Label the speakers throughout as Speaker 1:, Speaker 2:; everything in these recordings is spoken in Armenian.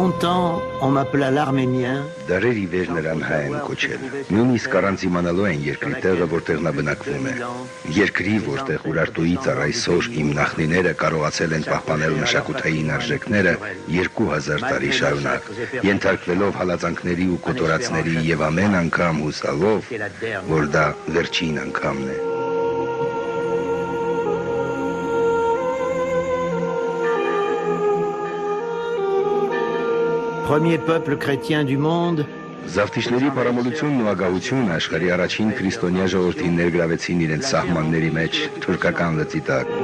Speaker 1: Longtemps, on m'appela l'Arménien.
Speaker 2: Դարեր ի վեր նրան հայ են կոչել։ Նույնիսկ առանց իմանալու են երկրի տեղը, որտեղ նա բնակվում է։ Երկրի, որտեղ Ուրարտուից առ այսօր իմ նախնիները կարողացել են պահպանել մշակութային արժեքները 2000 տարի շարունակ, ենթարկվելով հալածանքների ու կոտորածների եւ ամեն անգամ հուսալով, որ դա վերջին անգամն է։
Speaker 1: Premier peuple chrétien du monde.
Speaker 2: Զավթիչների պարամոլությունն ու ագահությունը աշխարհի առաջին քրիստոնյա ժողովրդին ներգրավեցին իրենց սահմանների մեջ թուրքական լծի տակ։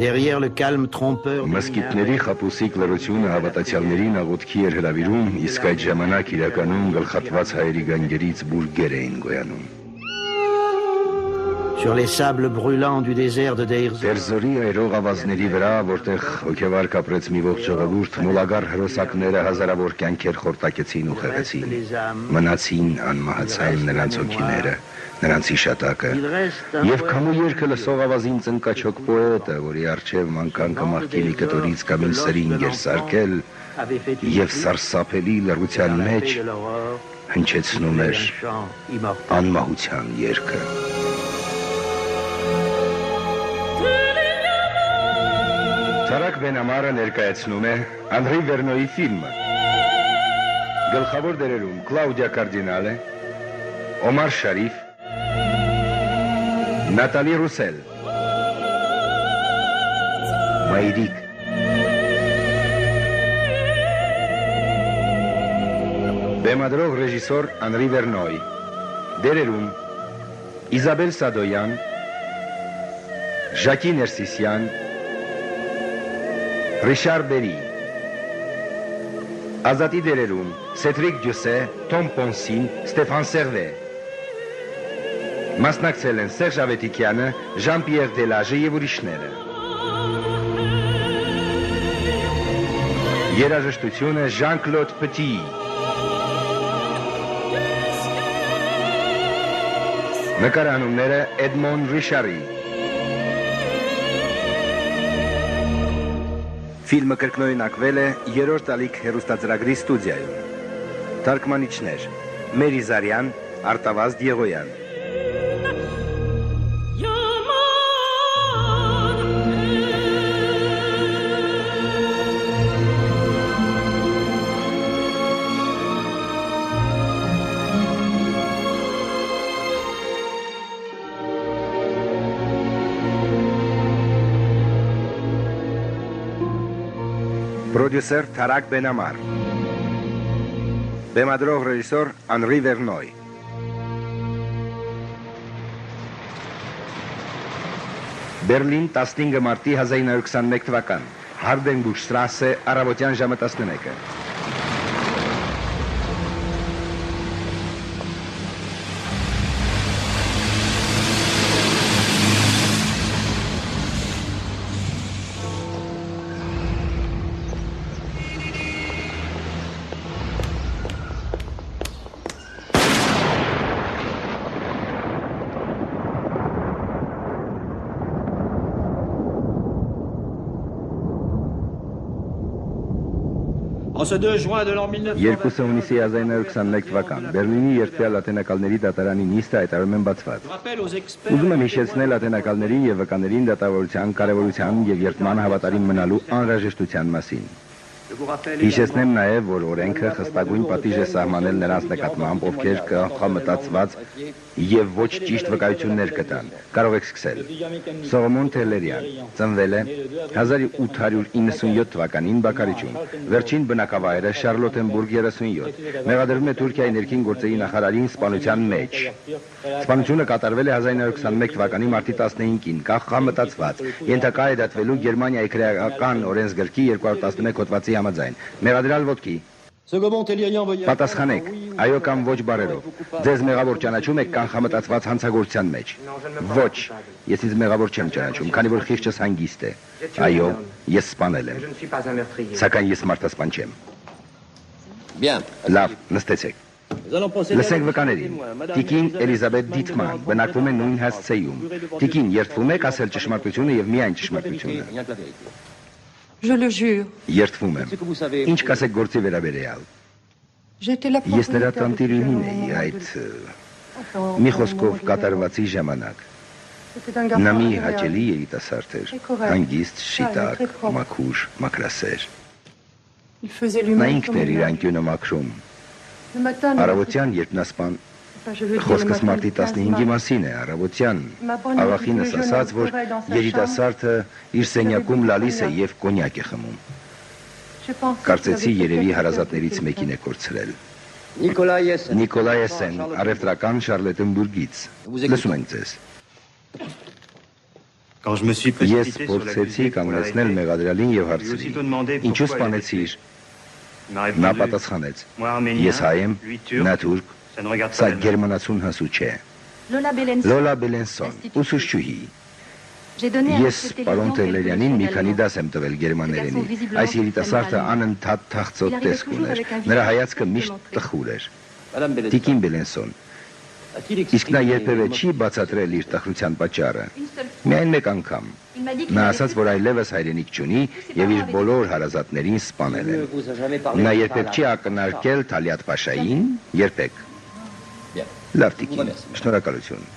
Speaker 1: Derrière le calme trompeur.
Speaker 2: Մսկիթների խապուսիկ լռությունը հավատացյալներին աղոթքի էր հրավիրում, իսկ այդ ժամանակ իրականում գլխատված հայերի գանգերից բուրգեր էին գոյանում։
Speaker 1: Sur les sables brûlants du désert de Deir Zor.
Speaker 2: Դերզորի այրող ավազների վրա, որտեղ հոգևար կապրեց մի ողջ ժողովուրդ, մոլագար հրոսակները հազարավոր կյանքեր խորտակեցին ու խեղեցին։ Մնացին անմահացան նրանց հոգիները, նրանց իշատակը։ Եվ քամու երգը լսող ավազին ծնկաչոք պոետը, որի առջև մանկան կմաղքի մի կտորից կամ մի սրինգ էր սարքել, եւ սարսափելի լռության մեջ հնչեցնում էր անմահության երգը։ Թարակ Բենամարը ներկայացնում է Անրի Վերնոյի ֆիլմը։ Գլխավոր դերերում Կլաուդիա Կարդինալը, Օմար Շարիֆ, Նատալի Ռուսել, Մայրիկ, բեմադրող ռեժիսոր Անրի Վերնոյ, դերերում Իզաբել Սադոյան, Ժակի Ներսիսյան, Ռիշար Բերի, Ազատի դերերում Սեդրիկ Դյուսե, Թոմ Պոնսին, Ստեփան Սերվե, մասնակցել են Սերժ Ավետիքյանը, Ժան-Պիեր Դելաժը եւ ուրիշները։ Երաժշտությունը Ժան-Կլոդ Պտի, նկարահանումները Էդմոն Ռիշարի։ Ֆիլմը կրկնօրինակվել է երրորդ ալիք հեռուստածրագրի ստուդիայում։ Թարգմանիչներ՝ Մերի Զարյան, Արտավազդ Եղոյան։ Պրոդյուսեր Թարակ Բենամար, բեմադրող ռեժիսոր Անրի Վերնոյ, Բերլին 15 մարտի 1921 թվական, Հարդենբուրգ շտրասե, առավոտյան ժամը 11։ Երկուսը հունիսի 1921 թվական, Բերլինի երդվյալ ատենակալների դատարանի նիստը հայտարարում են բացված։ Ուզում եմ հիշեցնել ատենակալներին եւ վկաներին դատավորության կարեւորության եւ երդման հավատարիմ մնալու անհրաժեշտության մասին։ Հիշեցնեմ նաև, որ օրենքը խստագույն պատիժ է սահմանել նրանց նկատմամբ, ովքեր կանխամտածված եւ ոչ ճիշտ վկայություններ կտան։ Կարող եք սկսել։ Սողոմոն Թելերյան, ծնվել է 1897 թվականին Բաքարիչում։ Վերջին բնակավայրը Շարլոտենբուրգ 37։ Մեղադրվում է Թուրքիայի ներքին գործերի նախարարին սպանության մեջ։ Սպանությունը կատարվել է 1921 թվականի մարտի 15-ին, կանխամտածված։ Ենթակա է դատվելու Գերմանիայի քրեական օրենսգրքի 211 հոդվածի համաձայն։ Մեղադրյալ ոտքի։ Պատասխանեք, այո կամ ոչ բարերով։ Ձեզ մեղավոր ճանաչում եք կանխամտածված հանցագործության մեջ։ Ոչ, ես ինձ մեղավոր չեմ ճանաչում, քանի որ խիղճս հանգիստ է։ Այո, ես սպանել եմ։ Սակայն ես մարդասպան չեմ։ Լավ, նստեցեք։ Լսենք վկաներին։ Տիկին Էլիզաբետ Դիթման բնակվում է նույն հասցեում։ Տիկին, երդվում եք ասել ճշմարտությունը եւ միայն ճշմարտությունը։
Speaker 3: Je le jure.
Speaker 2: Երդվում եմ։ Ինչ կասեք գործի վերաբերյալ։ Ես նրա տանտիրուհին էի այդ մի խոսքով կատարվածի ժամանակ։ Նա մի հաճելի երիտասարդ էր, հանգիստ, շիտակ, մաքուր, մաքրասեր։ Նա ինքն էր իր անկյունը մաքրում։ Առավոտյան, երբ նա սպան, խոսքս մարտի 15-ի մասին է, առավոտյան աղախինս ասաց, որ երիտասարդը իր սենյակում լալիս է և կոնյակ է խմում։ Կարծեցի երևի հարազատներից մեկին է կորցրել։ Նիկոլայ Էսեն, առևտրական Շարլետենբուրգից։ Լսում ենք ձեզ։ Ես փորձեցի կանգնեցնել մեղադրյալին և հարցրի. ինչու սպանեցիր։ Նա պատասխանեց. ես հայ եմ, նա թուրք, սա գերմանացուն հասու չէ։ Լոլա Բելենսոն, ուսուցչուհի։ Ես պարոն Տերլերյանին մի քանի դաս եմ տվել գերմաներենի։ Այս երիտասարդը անընդհատ թախծոտ տեսք ուներ։ Նրա հայացքը միշտ տխուր էր։ Տիկին Բելենսոն, իսկ նա երբևէ չի բացատրել իր տխրության պատճառը։ Միայն մեկ անգամ։ Նա ասաց, որ այլևս հայրենիք չունի և իր բոլոր հարազատներին սպանել են։ Նա երբեք չի ակնարկել Թալիատ Պաշային, երբեք։ Լավ տիկին, շնորհակալություն։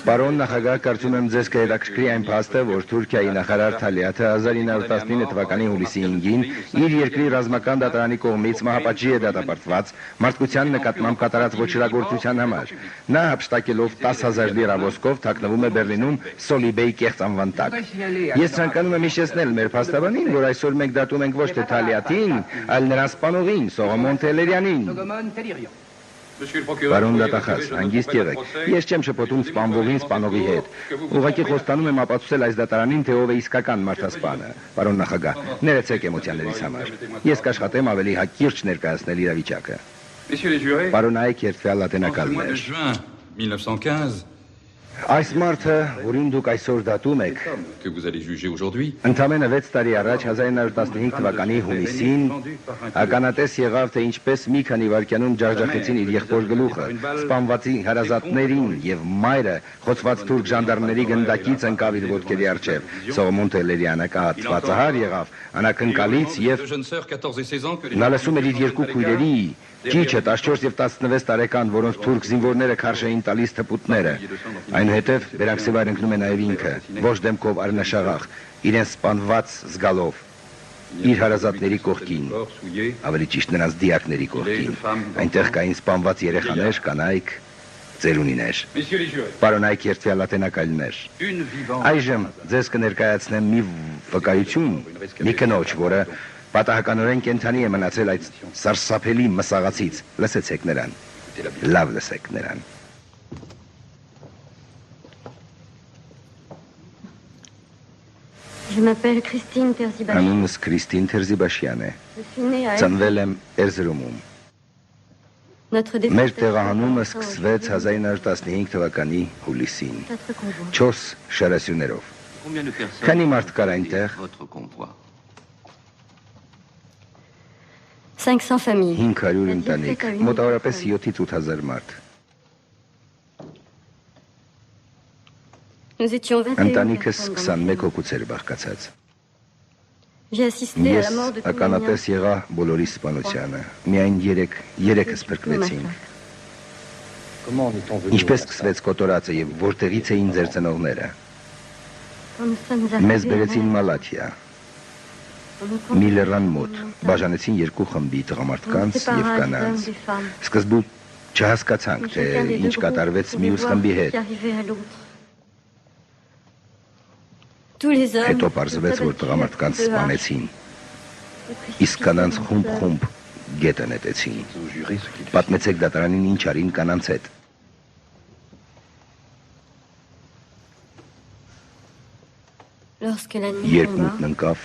Speaker 2: Պարոն նախագահ, կարծում եմ ձեզ կհետաքրքրի այն փաստը, որ Թուրքիայի նախարար Թալիաթը 1919 թվականի հուլիսի 5-ին իր երկրի ռազմական դատարանի կողմից մահապատժի է դատապարտված մարդկության նկատմամբ կատարած ոչռագործության համար։ Նա հափշտակելով 10,000 լիրա ոսկով թաքնվում է Բերլինում Սոլիբեի կեղծ անվան տակ։ Ես ցանկանում եմ հիշեցնել մեր փաստաբանին, որ այսօր մենք դատում ենք ոչ թե Թալիաթին, այլ նրա սպանողին, Սողոմոն Թելերյանին։ Պարոն դատախազ, հանգիստ եղեք։ Ես չեմ շփոթում սպանվողին սպանողի հետ։ Ուղղակի խոստանում եմ ապացուցել այս դատարանին, թե ով է իսկական մարդասպանը։ Պարոն նախագահ, ներեցեք էմոցիաներիս համար։ Ես կաշխատեմ ավելի հակիրճ ներկայացնել իրավիճակը։ Պարոնայք երդվյալ ատենակալներ։ Այս մարդը, որին դուք այսօր դատում եք, ընդամենը 6 տարի առաջ 1915 թվականի հունիսին ականատես եղավ, թե ինչպես մի քանի վայրկյանում ջախջախեցին իր եղբոր գլուխը, սպանվածի հարազատներին և մայրը խոցված թուրք ժանդարմների գնդակից ընկավ իր ոտքերի առջև։ Սողոմոն Տերլերյանը կաթվածահար եղավ, անակնկալից և նա լսում էր իր երկու քույրերի ճիչը 14 և 16 տարեկան, որոնց թուրք զինվորները քարշ էին տալիս թփուտները։ Այնուհետև վերաքսիվայր ընկնում է նաև ինքը, ոչ դեմքով արնաշաղախ, իրեն սպանված զգալով, իր հարազատների կողքին, ավելի ճիշտ նրանց դիակների կողքին։ Այնտեղ կային սպանված երեխաներ, կանայք, ծերունիներ։ Պարոնայք երդվյալ ատենակալներ։ Այժմ ձեզ կներկայացնեմ մի վկայություն, մի կնոջ, որը պատահականորեն կենդանի է մնացել այդ սարսափելի մսաղացից։ Լսեցեք նրան։ Լավ լսեք նրան։ Անունս Քրիստին Թերզիբաշյան է։ Ծնվել եմ Էրզրումում։ Մեր տեղահանումը սկսվեց 1915 թվականի հուլիսին 4 շարասյուներով։ Քանի մարդ կար այնտեղ։ 500 ընտանիք, մոտավորապես 7-ից 8000 մարդ։ Ընտանիքս 21 հոգուց էր բաղկացած։ Ես ականատես եղա բոլորի սպանությանը, միայն երեքս փրկվեցին։ Ինչպես սկսվեց կոտորածը և որտեղից էին ձեր ծնողները։ Մեզ բերեցին Մալաթիա, մի լեռան մոտ, բաժանեցին երկու խմբի, տղամարդկանց և կանանց։ Սկզբում չհասկացանք, թե ինչ կատարվեց մյուս խմբի հետ։ Հետո պարզվեց, որ տղամարդկանց սպանեցին, իսկ կանանց խումբ գետը նետեցին։ Պատմեցեք դատարանին ինչ արին կանանց հետ։ Երբ մութն ընկավ,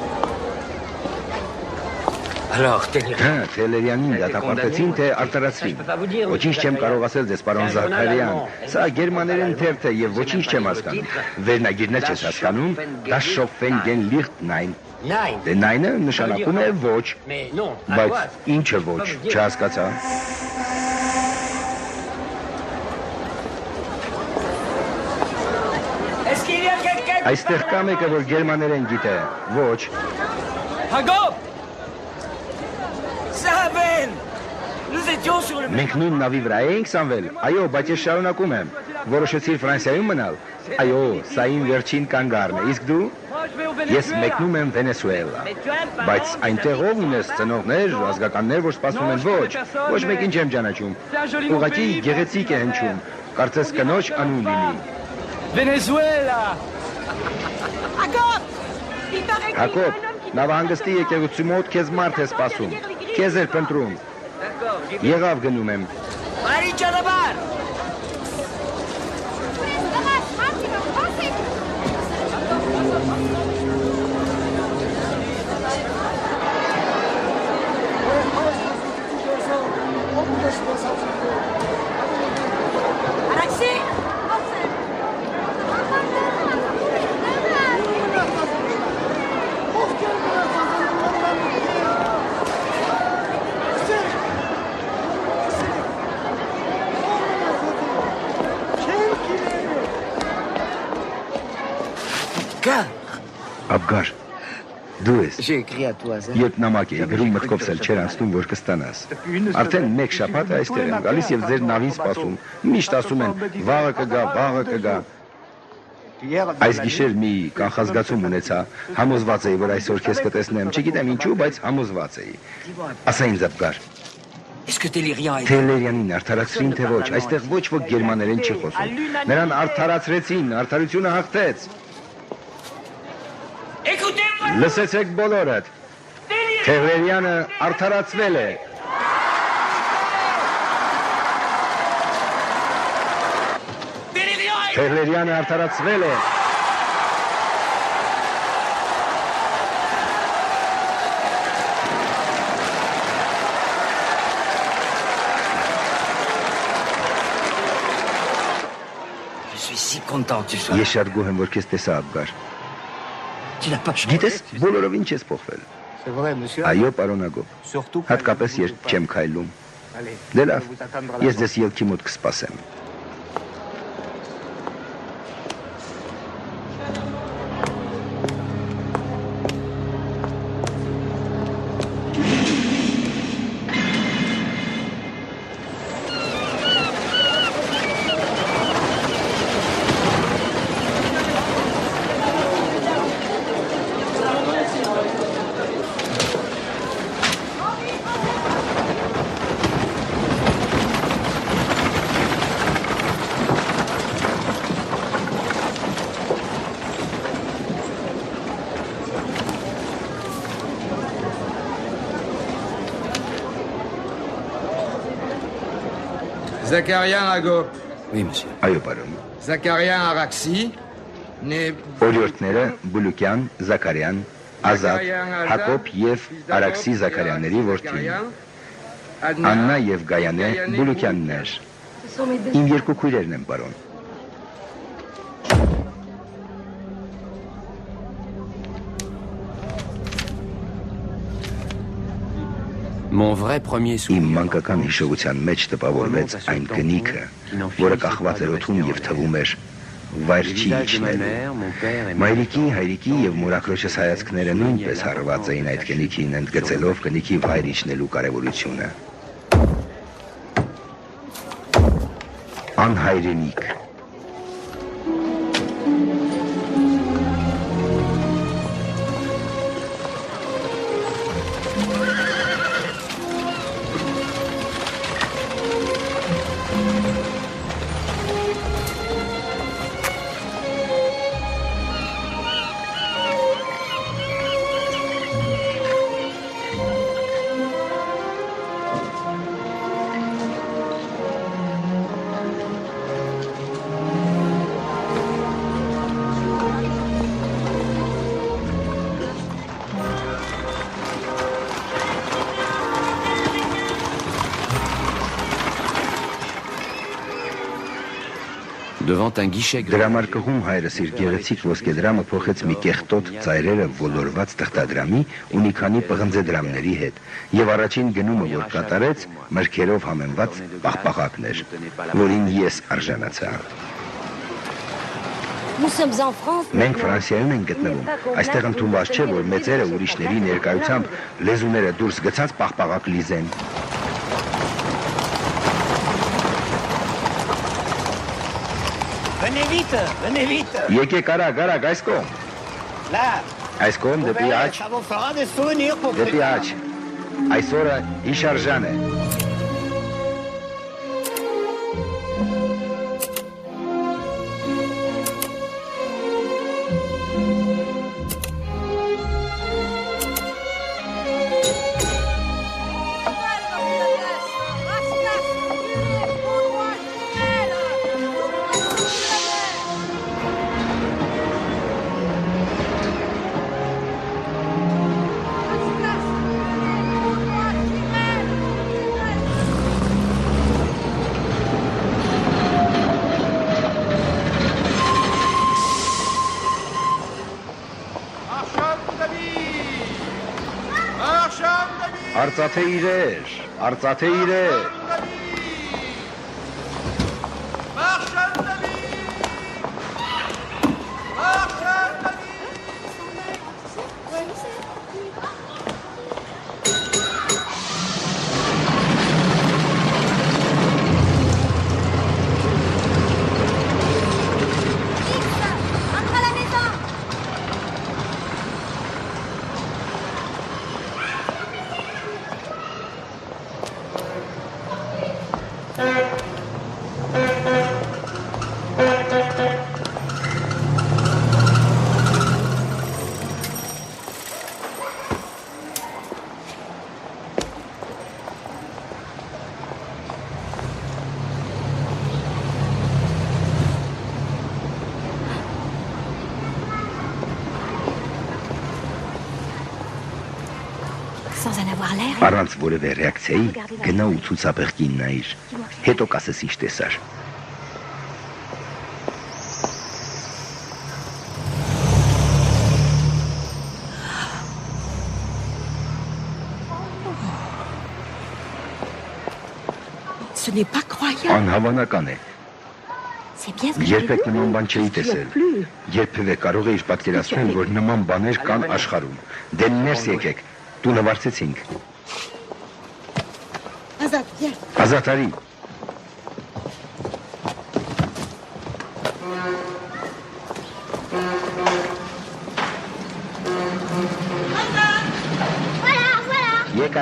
Speaker 2: Հա, Թելերյանին դատապարտեցին, թե արտարացրին։ Ոչինչ չեմ կարող ասել ձեզ, պարոն Զաքարյան։ Սա գերմաներեն թերթ է եւ ոչինչ չեմ հասկանում։ Վերնագիրն է չես հասկանում, das Schopfengen liegt nein։ Դե նայնը նշանակում է ոչ։ Բայց ինչը ոչ, չհասկացա։ Այստեղ կա մեկը, որ գերմաներեն գիտե։ Ոչ։
Speaker 4: Հագոբ! Սահվեն!
Speaker 2: Մենք նույն նավի վրա էինք Սամվել։ Այո, բայց ես շարունակում եմ։ Որոշեցիր Ֆրանսիայում մնալ։ Այո, սա իմ վերջին կանգառն է։ Իսկ դու? Ես մեկնում եմ Վենեսուելա։ Բայց այնտեղ ով ունես ծնողներ, ազգականներ, որ սպասում են ոչ մեկին չեմ ճանաչում։ Ուղղակի գեղեցիկ է հնչում։ Կարծես կնոջ անուն լինի։
Speaker 4: Վենեսուելա!
Speaker 2: Հակոբ, նավահանգստի եկեղեցու մոտ քեզ մարդ է սպասում։ Քեզ էր փնտրում։ Եղավ գնում եմ։
Speaker 4: Բարի ճանապարհ։
Speaker 2: Աբգար, դու ես։ Երբ նամակ էի գրում մտքովս էլ չեր անցնում, որ կստանաս։ Արդեն մեկ շաբաթ այստեղ եմ գալիս եւ ձեր նավին սպասում։ Միշտ ասում են՝ վաղը կգա։ Այս գիշեր մի կանխազգացում ունեցա, համոզված էի, որ այսօր քեզ կտեսնեմ, չգիտեմ ինչու, բայց համոզված էի։ Ասա ինձ Աբգար։ Թելերյանին արդարացրին թե ոչ, այստեղ ոչ ոք գերմաներեն չի խոսում։ Նրան արդարացրեցին, արդարությունը հաղթեց։ Լսեցեք բոլորդ, Թելերյանը արդարացվել է։ Թելերյանը արդարացվել է։ Ես շատ գոհ եմ, որ քեզ տեսա Աբգար։ Գիտես, բոլորովին չես փոխվել։ Այո, պարոն Ագոբ, հատկապես երբ չեմ քայլում։ Դե լավ, ես ձեզ ելքի մոտ կսպասեմ։
Speaker 5: Zakarian Agop.
Speaker 2: Oui, monsieur. Այո, պարոն։
Speaker 5: Zakarian Araxi, né
Speaker 2: Օրիորդները Բուլուկյան, Զաքարյան, Ազատ, Հակոբ եւ Արաքսի Զաքարյանների որդին։ Աննա եւ Գայանե Բուլուկյաններ։ Իմ երկու քույրերն են, պարոն։ Իմ մանկական հիշողության մեջ տպավորվեց այն կնիքը, որը կախված էր օդում եւ թվում էր վայրչի իջնելու։ Մայրիկի, հայրիկի եւ մորաքրոջս հայացքները նույնպես հարված էին այդ կնիքին, ընդգծելով կնիքի վայր իջնելու կարեւորությունը։ Անհայրենիք։
Speaker 6: devant un guichet.
Speaker 2: Դրամարկղում հայրս իր գեղեցիկ ոսկեդրամը փոխեց մի կեղտոտ ծայրերը ոլորված տխտադրամի ու մի քանի պղնձե դրամների հետ եւ առաջին գնումը որ կատարեց մրգերով համեմված պաղպաղակներ, որին ես արժանացա։ Մենք Ֆրանսիայում ենք գտնվում։ Այստեղ ընդունված չէ, որ մեծերը ուրիշների ներկայությամբ լեզուները դուրս գցած պաղպաղակ լիզեն։
Speaker 4: Venez vite.
Speaker 2: Եկեք արագ, այս կողմ։ Այս կողմ դեպի աջ։
Speaker 4: Ça vous fera des souvenirs pour plus
Speaker 2: Դեպի
Speaker 4: tard.
Speaker 2: աջ։ Այս օրը հիշարժան է։ Արծաթե իրեր։ Առանց որևէ ռեակցիայի գնա ու ցուցաբեղկին նայիր։ Հետո կասես ինչ տեսար։
Speaker 3: Ce n'est pas croyable.
Speaker 2: Անհավանական է։ Երբեք նման բան չէի տեսել։ Երբևէ կարող էիր պատկերացնել, որ նման բաներ կան աշխարհում։ Դե ներս եկեք։ Տունը վարձեցինք։ Ազատ արի։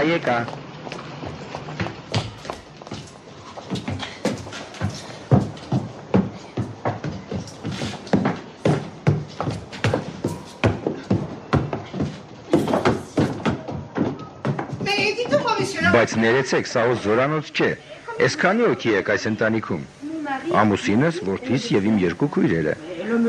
Speaker 2: Եկա։ Բայց ներեցեք, սա զորանոց չէ։ Այսքանի օքի եք այս ընտանիքում։ Ամուսինս, որդիս եւ իմ երկու քույրերը։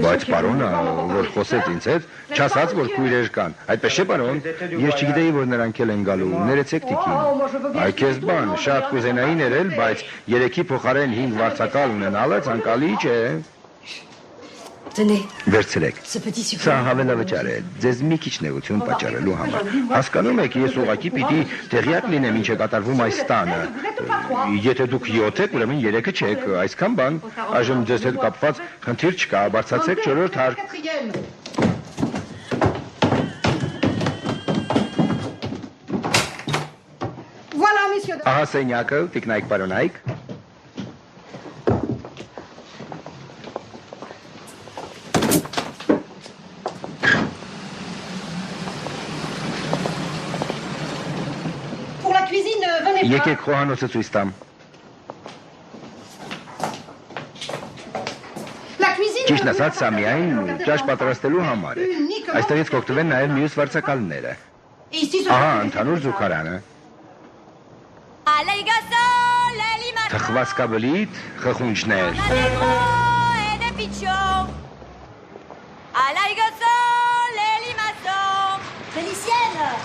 Speaker 2: Բայց պարոնը, որ խոսեց ինձ հետ, չասաց, որ քույրեր կան։ Այդպես չէ, պարոն։ Ես չգիտեի, որ նրանք էլ են գալու։ Ներեցեք տիկին։ Այ քեզ բան, շատ կուզենայի ներել, բայց երեքի փոխարեն 5 վարձակալ ունենալը ցանկալի չէ։ Վերցրեք։ Սա հավելավճար է, ձեզ մի քիչ նեղություն պատճառելու համար։ Հասկանում եք, ես ուղղակի պիտի տեղյակ լինեմ ինչ է կատարվում այս տանը։ Եթե դուք 7 եք, ուրեմն 3-ը չեք, այսքան բան։ Այժմ ձեզ հետ կապված խնդիր չկա, բարձրացեք 4-րդ հարկ։ Ահա սենյակը, տիկնայք պարոնայք։ Եկեք խոհանոցը ցույց տամ։ Ճիշտն ասած, սա միայն ճաշ պատրաստելու համար է։ Այստեղից կօգտվեն նաև մյուս վարձակալները։ Ահա, ընդհանուր զուգարանը։ Թխվածքաբլիթ, խխունջներ։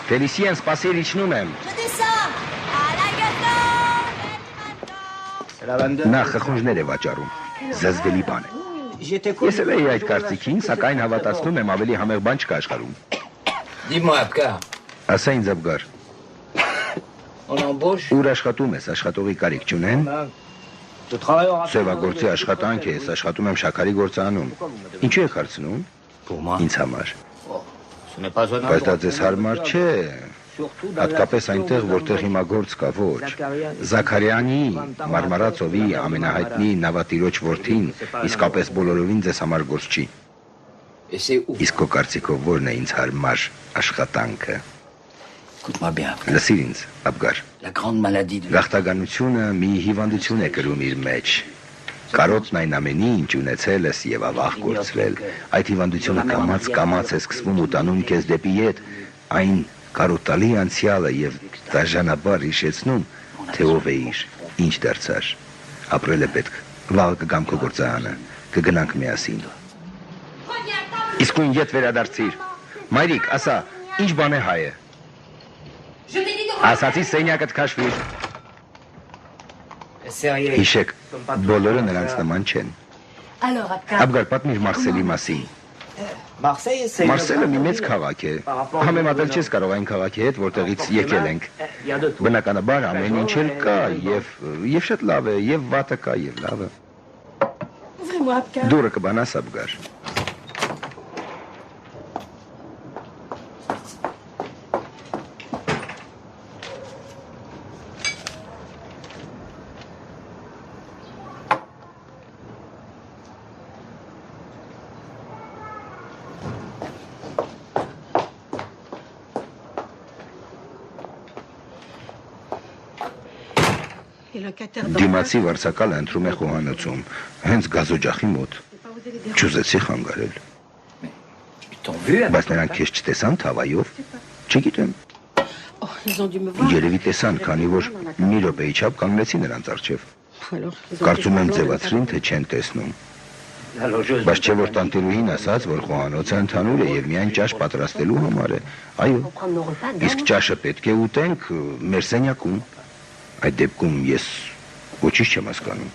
Speaker 2: Ֆելիսիեն, սպասիր, իջնում եմ։ Նա խխունջներ է վաճառում, զզվելի բան է։ Ես էլ էի այդ կարծիքին, սակայն հավատացնում եմ ավելի համեղ բան չկա աշխարհում։
Speaker 6: Dis-moi, Abkar,
Speaker 2: Ասա ինձ Աբգար,
Speaker 6: on embauche
Speaker 2: ուր աշխատում ես, աշխատողի կարիք չունեն։ Սևագործի աշխատանք է, ես աշխատում եմ շաքարի գործանում։ Ինչու եք հարցնում։
Speaker 6: pour moi.
Speaker 2: Ինձ համար։
Speaker 6: Ce n'est pas un
Speaker 2: Բայց դա
Speaker 6: endroit.
Speaker 2: ձեզ հարմար չէ։ Հատկապես այնտեղ, որտեղ հիմա գործ կա ոչ։ Զաքարյանի Մարմարա ծովի ամենահայտնի նավատիրոջ որդին իսկապես բոլորովին ձեզ համար գործ չի։
Speaker 6: Et c'est où?
Speaker 2: Իսկ քո կարծիքով ո՞րն է ինձ հարմար աշխատանքը։
Speaker 6: Écoute-moi bien, Abkar.
Speaker 2: Լսիր ինձ, Աբգար։
Speaker 6: La grande maladie de
Speaker 2: Գաղթականությունը մի հիվանդություն է կրում իր մեջ։ Կարոտն այն ամենի, ինչ ունեցել ես եւ ավաղ կորցրել։ Այդ հիվանդությունը կամաց է սկսվում ու տանում քեզ դեպի ետ, այն կարոտալի անցյալը եւ դաժանաբար հիշեցնում, թե ով էիր, ինչ դարձար։ Ապրել է պետք։ Վաղը կգամ քո գործարանը, կգնանք միասին։ Իսկույն ետ վերադարձիր։ Մայրիկ, ասա, ինչ բան է հայը։ Ասացի սենյակդ քաշվիր։
Speaker 6: sérieux.
Speaker 2: Հիշեք, բոլորը նրանց նման չեն։
Speaker 3: Alors, Abkar,
Speaker 2: Աբգար, պատմիր Մարսելի մասին։
Speaker 4: Marseille, c'est...
Speaker 2: Մարսելը մի մեծ քաղաք է։ Համեմատել չես կարող այն քաղաքի հետ, որտեղից եկել ենք։ Բնականաբար ամեն ինչ էլ կա, եւ շատ լավ է, եւ վատը կա, եւ լավը։
Speaker 3: ouvrez-moi, Abkar.
Speaker 2: Դուրը կբանաս Աբգար։
Speaker 3: Et le caterdon.
Speaker 2: Դիմացի վարձակալը ընտրում է խոհանոցում, հենց գազօջախի մոտ։ Չուզեցի խանգարել։
Speaker 6: Ils t'ont vu, Abkar?
Speaker 2: Բայց նրանք քեզ չտեսան թավայով։ Չգիտեմ։
Speaker 3: Oh, ils ont dû me voir.
Speaker 2: Երևի տեսան, քանի որ մի րոպեի չափ կանգնեցի նրանց առջև։
Speaker 3: Alors, ils ont
Speaker 2: Կարծում եմ
Speaker 3: dû
Speaker 2: ձևացրին, թե չեն տեսնում։
Speaker 6: La logeuse.
Speaker 2: Բայց չէ որ տանտիրուհին ասաց, որ խոհանոցը ընդհանուր է եւ միայն ճաշ պատրաստելու համար է։ Այո,
Speaker 3: prendre nos repas
Speaker 2: իսկ
Speaker 3: dans...
Speaker 2: ճաշը պետք է ուտենք մեր սենյակում։ Այդ դեպքում ես ոչինչ չեմ հասկանում։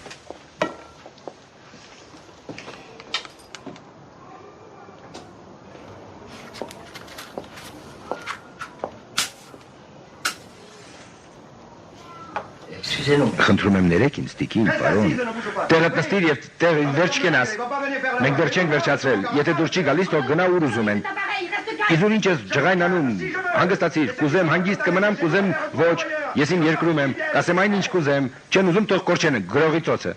Speaker 6: Excusez-nous.
Speaker 2: Խնդրում եմ ներեք ինձ, տիկին, պարոն։ Տեղդ նստիր եւ տեղը վերջ կենաս։ Մենք դեռ չենք վերջացրել։ Եթե դուր չի գալիս, թող գնա ուր ուզում են։ Իզուր ինչ ես ջղայնանում, հանգստացիր, կուզեմ հանգիստ կմնամ, կուզեմ ոչ, ես իմ երկրում եմ, կասեմ այն ինչ կուզեմ, չեն ուզում թող կորչեն, գրողի ծոցը։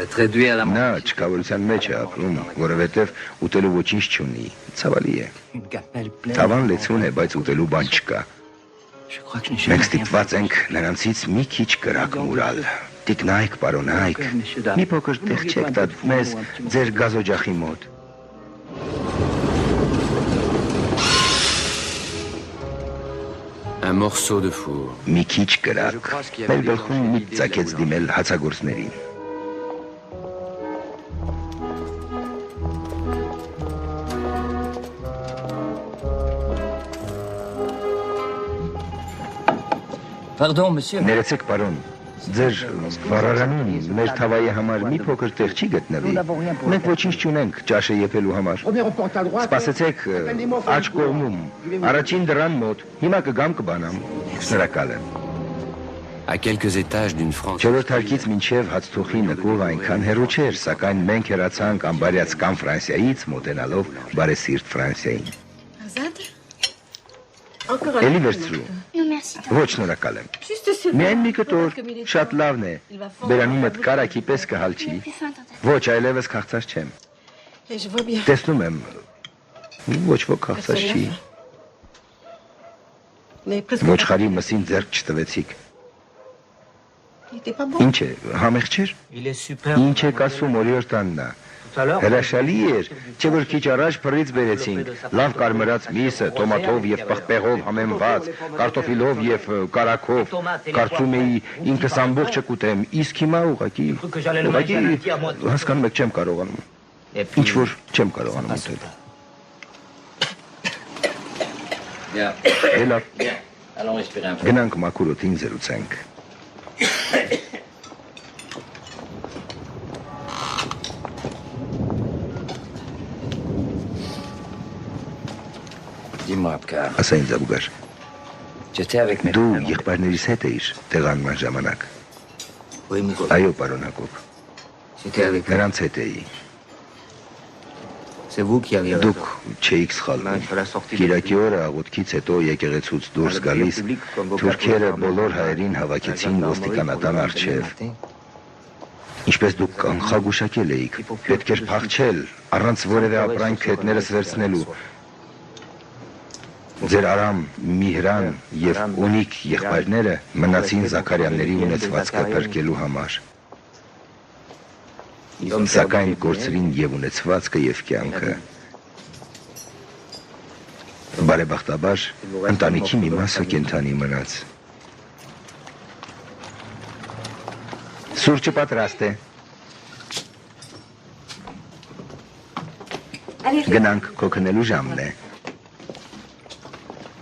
Speaker 6: Être réduit à la
Speaker 2: Նա չկավորության մեջ է ապրում, որովհետև ուտելու ոչինչ չունի, ցավալի է։
Speaker 6: une capelle pleine.
Speaker 2: Թավան լեցուն է, բայց ուտելու բան չկա։
Speaker 6: Je crois que je n'ai
Speaker 2: Մենք
Speaker 6: jamais rien
Speaker 2: ստիպված ենք նրանցից մի քիչ կրակ մուրալ։ Տիկնայք, պարոնայք, մի փոքր տեղ չեք տա մեզ ձեր գազօջախի մոտ։
Speaker 7: Un morceau de four.
Speaker 2: Մի քիչ կրակ։ Մեր գլխում մի ծակեց դիմել հացագործներին։
Speaker 6: Pardon, monsieur.
Speaker 2: Ներեցեք, պարոն, ձեր վառարանում մեր թավայի համար մի փոքր տեղ չի գտնվի։ Մենք ոչինչ չունենք ճաշը եփելու համար։ Սպասեցեք աջ կողմում, առաջին դռան մոտ։ Հիմա կգամ կբանամ։ Շնորհակալ եմ։
Speaker 7: À quelques étages d'une France.
Speaker 2: Չորրորդ հարկից մինչև հացթուխի նկուղ այնքան հեռու չէր, սակայն մենք հեռացանք ամբարյացկան Ֆրանսիայից, մոտենալով բարեսիրտ Ֆրանսիային։
Speaker 3: Azad? Encore un
Speaker 2: Էլի
Speaker 3: peu,
Speaker 2: վերցրու։
Speaker 3: maintenant.
Speaker 8: Merci.
Speaker 2: Ոչ շնորհակալ եմ։
Speaker 3: Juste ce
Speaker 2: Միայն մի
Speaker 3: verre.
Speaker 2: կտոր,
Speaker 3: Comme il est
Speaker 2: շատ
Speaker 3: fort,
Speaker 2: լավն է։
Speaker 3: il va fondre
Speaker 2: Բերանումդ
Speaker 3: dans la
Speaker 2: կարակի պես կհալչի։
Speaker 8: Plus fin dans ta
Speaker 2: Ոչ, այլևս քաղցած չեմ։
Speaker 3: Et je vois bien.
Speaker 2: Տեսնում եմ։ Ոչ ոք քաղցած չի։
Speaker 3: Mais presque.
Speaker 2: Ոչխարի մսին ձեռք չտվեցիք։
Speaker 3: Il était pas bon.
Speaker 2: Ինչ է, համեղ չէր։
Speaker 4: Il est super.
Speaker 2: Ինչ եք ասում օրիորդաննա։
Speaker 4: Tout à l'heure,
Speaker 2: Հրաշալի էր, չէ որ քիչ առաջ փռից բերեցինք, լավ կարմրած միսը, տոմատով եւ պղպեղով համեմված, կարտոֆիլով եւ կարակով, կարծում էի ինքս ամբողջը կուտեմ, իսկ հիմա ուղղակի հասկանում եք չեմ կարողանում,
Speaker 4: et puis,
Speaker 2: ինչ որ չեմ կարողանում ուտել։
Speaker 6: Bien.
Speaker 2: Էլա,
Speaker 6: Bien. Allons respirer un peu.
Speaker 2: գնանք մաքուր օդին զրուցենք։
Speaker 6: Dis-moi, Abkar.
Speaker 2: Ասա ինձ Աբուգար,
Speaker 6: J'étais avec mes
Speaker 2: դու
Speaker 6: frères.
Speaker 2: եղբայրներիս հետ էիր տեղանման ժամանակ։
Speaker 6: Oui, mon copain.
Speaker 2: Այո, պարոն Հակոբ,
Speaker 6: J'étais avec eux.
Speaker 2: նրանց հետ էի։
Speaker 6: C'est vous qui aviez
Speaker 2: Դուք
Speaker 6: raison.
Speaker 2: չէիք սխալվում։ Կիրակի օրը աղոթքից հետո եկեղեցուց դուրս գալիս թուրքերը բոլոր հայերին հավաքեցին ոստիկանատան առջև։ Ինչպես դուք կանխագուշակել էիք, պետք էր փախչել առանց որևէ ապրանք հետներս վերցնելու։ Ձեր Արամ, Միհրան եւ Ունիկ եղբայրները մնացին Զաքարյանների ունեցվածքը փրկելու համար։ Սակայն կորցրին եւ ունեցվածքը եւ կյանքը։ Բարեբախտաբար ընտանիքի մի մասը կենդանի մնաց։ Սուրճը պատրաստ է։ Գնանք քոքնելու ժամն է։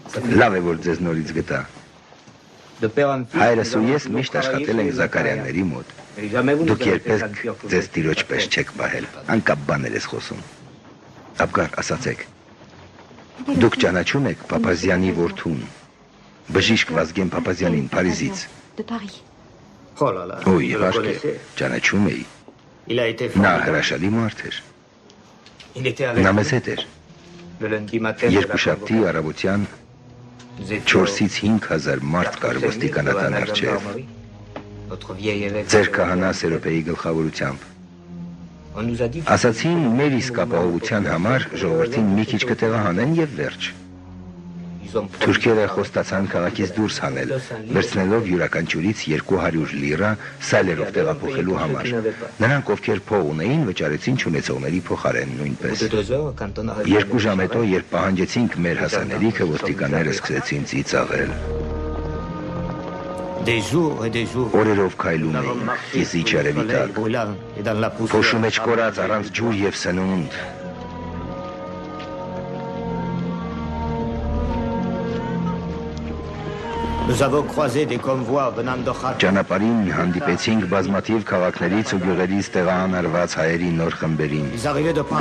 Speaker 2: Լավ է որ ձեզ նորից գտա։ Հայրս ու ես միշտ աշխատել ենք Զաքարյանների մոտ։ Դուք երբեք ձեզ տիրոջ պես չեք պահել, անկապ բաներ ես խոսում։ Աբգար, ասացեք, դուք ճանաչում եք Փափազյանի որդուն, բժիշկ Վազգեն Փափազյանին, Փարիզից։ Օ, իհարկե, ճանաչում էի։ Նա հրաշալի մարդ էր։ Նա մեզ հետ էր։ Երկուշաբթի առավոտյան 4-ից 5,000 մարդ կար ոստիկանատան առջև։ Ձեր քահանա Սերոպեի գլխավորությամբ։ Ասացին մեր իսկ ապահովության համար ժողովրդին մի քիչ կտեղահանեն եւ վերջ։ Թուրքերը խոստացան քաղաքից դուրս հանել, վերցնելով յուրաքանչյուրից 200 լիրա սալերով տեղափոխելու համար։ Նրանք, ովքեր փող ունեին, վճարեցին չունեցողների փոխարեն նույնպես։ 2 ժամ հետո, երբ պահանջեցինք մեր հասանելիքը, ոստիկանները սկսեցին ծիծաղել։ Օրերով քայլում էինք, կիսիչ արևի տակ, փոշու մեջ կորած առանց ջուր եւ սնունդ։ Ճանապարհին հանդիպեցինք բազմաթիվ քաղաքներից ու գյուղերից տեղահանարված հայերի նոր խմբերին։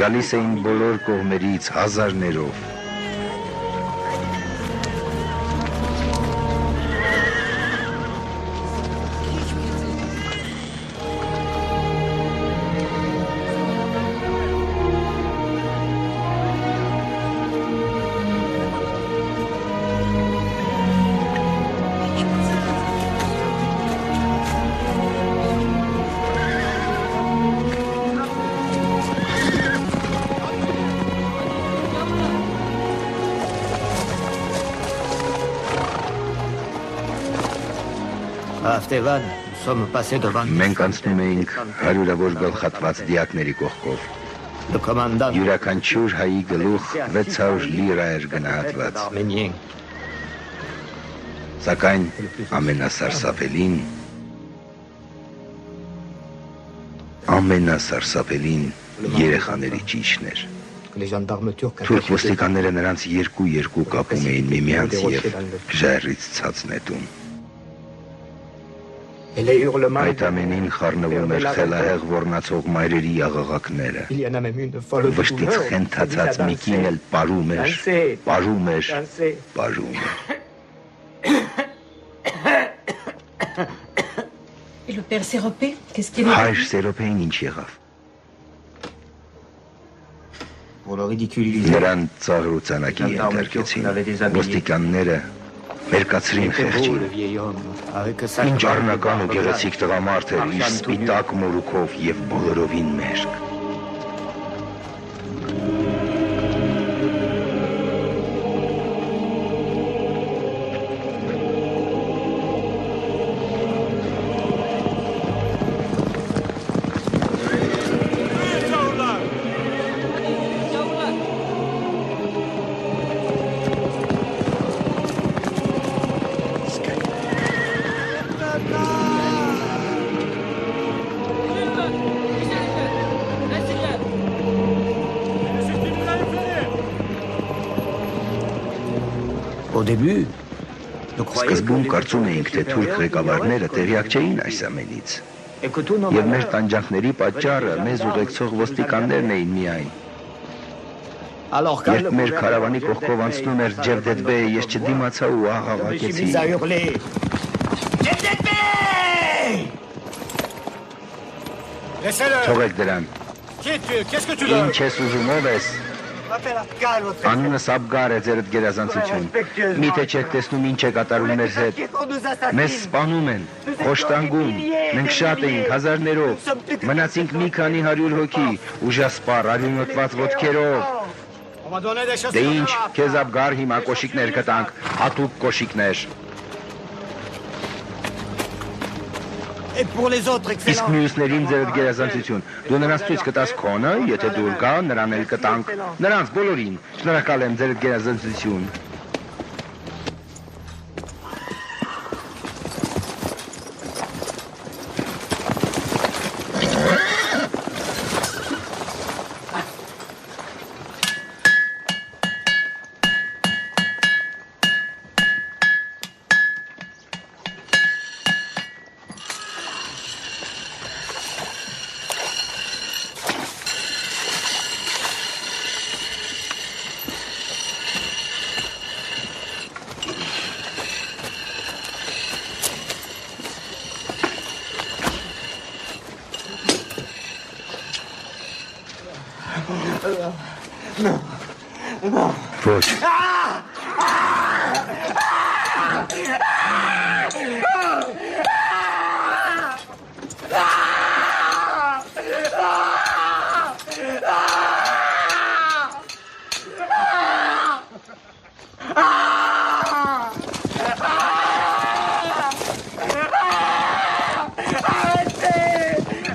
Speaker 2: Գալիս էին բոլոր կողմերից հազարներով։ Մենք անցնում էինք հարյուրավոր գլխատված դիակների կողքով։ Յուրաքանչյուր հայի գլուխ 600 լիրա էր գնահատված։ Սակայն ամենասարսափելին երեխաների ճիչն էր։ Թուրք ոստիկանները նրանց երկու կապում էին միմյանց եւ ժայռից ցած նետում։ Այդ ամենին խառնվում էր խելահեղ ոռնացող մայրերի աղաղակները։ Վշտից խենթացած մի կին էլ պարում էր։ Հայր Սերոպեին ինչ եղավ։ Նրան ծաղր ու ծանակի ենթարկեցին։ Ոստիկանները մերկացրին խեղճին։ Ինչ առնական ու գեղեցիկ տղամարդ էր իր սպիտակ մորուքով եւ բոլորովին մերկ։ Սկզբում կարծում էինք, թե թուրք ղեկավարները տեղյակ չէին այս ամենից։ Եվ մեր տանջանքների պատճառը մեզ ուղեկցող ոստիկաններն էին միայն։ Երբ մեր քարավանի կողքով անցնում էր Ջևդետբեյը, ես չդիմացա ու աղաղակեցի. Թողեք դրան. Ինչ ես ուզում, ով ես? Անունս Աբգար է, ձերդ գերազանցություն. Միթե չեք տեսնում ինչ է կատարում մեզ հետ. Մեզ սպանում են, խոշտանգում, մենք շատ էինք, հազարներով, մնացինք մի քանի 100 հոգի, ուժասպառ, արյունոտված ոտքերով. Դե ինչ, քեզ Աբգար հիմա կոշիկներ կտանք, հատուկ կոշիկներ. Իսկ մյուսներին ձերդ գերազանցություն, դու նրանց ցույց կտաս քոնը, եթե դուր գա, նրան էլ կտանք, նրանց բոլորին, շնորհակալ եմ ձերդ գերազանցություն. Ոչ.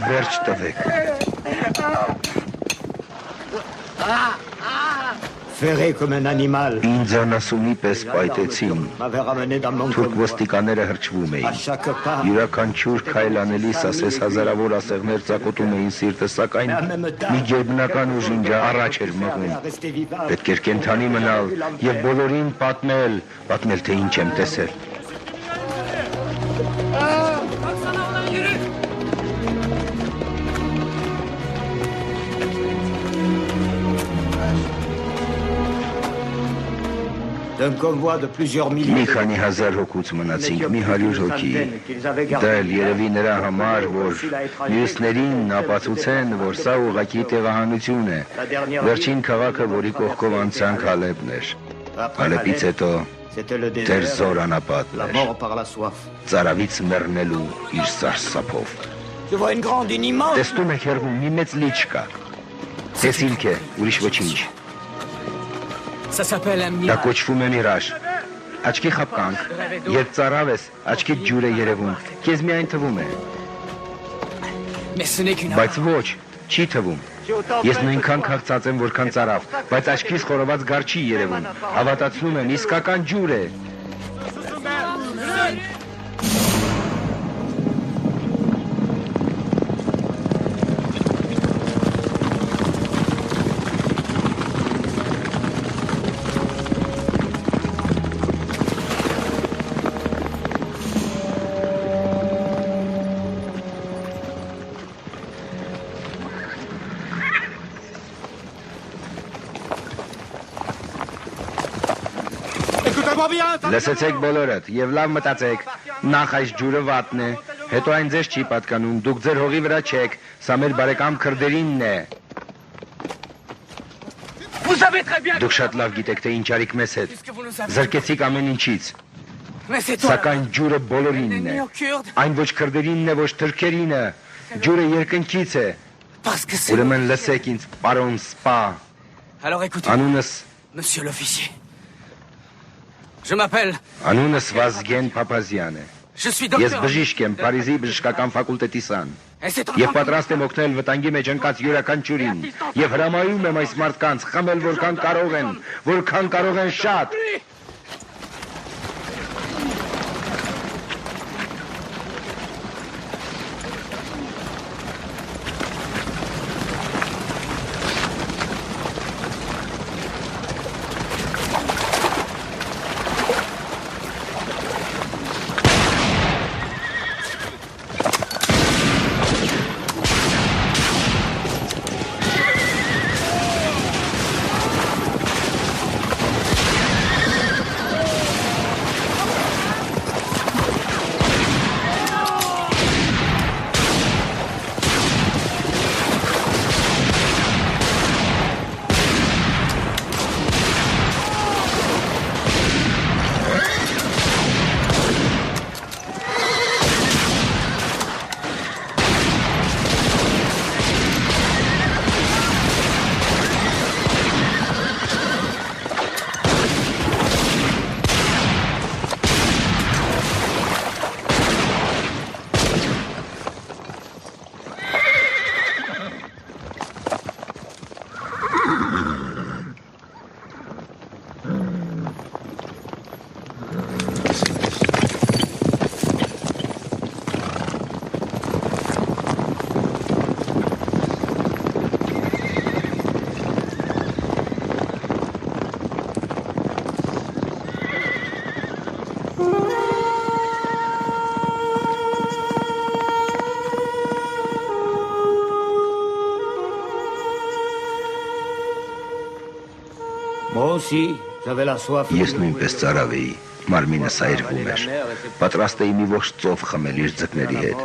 Speaker 2: Վերջ տվեք.
Speaker 1: Ferré comme un animal.
Speaker 2: Ինձ անասունի պես պայթեցին,
Speaker 1: M'avait ramené dans mon
Speaker 2: թուրք
Speaker 1: convoi.
Speaker 2: ոստիկանները հրճվում
Speaker 1: À
Speaker 2: էին,
Speaker 1: chaque pas,
Speaker 2: յուրաքանչյուր քայլ անելիս ասես հազարավոր ասեղներ ծակոտում էին սիրտը, սակայն մի գերբնական ուժ ինձ առաջ էր մղում,
Speaker 1: resté vivant.
Speaker 2: պետք էր կենթանի մնալ և բոլորին պատմել թե ինչ եմ տեսել.
Speaker 1: D'un convoi de plusieurs
Speaker 2: Մի
Speaker 1: milliers.
Speaker 2: քանի հազար հոգուց մնացինք, մի 100 հոգի, դա էլ երևի նրա համար, որ մյուսներին ապացուցեն, որ սա ուղղակի տեղահանություն է, վերջին քաղաքը, որի կողքով անցանք Հալեբն էր, Հալեպից հետո
Speaker 1: C'était le
Speaker 2: դեր
Speaker 1: désert.
Speaker 2: զորանապատն
Speaker 1: La
Speaker 2: էր,
Speaker 1: mort par la soif.
Speaker 2: ծարավից մեռնելու իր սարսափով.
Speaker 1: Je vois une grande, une immense.
Speaker 2: Տեսնում եք հեռվում մի մեծ լիճ կա, տեսիլք է, ուրիշ ոչինչ,
Speaker 4: Ça s'appelle un
Speaker 2: դա
Speaker 4: miracle.
Speaker 2: կոչվում է միրաժ, աչքի խապկանք, երբ ծարավ ես, աչքիդ ջուր է երևում, քեզ միայն թվում է,
Speaker 4: Mais ce n'est qu'une
Speaker 2: բայց ոչ, չի թվում, ես նույնքան քաղցած եմ, որքան ծարավ, բայց աչքիս խորոված գար չի երևում, հավատացնում եմ, իսկական ջուր է, Լսեցեք բոլորդ եւ լավ մտածեք, նախ այս ջուրը վատն է, հետո այն ձեզ չի պատկանում, դուք ձեր հողի վրա չեք, սա մեր բարեկամ քրդերինն է։ Դուք շատ լավ գիտեք, թե ինչ արիք մեզ հետ, զրկեցիք ամեն ինչից,
Speaker 4: Mais c'est toi.
Speaker 2: սակայն ջուրը բոլորինն է, այն ոչ քրդերինն է, ոչ թրքերինը, ջուրը երկնքից է,
Speaker 4: Parce que c'est...
Speaker 2: ուրեմն լսեք ինձ, պարոն Սպա,
Speaker 4: Alors écoutez,
Speaker 2: անունս
Speaker 4: monsieur l'officier. Je m'appelle...
Speaker 2: Անունս Վազգեն Փափազյան է։
Speaker 4: Je suis
Speaker 2: Ես
Speaker 4: docteur.
Speaker 2: բժիշկ եմ, Փարիզի բժշկական ֆակուլտետի սան։
Speaker 4: Et c'est ton
Speaker 2: Եվ պատրաստ եմ օգնել վտանգի մեջ ընկած յուրաքանչյուրին։ Եվ հրամայում եմ այս մարդկանց խմել որքան կարող են շատ։
Speaker 1: aussi, j'avais la soif.
Speaker 2: Ես նույնպես ծարավ էի, մարմինս այրվում էր, պատրաստ էի մի ողջ ծով խմել իր ձկների հետ,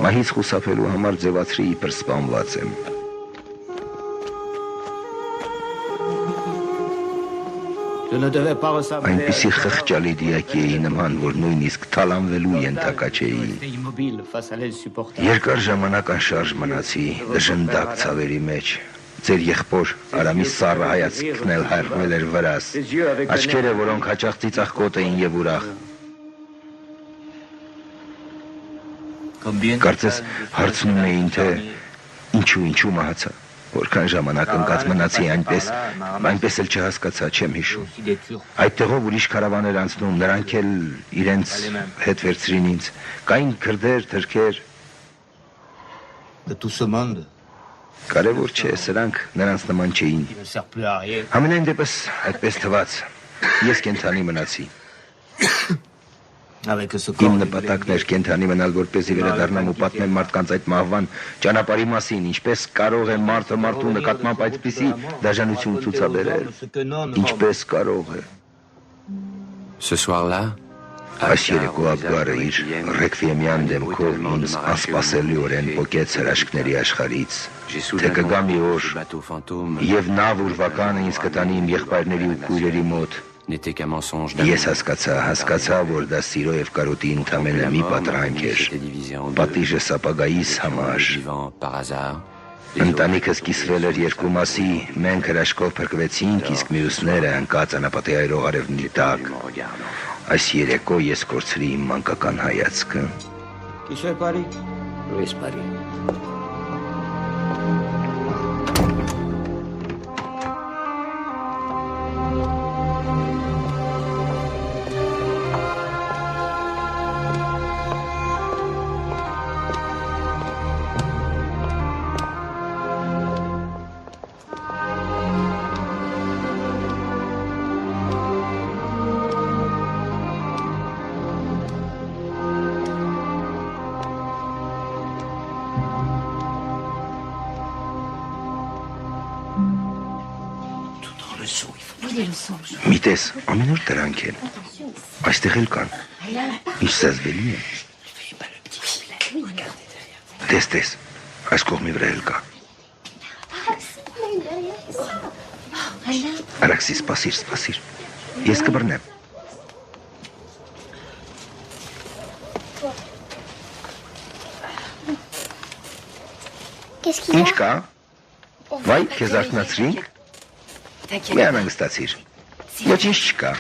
Speaker 2: մահից խուսափելու համար ձևացրի իբր սպանված եմ։
Speaker 1: Je ne devais pas ressembler
Speaker 2: Այնպիսի խղճալի դիակի էի նման, որ նույնիսկ թալանվելու ենթակա չէի։
Speaker 1: immobile face à l'insupportable.
Speaker 2: Երկար ժամանակ անշարժ մնացի, դժնդակ ցավերի մեջ։ Ձեր եղբոր Արամի սառը հայացքն էլ հայրվել էր վրաս, աչքերը, որոնք հաճախ ծիծաղկոտ էին եւ ուրախ։ Կարծես հարցնում էին, թե ինչու մահացա։ Որքան ժամանակ ընկած մնացի այնպես էլ չհասկացա, չեմ հիշում։ Այդտեղով ուրիշ քարավան էր անցնում, նրանք էլ իրենց հետ վերցրին ինձ։ Կային քրդեր, թրքեր։
Speaker 6: De tout ce monde,
Speaker 2: Կարևոր չէ, սրանք նրանց նման չէին։
Speaker 6: qui ne sert plus à rien.
Speaker 2: Համենայն դեպս այդպես թվաց։ Ես կենթանի մնացի։
Speaker 6: Avec ce
Speaker 2: Իմ
Speaker 6: corps de
Speaker 2: նպատակն էր կենթանի մնալ, որպեսզի վերադառնամ ու պատմեմ մարդկանց այդ մահվան ճանապարհի մասին, ինչպես կարող է մարդը մարդու նկատմամբ այդպիսի դաժանություն ցուցաբերել,
Speaker 6: ce que non,
Speaker 2: ինչպես կարող է։
Speaker 7: Ce soir-là,
Speaker 2: Այս երեկո Աբգարը իր ռեկվիեմյան դեմքով ինձ անսպասելիորեն պոկեց հրաշքների աշխարհից,
Speaker 7: j'ai
Speaker 2: թե
Speaker 7: soudain
Speaker 2: կգա մի
Speaker 7: compris que
Speaker 2: օր
Speaker 7: ce bateau fantôme
Speaker 2: եւ նավ ուրվականը ինձ կտանի իմ եղբայրների ու քույրերի մոտ։
Speaker 7: n'était qu'un mensonge
Speaker 2: Ես
Speaker 7: d'amour.
Speaker 2: հասկացա, որ դա սիրո եւ կարոտի ընդամենը մի պատրանք էր։
Speaker 7: S'était divisé en deux.
Speaker 2: Պատիժը սապագայիս համար։
Speaker 7: Vivant par hasard. Les autres,
Speaker 2: Ընտանիքս կիսվել էր երկու մասի, մենք հրաշքով փրկվեցինք, իսկ մյուսները ընկած անապատի այրող արևնի տակ։
Speaker 7: en regardant.
Speaker 2: Այս երեկո ես կորցրի իմ մանկական հայացքը։
Speaker 1: Qui fait Paris?
Speaker 6: Luis Paris.
Speaker 2: Մի տես, ամեն օր դրանք են։ Այստեղ էլ կան։ Ինչ զզվելի է։ Տես, այս կողմի վրա էլ կա։ Արաքսի, սպասիր։ Ես կբռնեմ։ Ինչ կա։ Վայ, քեզ արթնացրինք։ Մի անհանգստացիր։ Ոչինչ չկա։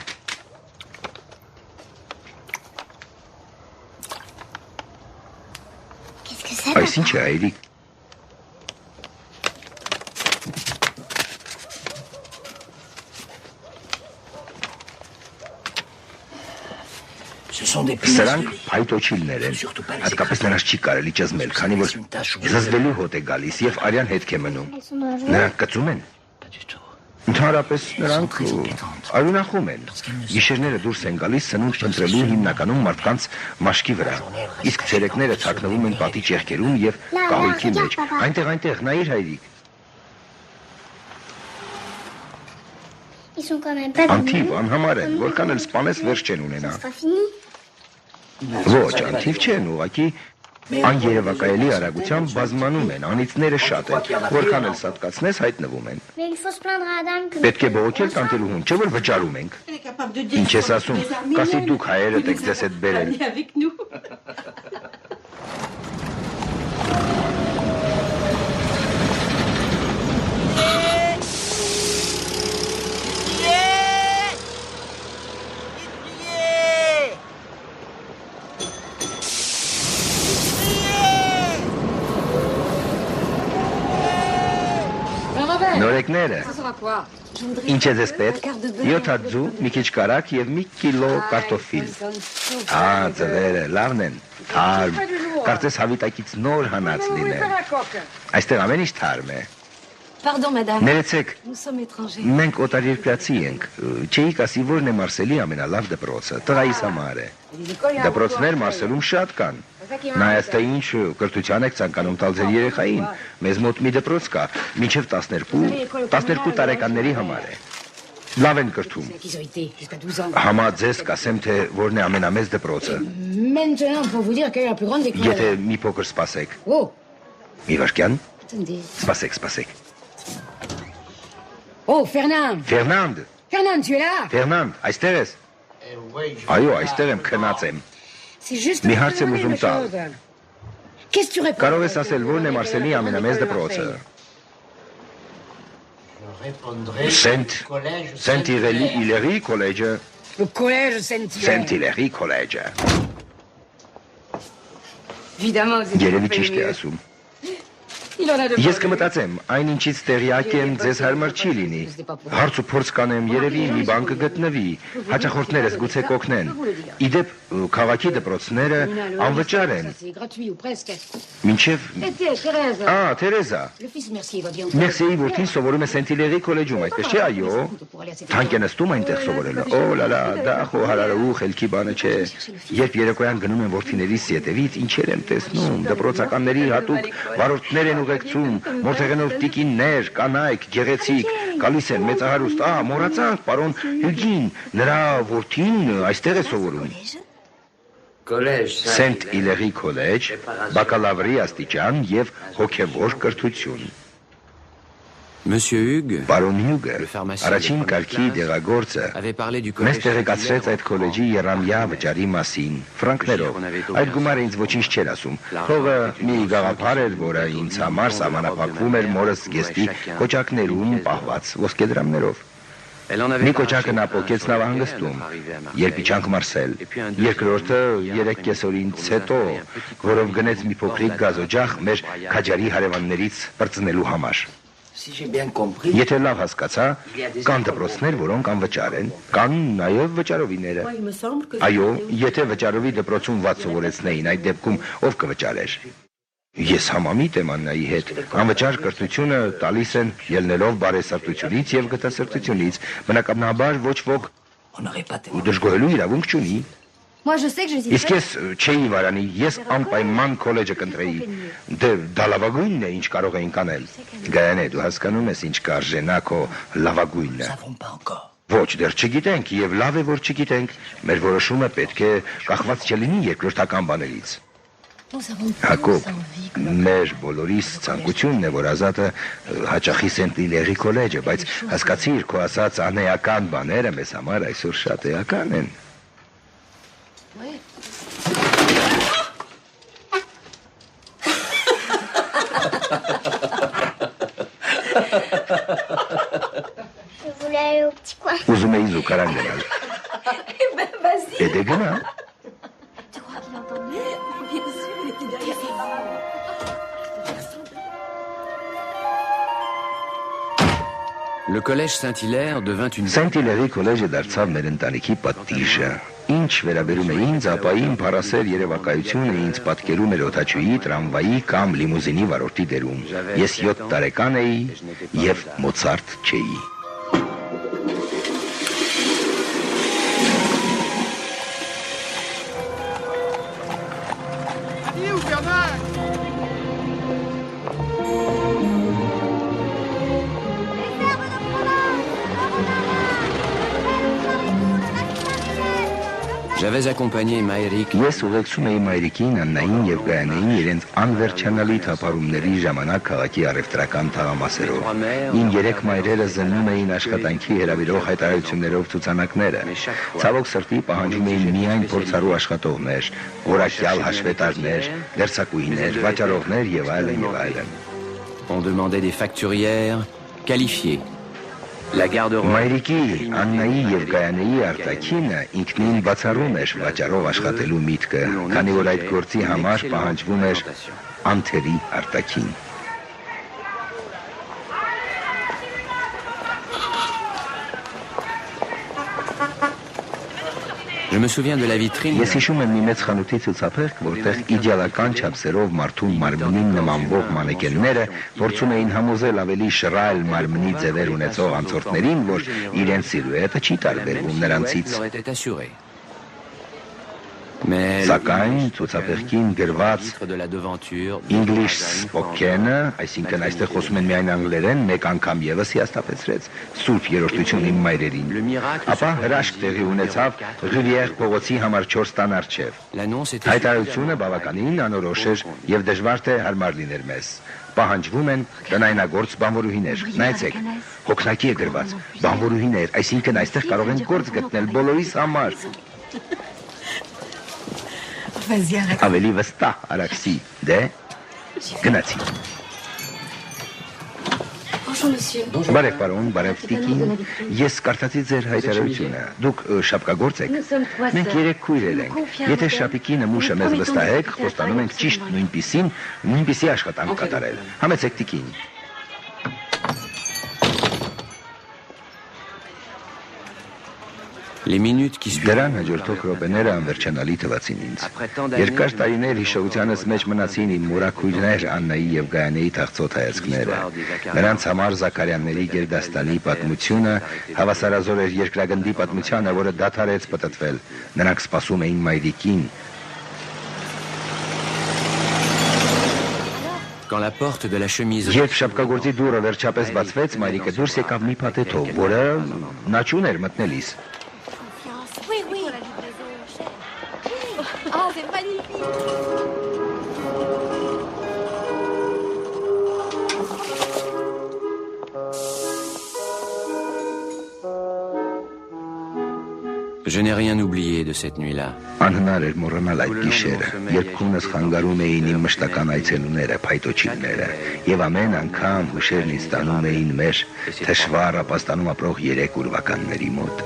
Speaker 2: Այս ինչ է, այրիկ։
Speaker 6: Ce sont des
Speaker 2: Սրանք փայտոչիլներ են։ Հատկապես նրանց չի կարելի ճզմել, քանի որ զզվելու հոտ է գալիս եւ արյան հետք է մնում։ Նրանք կծում են։ Ընդհանրապես նրանք արյունախում են։ Գիշերները դուրս են գալիս սնունդ փնտրելու հիմնականում մարդկանց մաշկի վրա, իսկ ցերեկները թաքնվում են պատի ճեղքերում եւ կահույքի մեջ։ Այնտեղ, նայիր հայրիկ։
Speaker 8: Ils sont quand même pas
Speaker 2: Անթիվ, անհամար են, որքան էլ սպանես վերջ չեն ունենա։ Ոչ, անթիվ չեն, ուղղակի Աներևակայելի արագությամբ բազմանում են, անիծները շատ են, որքան էլ սատկացնես հայտնվում են։ Պետք է բողոքել տանտիրուհուն, չէ՞ որ վճարում ենք։ Ինչ ես ասում, կասի դուք հայերդ եք ձեզ հետ բերել։ Նորեկները, ինչ է ձեզ պետք, 7 հատ ձու, մի քիչ կարագ և մի կիլո կարտոֆիլ։ Ձվերը, լավն են, թարմ, կարծես հավիտակից նոր հանած լինեն։ Այստեղ ամեն ինչ թարմ է։ Ներեցեք, մենք օտարերկրացի ենք, չէի կասի որն է Մարսելի ամենալավ դպրոցը, տղայիս համար է։ Դպրոցներ Մարսելում շատ կան, նայած թե ինչ կրթության եք ցանկանում տալ ձեր երեխային, մեզ մոտ մի դպրոց կա, մինչև 12 տարեկանների համար է։ Լավ են կրթում։
Speaker 9: Qu'ils ont été jusqu'à 12 ans.
Speaker 2: Համա ձեզ կասեմ, թե որն է ամենամեծ դպրոցը։
Speaker 9: Maintenant, pour vous dire quelle est la plus grande école.
Speaker 2: Եթե մի փոքր սպասեք։
Speaker 9: Oh,
Speaker 2: Մի վարքյան,
Speaker 9: attendez.
Speaker 2: սպասեք։
Speaker 9: Oh, Fernand.
Speaker 2: Ֆերնանդ,
Speaker 9: Fernand, tu es là?
Speaker 2: Ֆերնանդ, այստեղ ես։ Այո, այստեղ եմ, քնած եմ։
Speaker 9: C'est juste
Speaker 2: Mais
Speaker 9: pour
Speaker 2: hartz
Speaker 9: te demander
Speaker 2: em
Speaker 9: une
Speaker 2: uzun tal.
Speaker 9: chose. Qu'est-ce que tu réponds?
Speaker 2: Կարող ես ասել, որն է Մարսելի ամենամեծ դպրոցը։ Սենտ Իլերի քոլեջը,
Speaker 9: Le collège Saint-Hilaire.
Speaker 2: Սենտ Իլերի քոլեջը։
Speaker 9: Évidemment, c'est
Speaker 2: Երևի
Speaker 9: pas
Speaker 2: ճիշտ է
Speaker 9: mieux.
Speaker 2: ասում։
Speaker 9: Il en a de
Speaker 2: Ես կմտածեմ, այն ինչից տեղյակ եմ, ձեզ հարմար չի լինի։ Հարց ու փորձ կանեմ, երևի մի բան կգտնվի, հաճախորդներս գուցե կօգնեն։ Իդեպ քաղաքի դպրոցները անվճար են,
Speaker 9: C'est gratuit ou presque.
Speaker 2: մինչև
Speaker 9: Et tiens, Thérèse.
Speaker 2: Թերեզա,
Speaker 9: Le fils Mercier va bien.
Speaker 2: Մերսիի որդին սովորում է Սենտ Իլերի քոլեջում, այդպես չէ, այո։ Թանկ է նստում այնտեղ սովորելը։ Օ լալա, դա խոհարարու խելքի բանը չէ։ Երբ երեկոյան գնում են որդիներիս ետևից, ինչեր եմ տեսնում, դպրոցականների հատուկ վարորդներ են ուղեկցում, մորթեղենով տիկիններ, կանայք, գեղեցիկ, գալիս են մեծահարուստ, մոռացանք, պարոն Հյուգին, նրա որդին այստեղ է սովորում։ Սենտ Իլերի քոլեջ, բակալավրի աստիճան եւ հոգեվոր կրթություն։
Speaker 7: Monsieur Hugues,
Speaker 2: Պարոն Հյուգը,
Speaker 7: le pharmacien
Speaker 2: առաջին
Speaker 7: de
Speaker 2: կարգի
Speaker 7: Pointe-Claire,
Speaker 2: դեղագործը,
Speaker 7: avait parlé du
Speaker 2: մեզ
Speaker 7: collège
Speaker 2: տեղեկացրեց այդ քոլեջի երամյա վճարի մասին, ֆրանկներով։ Այդ գումարը ինձ ոչինչ չէր ասում։ Փողը մի գաղափար էր, որը ինձ համար սահմանափակվում էր մորս գեստի կոճակներում պահված ոսկեդրամներով։
Speaker 7: Elle en avait
Speaker 2: Մի
Speaker 7: arraché
Speaker 2: կոճակը նա
Speaker 7: un
Speaker 2: պոկեց
Speaker 7: sur le
Speaker 2: նավահանգստում,
Speaker 7: quai avant d'arriver à Marseille.
Speaker 2: երբ իջանք Մարսել, երկրորդը 3 կեսօրից հետո, որով գնեց մի փոքրիկ գազօջախ մեր քաջարի հարևաններից պրծնելու համար։ Եթե լավ հասկացա, կան դպրոցներ, որոնք անվճար են, կան նաև վճարովիները։
Speaker 3: Il me semble que
Speaker 2: Այո, եթե վճարովի դպրոցում վատ սովորեցնեին, այդ դեպքում ով կվճարեր։ Ես համամիտ եմ Աննայի հետ, անվճար կրթությունը տալիս են ելնելով բարեսրտությունից եւ գտասրտությունից, բնականաբար ոչ ոք դժգոհելու իրավունք չունի։
Speaker 8: Moi, je sais que je suis
Speaker 2: Իսկ ես չէի վարանի, ես անպայման քոլեջը կընտրեի։ Դե դա լավագույնն է, ինչ կարող էինք անել։ Գայանե, դու հասկանում ես ինչ կարժենա քո լավագույնը։ Ոչ, դեռ չգիտենք եւ լավ է որ չգիտենք։ Մեր որոշումը պետք է կախված չլինի երկրորդական բաներից։ Հակոբ, մեր բոլորիս ցանկությունն է, որ Ազատը հաճախի Սենտ Իլերի քոլեջը, բայց հասկացիր, քո ասած անեական բաները մեզ համար այսօր շատ էական են։
Speaker 8: Je voulais aller au petit coin.
Speaker 2: Ուզում էի զուգարան գնալ։ Դե գնա։
Speaker 8: Tu crois qu'il entend mieux? Bien sûr, il était derrière.
Speaker 7: Le collège Saint-Hilaire devint une
Speaker 2: Սենտ Իլերի քոլեջը դարձավ մեր ընտանիքի պատիժը։ Ինչ վերաբերում է ինձ, ապա իմ փառասեր երևակայությունը ինձ պատկերում էր օդաչուի, տրամվայի կամ լիմուզինի վարորդի դերում։ Ես 7 տարեկան էի եւ Մոցարտ չէի։
Speaker 7: J'avais accompagné Maëric
Speaker 2: Ես ուղեկցում էի Մայրիկին, Աննային եւ Գայանեին իրենց անվերջանալի թափառումների ժամանակ քաղաքի առևտրական թաղամասերով։ Իմ 3 մայրերը զննում էին աշխատանքի հրավիրող հայտարարություններով ցուցանակները։ Ցավոք սրտի պահանջում էին միայն փորձառու աշխատողներ, որակյալ հաշվետարներ, դերձակուհիներ, վաճառողներ եւ այլն եւ այլն։
Speaker 7: On demandait des facturières qualifiées. La garde-robe.
Speaker 2: Մայրիկի, Աննայի եւ Գայանեի արտաքինը ինքնին բացառում էր վաճառով աշխատելու միտքը, քանի որ այդ գործի համար պահանջվում էր անթերի արտաքին։
Speaker 7: Je me souviens de la vitrine.
Speaker 2: Ես հիշում եմ մի մեծ խանութի ցուցափեղկ, որտեղ իդեալական չափսերով մարդու մարմնին նմանվող մանեկենները փորձում էին համոզել ավելի շռայլ մարմնի ձևեր ունեցող անցորդներին, որ իրենց սիլուետը չի տարբերվում նրանցից։
Speaker 7: Leur était assuré. Mais
Speaker 2: Սակայն ցուցափեղկին գրված
Speaker 7: titre de la devanture
Speaker 2: English spoken-ը, այսինքն այստեղ խոսում են միայն անգլերեն, մեկ անգամ եւս հիասթափեցրեց Սուրբ Երրորդություն իմ մայրերին։ Ապա հրաշք տեղի ունեցավ Ռիվիեր փողոցի համար 4 տան առջև։
Speaker 7: l'annonce était
Speaker 2: Հայտարարությունը բավականին անորոշ էր եւ դժվար թե հարմար լիներ մեզ։ Պահանջվում են տնայնագործ բանվորուհիներ։ Նայեցեք, հոգնակի է գրված բանվորուհիներ, այսինքն այստեղ կարող են գործ գտնել բոլորիս համար։
Speaker 3: Vas-y, arrête.
Speaker 2: Ավելի վստահ Արաքսի, դե գնացի։
Speaker 8: Bonjour, monsieur.
Speaker 2: Բարև պարոն, բարև տիկին, ես կարդացի ձեր հայտարարությունը, դուք շապկագործ եք,
Speaker 9: Nous sommes trois
Speaker 2: մենք
Speaker 9: sœurs.
Speaker 2: 3 քույրեր ենք, եթե շապիկի նմուշը մեզ վստահեք, խոստանում ենք ճիշտ նույնպիսի աշխատանք կատարել, համեցեք տիկին։
Speaker 7: les minutes qui suivaient.
Speaker 2: Դրան հաջորդող րոպեները անվերջանալի թվացին ինձ։ Երկար տարիներ հիշողությանս մեջ մնացին իմ մորաքույրներ Աննայի եւ Գայանեի թաղծոտ հայացքները։ Նրանց համար Զաքարյանների Գերդաստանի պատմությունը հավասարազոր էր երկրագնդի պատմությանը, որը դադարեց պտտվել։ Նրանք սպասում էին մայրիկին։
Speaker 7: Quand la porte de la chemise
Speaker 2: Երբ շապկագործի դուռը վերջապես բացվեց, մայրիկը դուրս եկավ մի փաթեթով, որը նա չուներ մտնելիս։
Speaker 8: Oui, oui. Oh, c'est magnifique.
Speaker 7: Je n'ai rien oublié de cette nuit-là.
Speaker 2: Անհնար էր մոռանալ այդ գիշերը, երբ քունս խանգարում էին իմ մշտական այցելուները, փայտոջիլները, եւ ամեն անգամ հուշերն ինձ տանում էին մեր թշվառ ապաստանում ապրող 3 ուրվականների մոտ։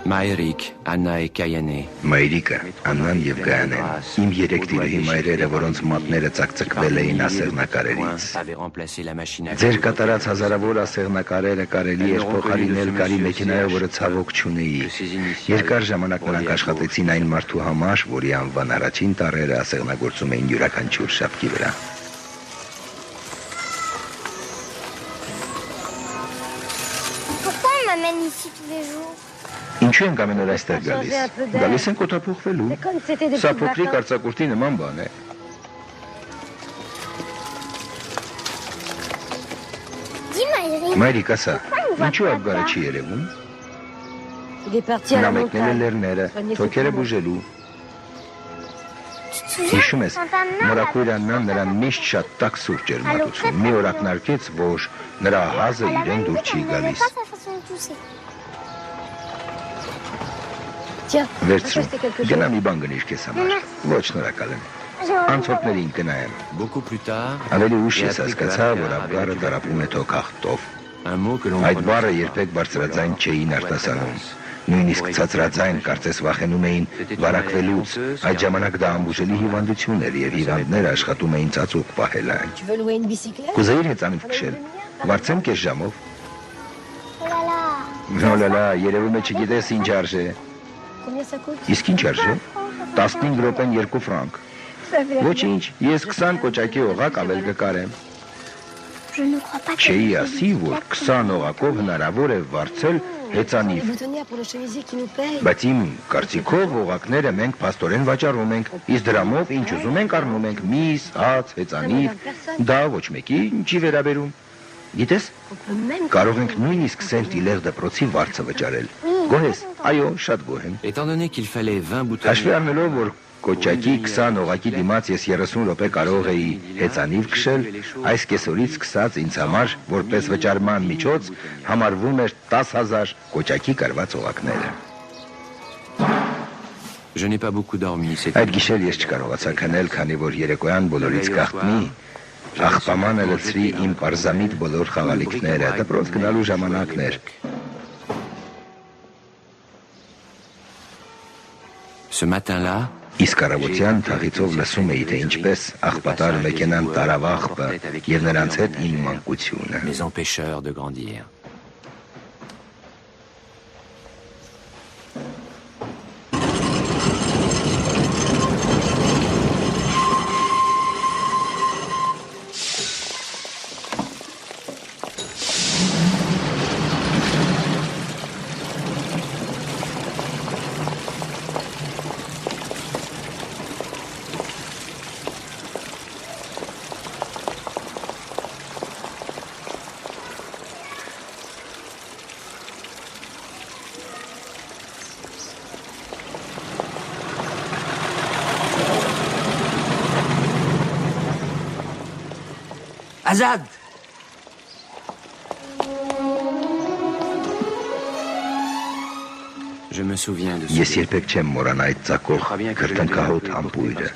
Speaker 7: Maërik, Anna et Kayane.
Speaker 2: Մայրիկը, Աննան եւ Գայանեն, իմ 3 տիրուհի մայրերը, որոնց մատները ծակծկվել էին ասեղնակարերից։
Speaker 7: Avait remplacé la machine à
Speaker 2: Ձեր կատարած հազարավոր ասեղնակարերը կարելի էր փոխարինել կարի մեքենայով, որը ցավոք չունեի։ Երկար ժամանակ նրանք աշխատեցին այն մարդու համար, որի անվան առաջին տառերը ասեղնագործում էին յուրաքանչյուր շապկի վրա։
Speaker 8: Pourquoi on m'amène ici tous les jours?
Speaker 2: Ինչու ենք ամեն օր այստեղ գալիս։ Գալիս ենք օտափոխվելու։ Սա փոքրիկ արձակուրդի նման բան է։
Speaker 8: Dis, Maëric.
Speaker 2: Մայրիկ, ասա, ինչու Աբգարը չի երևում։
Speaker 9: Il est parti à
Speaker 2: Նա
Speaker 9: la
Speaker 2: մեկնել է
Speaker 9: montagne.
Speaker 2: լեռները, թոքերը բուժելու։
Speaker 8: Tu te souviens
Speaker 2: Հիշում ես,
Speaker 8: quand ta maman
Speaker 2: նորակույր Աննան նրան միշտ շատ տաք սուրճ էր մատուցում։ Մի օր ակնարկեց, որ նրա հազը իրեն դուր չի գալիս։
Speaker 8: pas sa façon de tousser.
Speaker 9: Tiens,
Speaker 2: Վերցրու,
Speaker 9: acheter quelque chose.
Speaker 2: գնա մի բան գնիր քեզ համար։ Ոչ շնորհակալ եմ։ Անցորդներին կնայեմ։
Speaker 7: Beaucoup plus tard,
Speaker 2: Ավելի ուշ
Speaker 7: j'ai
Speaker 2: ես
Speaker 7: appris que
Speaker 2: հասկացա,
Speaker 7: la
Speaker 2: որ
Speaker 7: terre
Speaker 2: Աբգարը
Speaker 7: avait
Speaker 2: դարապում է թոքախտով։
Speaker 7: un mot que l'on
Speaker 2: Այդ
Speaker 7: prononçait
Speaker 2: բառը երբեք բարձրաձայն չէին արտասանում։ Նույնիսկ ցածրաձայն կարծես վախենում էին վարակվելուց։ Այդ ժամանակ դա անբուժելի հիվանդություն էր եւ հիվանդները աշխատում էին ծածուկ պահել այն։
Speaker 9: Tu veux louer une bicyclette?
Speaker 2: Կուզեիր հեծանիվ քշել։ Վարձեմ քեզ ժամով։
Speaker 8: Oh là là.
Speaker 2: Նոլալա, երևում է չգիտես ինչ արժե։
Speaker 9: Combien ça coûte?
Speaker 2: Իսկ ինչ արժե։ 15 րոպեն 2 ֆրանկ։
Speaker 9: Ça fait
Speaker 2: Ոչինչ, ես 20 կոճակի օղակ ավել կկարեմ։
Speaker 8: Je ne crois pas que...
Speaker 2: Չէի ասի, որ 20 օղակով հնարավոր է վարձել
Speaker 9: les
Speaker 2: հեծանիվ։
Speaker 9: boutonnières pour le chemisier qui nous paye.
Speaker 2: Բայց իմ կարծիքով օղակները մենք փաստորեն վաճառում ենք, իսկ դրամով ինչ ուզում ենք առնում ենք՝ միս, հաց, հեծանիվ, դա ոչ մեկի չի վերաբերում։ Գիտես,
Speaker 9: On peut même...
Speaker 2: կարող ենք նույնիսկ Սենտ-Իլեր դպրոցի վարձը վճարել։ Գոհ ես, այո, շատ գոհ եմ։
Speaker 7: Étant donné qu'il fallait 20
Speaker 2: Հաշվի
Speaker 7: bouteilles,
Speaker 2: առնելով, որ կոճակի 20 օղակի դիմաց ես 30 րոպե կարող էի հեծանիվ քշել, այս կեսօրից սկսած ինձ համար, որպես վճարման միջոց, համարվում էր 10,000 կոճակի կարված օղակները։
Speaker 7: je n'ai pas beaucoup dormi. Cette
Speaker 2: Այդ գիշեր ես չկարողացա քնել, քանի որ երեկոյան բոլորից գաղտնի աղբամանը լցրի իմ պարզամիտ բոլոր խաղալիքները, դպրոց գնալու ժամանակն էր։
Speaker 7: Ce matin-là,
Speaker 2: Իսկ առավոտյան թաղիցով լսում էի, թե ինչպես աղբատար մեքենան տարավ աղբը եւ նրանց հետ իմ մանկությունը։
Speaker 7: mes empêcheurs de grandir.
Speaker 4: Azad!
Speaker 7: Je me souviens de
Speaker 2: Ես երբեք չեմ մոռանա այդ ծակող քրտնքահոտ ամպույրը։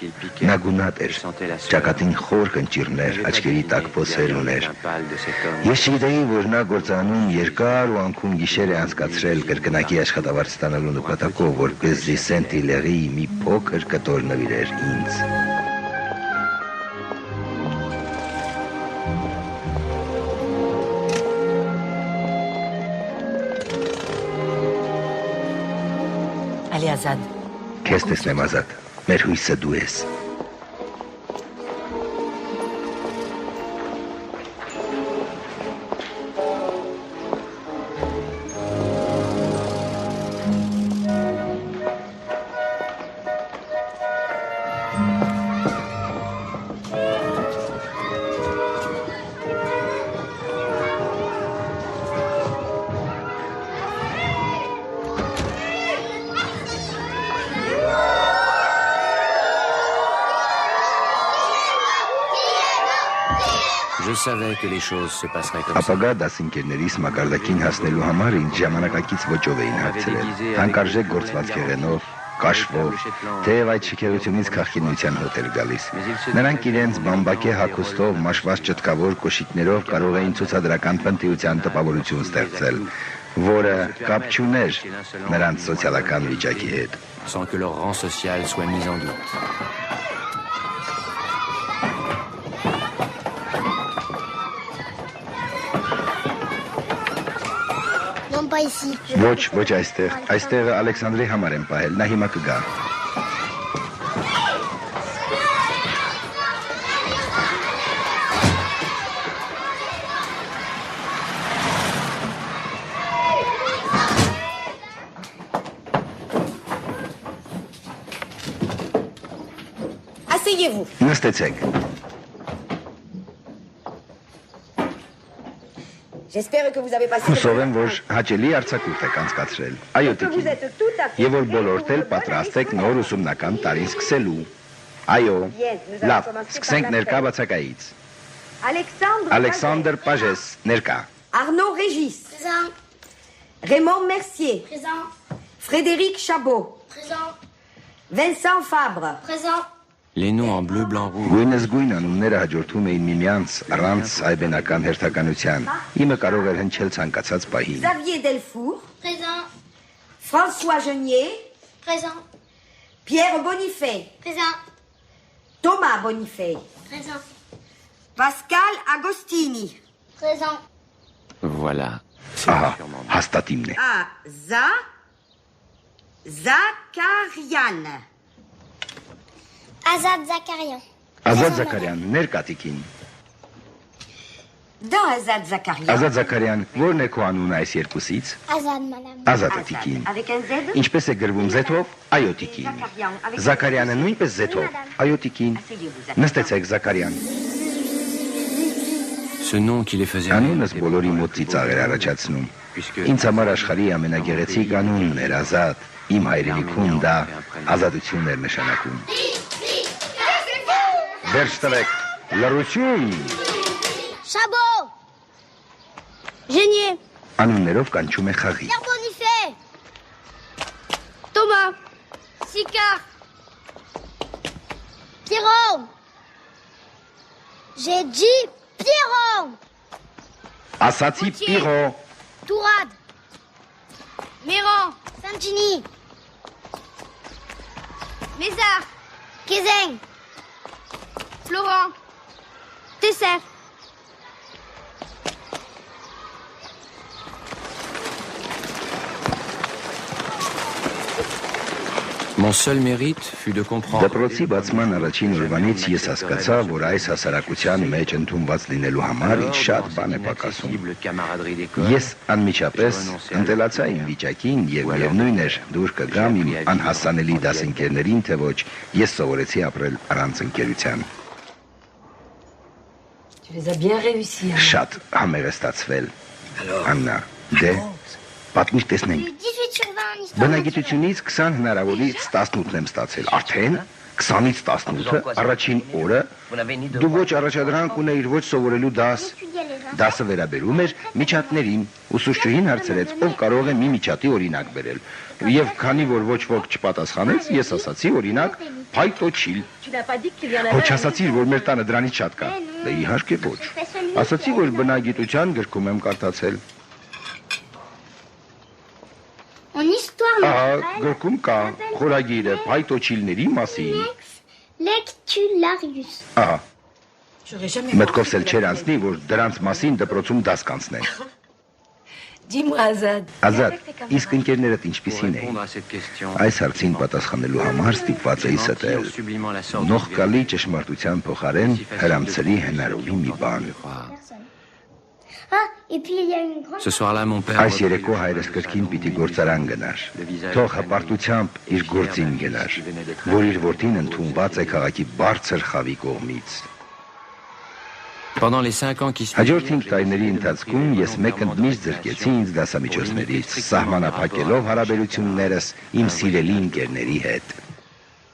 Speaker 2: Նա գունատ էր, ճակատին խոր կնճիռներ, աչքերի տակ փոսեր ուներ։ Ես չգիտեի, որ նա գործանում երկար ու անքուն գիշեր է անցկացրել կրկնակի աշխատավարձ ստանալու նպատակով, որպեսզի Սենտ-Իլերի մի փոքր կտոր նվիրեր ինձ։
Speaker 3: Allez, Azad.
Speaker 2: Քեզ տեսնեմ Ազատ, մեր հույսը դու ես։
Speaker 7: Je savais que les choses se passeraient comme ça.
Speaker 2: Ապագա դասընկերներիս մակարդակին հասնելու համար ինձ ժամանակակից ոճով էին հագցրել։ Թանկարժեք գործվածքեղենով, կաշվով, թեև այդ շքեղությունից քաղաքինության հոտ էր գալիս։ Նրանք իրենց բամբակե հագուստով, մաշված ճտկավոր կոշիկներով կարող էին ցուցադրական փնտրության տպավորություն ստեղծել, որը կապ չուներ նրանց սոցիալական վիճակի հետ։
Speaker 7: Sans que leur rang social soit mis en doute.
Speaker 9: Non, pas ici.
Speaker 2: Ոչ այստեղ։ Այստեղը Ալեքսանդրի համար եմ պահել, նա հիմա կգա։
Speaker 3: Asseyez-vous.
Speaker 2: Նստեցեք։
Speaker 3: J'espère que vous avez passé...
Speaker 2: Հուսով եմ, որ հաճելի արձակուրդ եք անցկացրել։ Այո, տիկին։ Եվ որ բոլորդ էլ պատրաստ եք նոր ուսումնական տարին սկսելու։ Այո, լավ, սկսենք ներկա բացակայից։ Ալեքսանդր Պաժես, ներկա։
Speaker 3: Arnaud Régis.
Speaker 9: Présent.
Speaker 3: Raymond Mercier.
Speaker 9: Présent.
Speaker 3: Frédéric Chabot.
Speaker 9: Présent.
Speaker 3: Vincent Fabre.
Speaker 9: Présent.
Speaker 7: Les noms en bleu, blanc, rouge.
Speaker 2: Գույնս գույն անունները հաջորդում էին միմյանց առանց այբենական հերթականության։ Իմը կարող էր հնչել ցանկացած պահի։
Speaker 3: Xavier Delfour.
Speaker 9: Présent.
Speaker 3: François Genier.
Speaker 9: Présent.
Speaker 3: Pierre Bonifay.
Speaker 9: Présent.
Speaker 3: Thomas Bonifay.
Speaker 9: Présent.
Speaker 3: Pascal Agostini.
Speaker 9: Présent.
Speaker 7: Voilà.
Speaker 2: Ահա, հաստատիմն է։
Speaker 3: Zakarian.
Speaker 9: Azad Zakarian.
Speaker 2: Ազատ Զաքարյան, ներկա տիկին։
Speaker 3: Dans Azad Zakarian.
Speaker 2: Ազատ Զաքարյան, ո՞րն է քո անունը այս երկուսից։
Speaker 9: Azad, madame.
Speaker 2: Ազատը տիկին։
Speaker 3: Avec un Z.
Speaker 2: Ինչպես է գրվում Z-ով։ Այո, տիկին։ Զաքարյանը նույնպես Z-ով։ Այո, տիկին։ Նստեցեք, Զաքարյան։
Speaker 7: Ce nom qui les faisait
Speaker 2: Անունս
Speaker 7: rire
Speaker 2: բոլորի
Speaker 7: était
Speaker 2: մոտ ծիծաղ էր առաջացնում։
Speaker 7: puisque
Speaker 2: Ինձ համար աշխարհի ամենագեղեցիկ անունն էր Ազատ։ Իմ հայրենիքում դա ազատություն էր նշանակում։ Վերջ տվեք, լռություն։
Speaker 9: Chabot. Genier.
Speaker 2: Անուններով կանչում է խաղի։
Speaker 9: Pierre Bonifay. Thomas. Sicard. Pierrot. J'ai dit Pierrot.
Speaker 2: Ասացի Պիրո։
Speaker 9: Tourade. Méran. Saint-Gini. Mézard. Kézeng. Florent. Tesser.
Speaker 7: Mon seul mérite fut de comprendre
Speaker 2: Դպրոցի բացման առաջին օրվանից ես հասկացա, որ այս հասարակության մեջ ընդունված լինելու համար ինձ շատ բան է պակասում։
Speaker 7: possible camaraderie d'école.
Speaker 2: Ես անմիջապես ընտելացա իմ վիճակին եւ միևնույն էր դուր կգամ իմ անհասանելի դասընկերներին, թե ոչ ես սովորեցի ապրել առանց ընկերության։
Speaker 3: Tu les as bien réussi. Hein.
Speaker 2: Շատ համեղ է ստացվել։ Աննա, դե պատմիր տեսնենք։
Speaker 9: 18 sur 20 en histoire.
Speaker 2: Բնագիտությունից 20 հնարավորից 18 եմ ստացել։ Արդեն 20-ից 18-ը առաջին օրը դու ոչ առաջադրանք ունեիր, ոչ սովորելու դաս։ Դասը վերաբերում էր միջատներին։ Ուսուցչուհին հարցրեց, ով կարող է մի միջատի օրինակ բերել։ Եվ քանի որ ոչ ոք չպատասխանեց, ես ասացի օրինակ փայտոչիլ։ Ոչ ասացի, որ մեր տանը դրանից շատ կա։ Դե իհարկե ոչ։ Ասացի, որ բնագիտության գրքում եմ կարդացել։ Ահա, գրքում կա խորագիրը փայտոչիլների մասին։
Speaker 9: Lectularius.
Speaker 2: Ահա, մտքովս էլ չեր անցնի, որ դրանց մասին դպրոցում դաս կանցնեն։
Speaker 3: Dis-moi, Azad.
Speaker 2: Ազատ, իսկ ընկերներդ ինչպիսին էին։ Այս հարցին պատասխանելու համար ստիպված էի ստել նողկալի ճշմարտության փոխարեն հրամցրի հնարովի մի բան։
Speaker 9: Ah, et puis il y a une grande...
Speaker 7: Ce soir-là, mon père...
Speaker 2: Այս երեկո հայրս կրկին պիտի գործարան գնար։ Թող հպարտությամբ իր գործին գնար, որ իր որդին ընդունված է քաղաքի բարձր խավի կողմից։
Speaker 7: Pendant les 5 ans qui
Speaker 2: Հաջորդ 5 տարիների ընթացքում ես մեկ ընդմիշտ զրկեցի ինձ դասամիջոցներից, սահմանափակելով հարաբերություններս իմ սիրելի ընկերների հետ։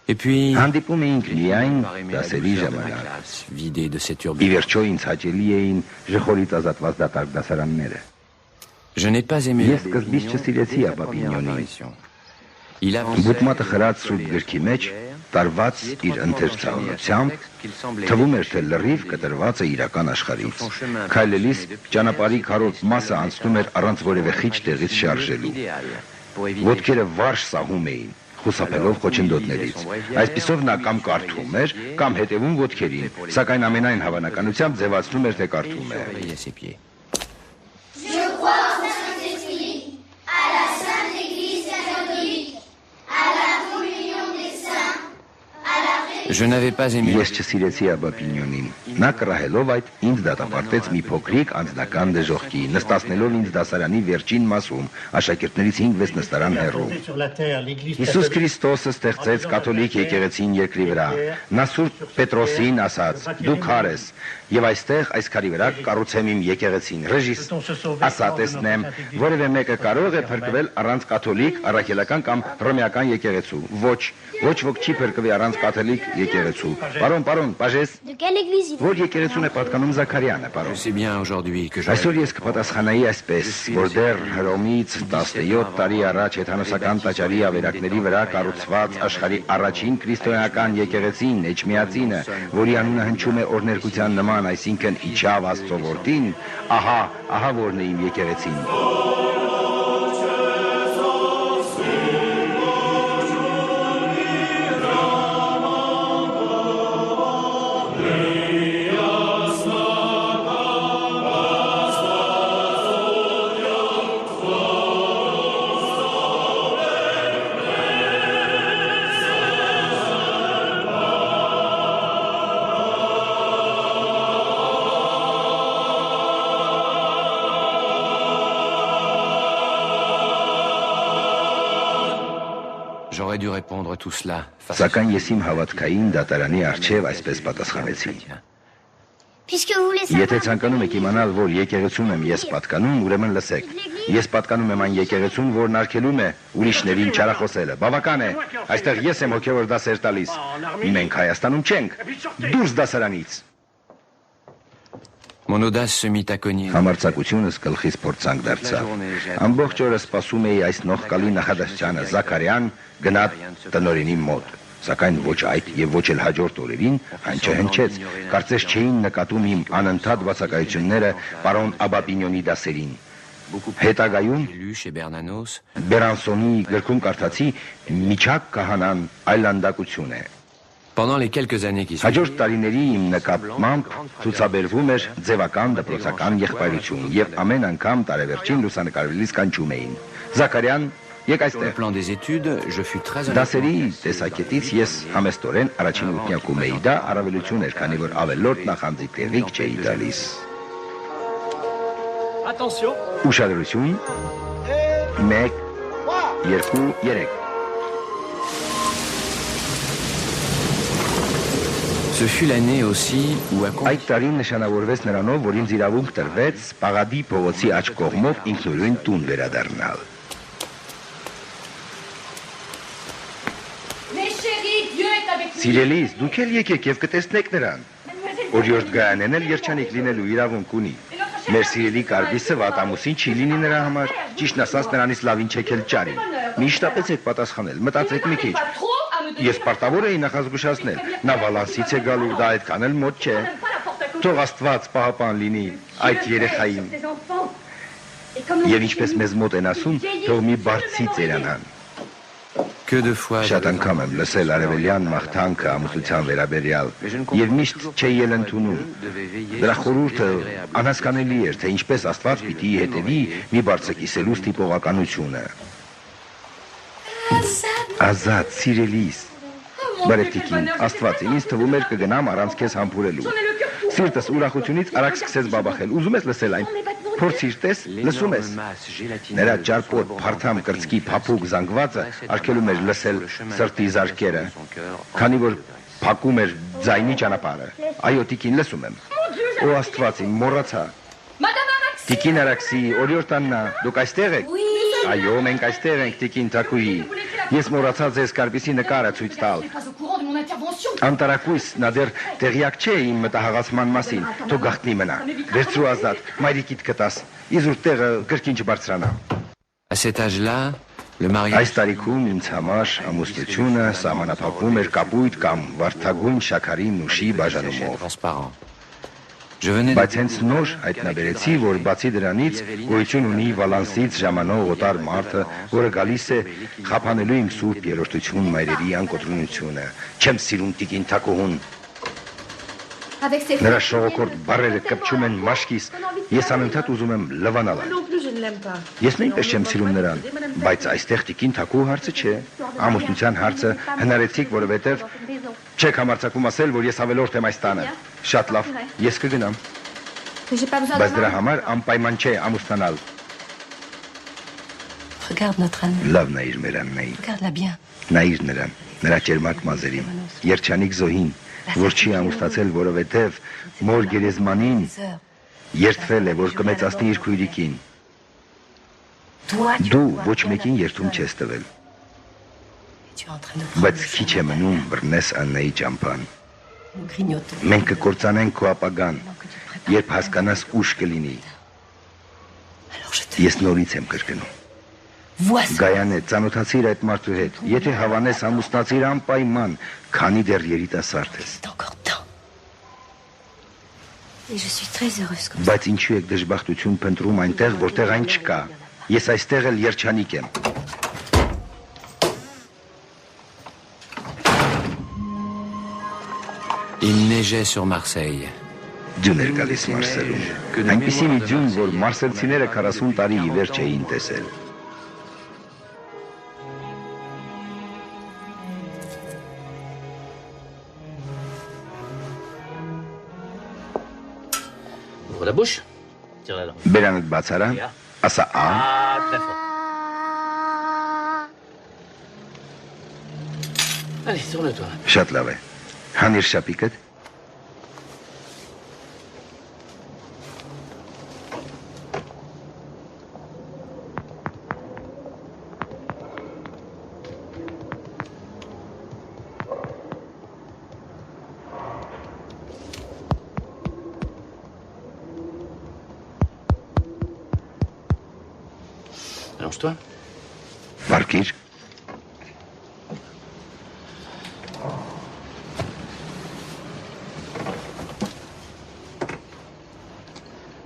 Speaker 7: Et puis...
Speaker 2: Հանդիպում էինք միայն դասերի ժամանակ։
Speaker 7: Vidé de cette
Speaker 2: Ի
Speaker 7: urbaine.
Speaker 2: վերջո ինձ հաճելի էին ժխորից ազատված դատարկ դասարանները։
Speaker 7: Je n'ai pas aimé...
Speaker 2: Ես սկզբից չսիրեցի ապա Պինյոնին։
Speaker 7: Il a...
Speaker 2: Բուտմատը խրած սուրբ գրքի մեջ տարված իր ընթերցանությամբ թվում էր, թե լրիվ կտրված է իրական աշխարհից։ Քայլելիս ճանապարհի քառորդ մասը անցնում էր առանց որևէ խիչ տեղից շարժելու։ Ոտքերը վարժ սահում էին, խուսափելով խոչընդոտներից։ Այսպիսով նա կամ կարդում էր, կամ հետևում ոտքերին, սակայն ամենայն հավանականությամբ ձևացնում էր, թե կարդում է։
Speaker 7: surveiller ses pieds. Je n'avais pas aimé...
Speaker 2: Ես չսիրեցի ապա Պինյոնին։ Նա կռահելով այդ ինձ դատապարտեց մի փոքրիկ անձնական դժոխքի, նստացնելով ինձ դասարանի վերջին մասում, աշակերտներից 5-6 նստարան հեռու։ Հիսուս Քրիստոսը ստեղծեց կաթոլիկ եկեղեցին երկրի վրա։ Նա Սուրբ Պետրոսին ասաց. «Դու քար ես, եւ այստեղ այս քարի վրա կառուցեմ իմ եկեղեցին»։ Ռեժիս ասա տեսնեմ, որևէ մեկը կարող է փրկվել առանց կաթոլիկ, առաքելական կամ հռոմեական եկեղեցու։ Ոչ ոք չի փրկվի առանց կաթոլիկ եկեղեցու։ Պարոն, բաժես։
Speaker 9: De quelle église il
Speaker 2: Որ եկեղեցուն է պատկանում Զաքարյանը, պարոն։
Speaker 7: C'est bien aujourd'hui que je...
Speaker 2: Այսօր ես կպատասխանայի այսպես, որ դեռ Հռոմից 17 տարի առաջ հեթանոսական տաճարի ավերակների վրա կառուցված աշխարհի առաջին քրիստոնեական եկեղեցին, Էջմիածինը, որի անունը հնչում է օրներկության նման, այսինքն իջավ Աստծո որդին, ահա որն է իմ եկեղեցին։
Speaker 7: J'aurais dû répondre tout cela.
Speaker 2: Սակայն ես իմ հավատքային դատարանի առջև այսպես պատասխանեցի։
Speaker 9: Puisque vous voulez
Speaker 2: Եթե
Speaker 9: savoir...
Speaker 2: ցանկանում եք իմանալ, որ եկեղեցուն եմ ես պատկանում, ուրեմն լսեք։ Ես պատկանում եմ այն եկեղեցուն, որն արգելում է ուրիշներին չարախոսելը։ Բավական է, այստեղ ես եմ հոգևոր դասեր տալիս։ Մենք Հայաստանում չենք։ Դուրս դասարանից։
Speaker 7: Mon audace se mit à cogner.
Speaker 2: Համարձակությունս գլխիս փորձանք դարձավ։ Ամբողջ օրը սպասում էի այս նողկալի նախադասությանը Զաքարյան գնաց տնօրենի մոտ։ Սակայն ոչ այդ եւ ոչ էլ հաջորդ օրերին այն չհնչեց։ Կարծես չէին նկատում իմ անընդհատ բացակայությունները պարոն Աբապինյոնի դասերին։ Հետագայում
Speaker 7: Lu chez Bernanos.
Speaker 2: Բերանսոնի գրքում կարդացի միջակ կահանան այլանդակություն է։
Speaker 7: Pendant les quelques années qui
Speaker 2: Հաջորդ տարիների իմ նկատմամբ ցուցաբերվում էր ձևական դպրոցական եղբայրություն եւ ամեն անգամ տարեվերջին լուսանկարվելիս կանչում էին։ Զաքարյան, եկ
Speaker 7: Sur le
Speaker 2: այստեղ։
Speaker 7: plan des études, je fus très
Speaker 2: Դասերի տեսակետից ես համեստորեն առաջին ուսմյակում էի, դա առավելություն էր, քանի որ ավելորդ նախանձիկ տեղիք չէի տալիս։ Ուշադրություն։ 1 2 3
Speaker 7: Ce fut l'année aussi où à
Speaker 2: Այդ տարին նշանավորվեց նրանով, որ ինձ իրավունք տրվեց Պաղադի փողոցի աջ կողմով ինքնուրույն տուն վերադառնալ։
Speaker 3: Mes chéris,
Speaker 2: Սիրելիս, դուք էլ եկեք եւ կտեսնեք նրան։ Օրիորդ Գայանեն էլ երջանիկ լինելու իրավունք ունի։ Մեր սիրելի Կարբիսը վատամուսին չի լինի նրա համար, ճիշտն ասած նրանից լավին չեկել ճարի։ Միշտ եք պատասխանել, մտածեք մի քիչ։ Ես պարտավոր էի նախազգուշացնել, նա Վալանսից է գալու, դա այդքան էլ մոտ չէ։ Թող Աստված պահապան լինի այդ երեխային։ Եվ ինչպես մեզ մոտ են ասում, թող մի բարձի ծերանան։
Speaker 7: Que de fois
Speaker 2: Շատ անգամ եմ լսել արևելյան մաղթանքը ամուսնության վերաբերյալ եւ միշտ չէի ել ընդունում։ Դրա խորհուրդը անհասկանալի էր, թե ինչպես Աստված պիտի հետևի մի բարձրակիսելու ստիպողականությունը։ Ազատ, սիրելիս, բարեկտիկին, Աստված ինձ թվում էր կգնամ առանց քեզ համբուրելու։ Սիրտս ուրախությունից արագ սկսեց բաբախել։ Ուզում ես լսել այն։ Փորձիր տես, լսում ես։ Նրա ճարպոտ, փարթամ կրծքի փափուկ զանգվածը արգելում էր լսել սրտի զարկերը, քանի որ փակում էր ձայնի ճանապարհը։ Այո, տիկին, լսում եմ։ Օ Աստված իմ, մոռացա։ Տիկին Արաքսի, օրիորդաննա, դուք այստեղ եք։ Այո, մենք այստեղ ենք, տիկին Թակուի։ Ես մոռացա ձեզ Կարբիսի նկարը ցույց տալ։ Անտարակույս նա դեռ տեղյակ չէ իմ մտահղացման մասին, թող գաղտնի մնա։ Վերցրու Ազատ, մայրիկիդ կտաս, իզուր տեղը կրկին չբարձրանա։
Speaker 7: À cet âge-là, le mariage
Speaker 2: Այս տարիքում ինձ համար ամուսնությունը սահմանափակվում էր կապույտ կամ վարդագույն շաքարի նուշի բաժանումով։
Speaker 7: transparent. Je venais
Speaker 2: Բայց հենց նոր հայտնաբերեցի, որ բացի դրանից գոյություն ունի Վալանսից ժամանող օտար մարդը, որը գալիս է խափանելու իմ սուրբ երրորդություն մայրերի անկոտրունությունը։ Չեմ սիրում տիկին Թակուհուն։ Նրա շողոքորդ բառերը կպչում են մաշկիս, ես անընդհատ ուզում եմ լվանալ այն։ Ես նույնպես չեմ սիրում նրան, բայց այստեղ տիկին Թակու հարցը չէ, ամուսնության հարցը հնարեցիք, որովհետև չեք համարձակում ասել, որ ես ավելորդ եմ այս տանը։ Շատ լավ, ես կգնամ։ Բայց դրա համար անպայման չէ ամուսնանալ։
Speaker 3: Regarde notre ami.
Speaker 2: Լավ նայիր մեր Աննային,
Speaker 3: Regarde-la bien.
Speaker 2: նայիր նրան, նրա ճերմակ մազերին, երջանիկ զոհին, որ չի ամուսնացել, որովհետև մոր գերեզմանին երդվել է, որ կմեծացնի իր քույրիկին։ Դու ոչ մեկին երդում չես տվել, բայց քիչ է մնում բռնես Աննայի ճամփան։ Մենք կկործանենք քո ապագան, երբ հասկանաս ուշ կլինի։ Ես նորից եմ կրկնում։ Գայանե, ծանոթացիր այդ մարդու հետ, եթե հավանես ամուսնացիր անպայման, քանի դեռ երիտասարդ ես։ Բայց ինչու եք դժբախտություն փնտրում այնտեղ, որտեղ այն չկա։ Ես այստեղ էլ երջանիկ եմ։
Speaker 7: il neigeait sur Marseille.
Speaker 2: Ձյուն էր գալիս Մարսելում։ Այնպիսի մի ձյուն, որ մարսելցիները 40 տարի ի վերջ էին տեսել։
Speaker 6: Ouvre la bouche. Tire la langue.
Speaker 2: Բերանդ բացարա, ասա ա։
Speaker 6: Ah, très fort. Allez, tourne-toi.
Speaker 2: Շատ լավ է։ Հանիր շապիկդ։
Speaker 6: Allonge-toi.
Speaker 2: Վարկիր։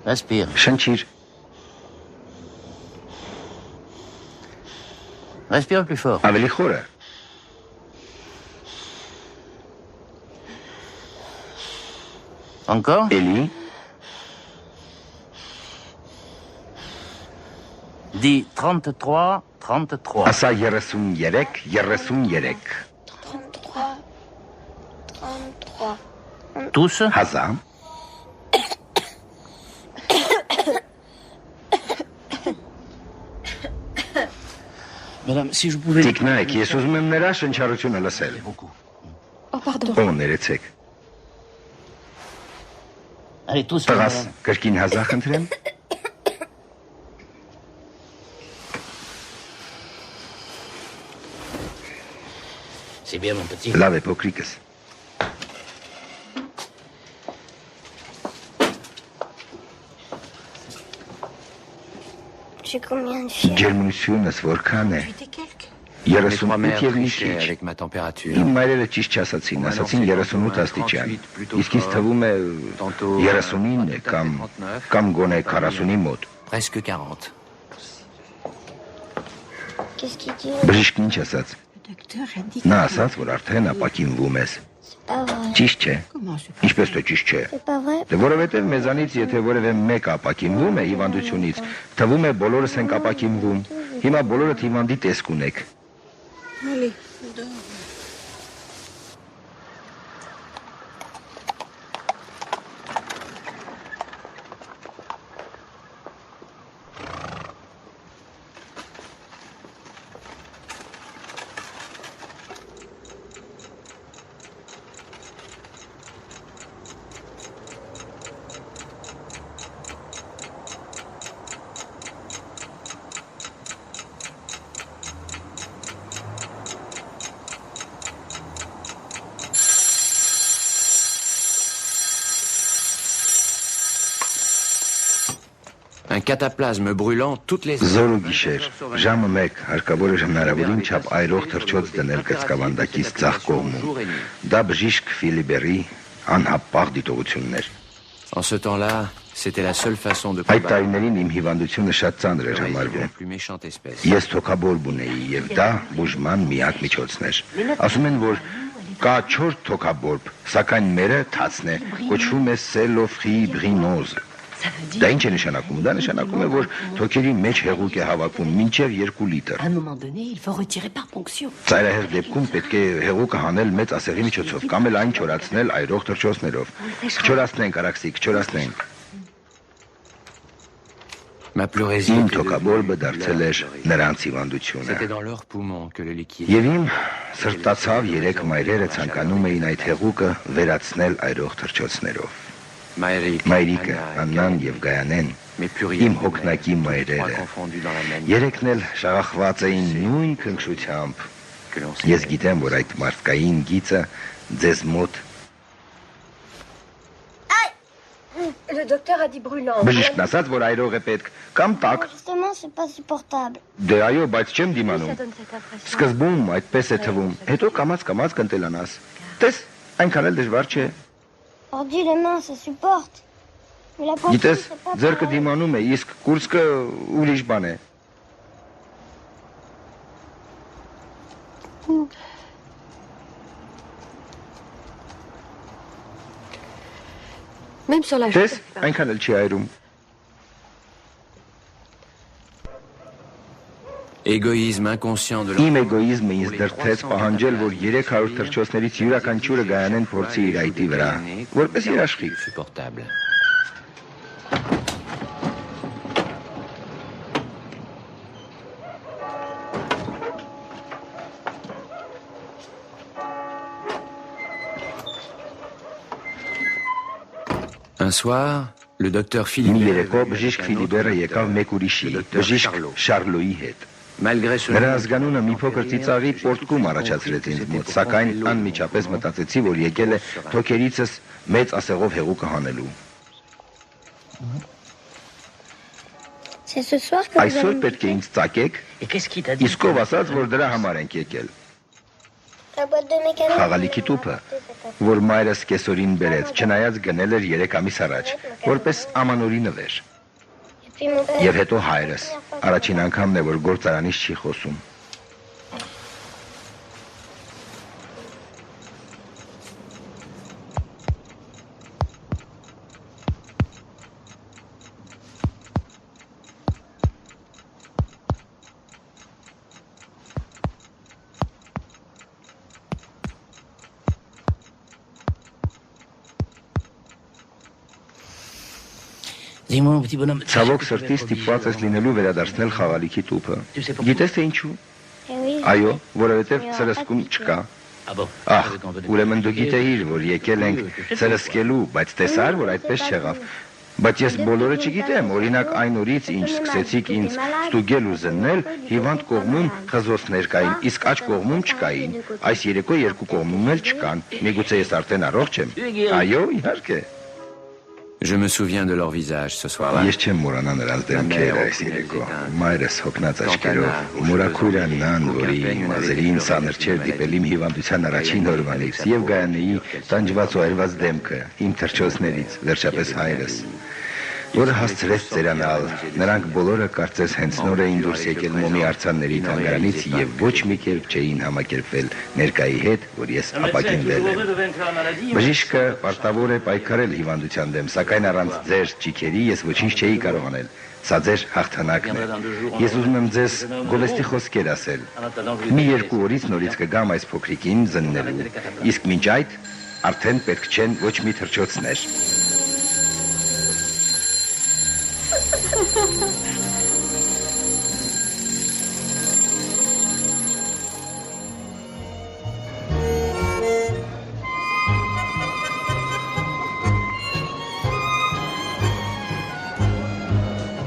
Speaker 6: Respire.
Speaker 2: Շնչիր։
Speaker 6: Respire plus fort.
Speaker 2: Ավելի խորը։
Speaker 6: Encore.
Speaker 2: Էլի։
Speaker 6: Dis 33, 33.
Speaker 2: Ասա 33, 33։
Speaker 9: 33.
Speaker 6: Tous.
Speaker 2: Հազա։
Speaker 6: Madame, si je pouvais...
Speaker 2: Տիկնայք, ես ուզում եմ նրա շնչառությունը լսել։ Ո ներեցեք։
Speaker 6: Allez, tous.
Speaker 2: Տղաս,
Speaker 6: madame.
Speaker 2: կրկին հազա խնդրեմ։
Speaker 6: C'est bien, mon petit.
Speaker 2: Լավ է փոքրիկս։
Speaker 9: J'ai combien de fièvre?
Speaker 2: Ջերմությունս որքան է։ 38 եւ մի քիչ։
Speaker 7: avec ma température.
Speaker 2: Իմ մայրերը ճիշտ չասացին, ասացին 38 աստիճան։ Իսկ ինձ թվում է 39 է կամ գոնե 40-ի մոտ։
Speaker 7: Presque 40.
Speaker 9: Qu'est-ce qu'il dit?
Speaker 2: Բժիշկն ինչ ասաց։ Նա ասաց, որ արդեն ապակինվում ես։
Speaker 9: C'est pas vrai.
Speaker 2: Ճիշտ չէ։ Ինչպես թե ճիշտ չէ։
Speaker 9: C'est pas vrai.
Speaker 2: Դե որովհետև մեզանից եթե որևէ մեկ ապակինվում է հիվանդությունից, թվում է բոլորս ենք ապակինվում։ Հիմա բոլորդ հիվանդի տեսք ունեք։
Speaker 7: Un cataplasme brûlant toutes les
Speaker 2: Զորու գիշեր, ժամը 1 հարկավոր է հնարավորին չափ այրող թռչոց դնել կծկավանդակից ցախ կողմում։ Դա բժիշկ Ֆիլիբերի անհապաղ դիտողությունն էր։
Speaker 7: En ce temps-là, c'était la seule façon de
Speaker 2: Այդ տարիներին իմ հիվանդությունը շատ ծանր էր
Speaker 7: la
Speaker 2: համարվում։
Speaker 7: plus méchante espèce.
Speaker 2: Ես թոքաբորբ ունեի եւ դա բուժման միակ միջոցն էր։ Ասում են, որ կա 4 թոքաբորբ, սակայն մերը թացն է, կոչվում է սելոֆիբրինոզ։ Դա ինչ է նշանակում։ Դա նշանակում է, որ թոքերի մեջ հեղուկ է հավաքում մինչև 2 լիտր։
Speaker 3: À un moment donné, il faut retirer par ponction.
Speaker 2: Ծայրահեղ դեպքում պետք է հեղուկը հանել մեծ ասեղի միջոցով կամ էլ այն չորացնել այրող թռչոցներով։ Չորացնենք, արաքսիկ, չորացնենք։
Speaker 7: Ma pleurésie
Speaker 2: Իմ
Speaker 7: était
Speaker 2: թոքաբորբը
Speaker 7: devenue
Speaker 2: դարձել էր
Speaker 7: leur
Speaker 2: նրանց հիվանդությունը։
Speaker 7: C'était dans leurs poumons que le liquide.
Speaker 2: Եվ իմ սրտացավ 3 մայրերը ցանկանում էին այդ հեղուկը վերացնել այրող թռչոցներով։ Մայրիկը, Աննան եւ Գայանեն, իմ հոգնակի մայրերը։ Երեքն էլ շաղախված էին նույն քնքշությամբ։ Ես գիտեմ, որ այդ մարդկային գիծը ձեզ մոտ
Speaker 8: Le docteur a dit brûlant.
Speaker 2: բժիշկն ասաց, որ այրող է պետք կամ տակ։
Speaker 9: Justement, c'est pas supportable.
Speaker 2: Դե այո, բայց չեմ
Speaker 8: Ça
Speaker 2: դիմանում։
Speaker 8: donne cette impression.
Speaker 2: Սկզբում այդպես է թվում, հետո կամած կընտելանաս։ Տես, այնքան էլ դժվար չէ։
Speaker 9: Ordi, les mains, ça supporte. Mais la poitrine,
Speaker 2: Գիտես,
Speaker 9: c'est pas
Speaker 2: ձեռքը
Speaker 9: pareil.
Speaker 2: դիմանում է, իսկ կուրծքը ուրիշ բան է։
Speaker 8: Même sur la joue.
Speaker 2: Տես, այնքան էլ չի այրում։
Speaker 7: Égoïsme inconscient de
Speaker 2: Իմ էգոիզմը ինձ դրդեց պահանջել, որ 300 թռչոցներից յուրաքանչյուրը Գայանեն փորձի իր այտի վրա, որպես երաշխիք։
Speaker 7: insupportable. Un soir, le docteur
Speaker 2: Մի
Speaker 7: Philippe,
Speaker 2: երեկո բժիշկ Ֆիլիբերը եկավ մեկ ուրիշի, բժիշկ Շարլոյի հետ։
Speaker 7: malgré son
Speaker 2: Նրա ազգանունը մի փոքր ծիծաղի պորտկում առաջացրեց ինձ մոտ, սակայն անմիջապես մտածեցի, որ եկել է թոքերիցս մեծ ասեղով հեղուկը հանելու։
Speaker 9: C'est ce soir que vous
Speaker 2: Այսօր
Speaker 9: allez me
Speaker 2: պետք է ինձ ծակեք,
Speaker 6: Et qu'est-ce qui t'a dit?
Speaker 2: իսկ ով ասաց, որ դրա համար ենք եկել։
Speaker 9: la boîte de mécanique.
Speaker 2: Խաղալիքի տուփը, որ մայրս կեսօրին բերեց, չնայած գնել էր 3 ամիս առաջ, որպես ամանորի նվեր։
Speaker 9: Et puis mon père.
Speaker 2: Եվ հետո հայրս, առաջին անգամն է, որ գործարանից չի խոսում։
Speaker 6: Dis-moi, mon petit bonhomme.
Speaker 2: Ցավոք սրտի ստիպված ես լինելու վերադարձնել խաղալիքի տուփը։ Գիտես թե ինչու։
Speaker 9: Eh oui.
Speaker 2: Այո, որովհետև ծրսկում չկա։
Speaker 6: Ah bon?
Speaker 2: Ահ, ուրեմն դու գիտեիր, որ եկել ենք ծրսկելու, բայց տեսար, որ այդպես չեղավ։ Բայց ես բոլորը չգիտեմ, օրինակ այն օրից ինչ սկսեցիք ինձ ստուգել ու զննել, հիվանդ կողմում խզոցներ կային, իսկ աջ կողմում չկային։ Այս երեկո երկու կողմում էլ չկան։ Միգուցե ես արդեն առողջ եմ։ Այո, իհարկե։
Speaker 7: Je me souviens de leur visage ce soir-là.
Speaker 2: Ես չեմ մոռանա նրանց դեմքերը այս երեկո։ Մայրս հոգնած աչքերով, մորաքույրան նան, որի մազերին սանր չէր դիպել իմ հիվանդության առաջին օրվանից, եւ Գայանեի տանջված ու այրված դեմքը, իմ թրջոցներից, վերջապես հայրս, որը հասցրեց ծերանալ։ Նրանք բոլորը կարծես հենց նոր էին դուրս եկել մոմի արձանների թանգարանից եւ ոչ մի կերպ չէին համակերպվել ներկայի հետ, որ ես ապակինվել եմ։ Բժիշկը պարտավոր է պայքարել հիվանդության դեմ, սակայն առանց ձեր ճիքերի ես ոչինչ չէի կարող անել։ Սա ձեր հաղթանակն է։ Ես ուզում եմ ձեզ գովեստի խոսքեր ասել։ Մի երկու օրից նորից կգամ այս փոքրիկին զննելու, իսկ մինչ այդ արդեն պետք չեն ոչ մի թրջոցներ։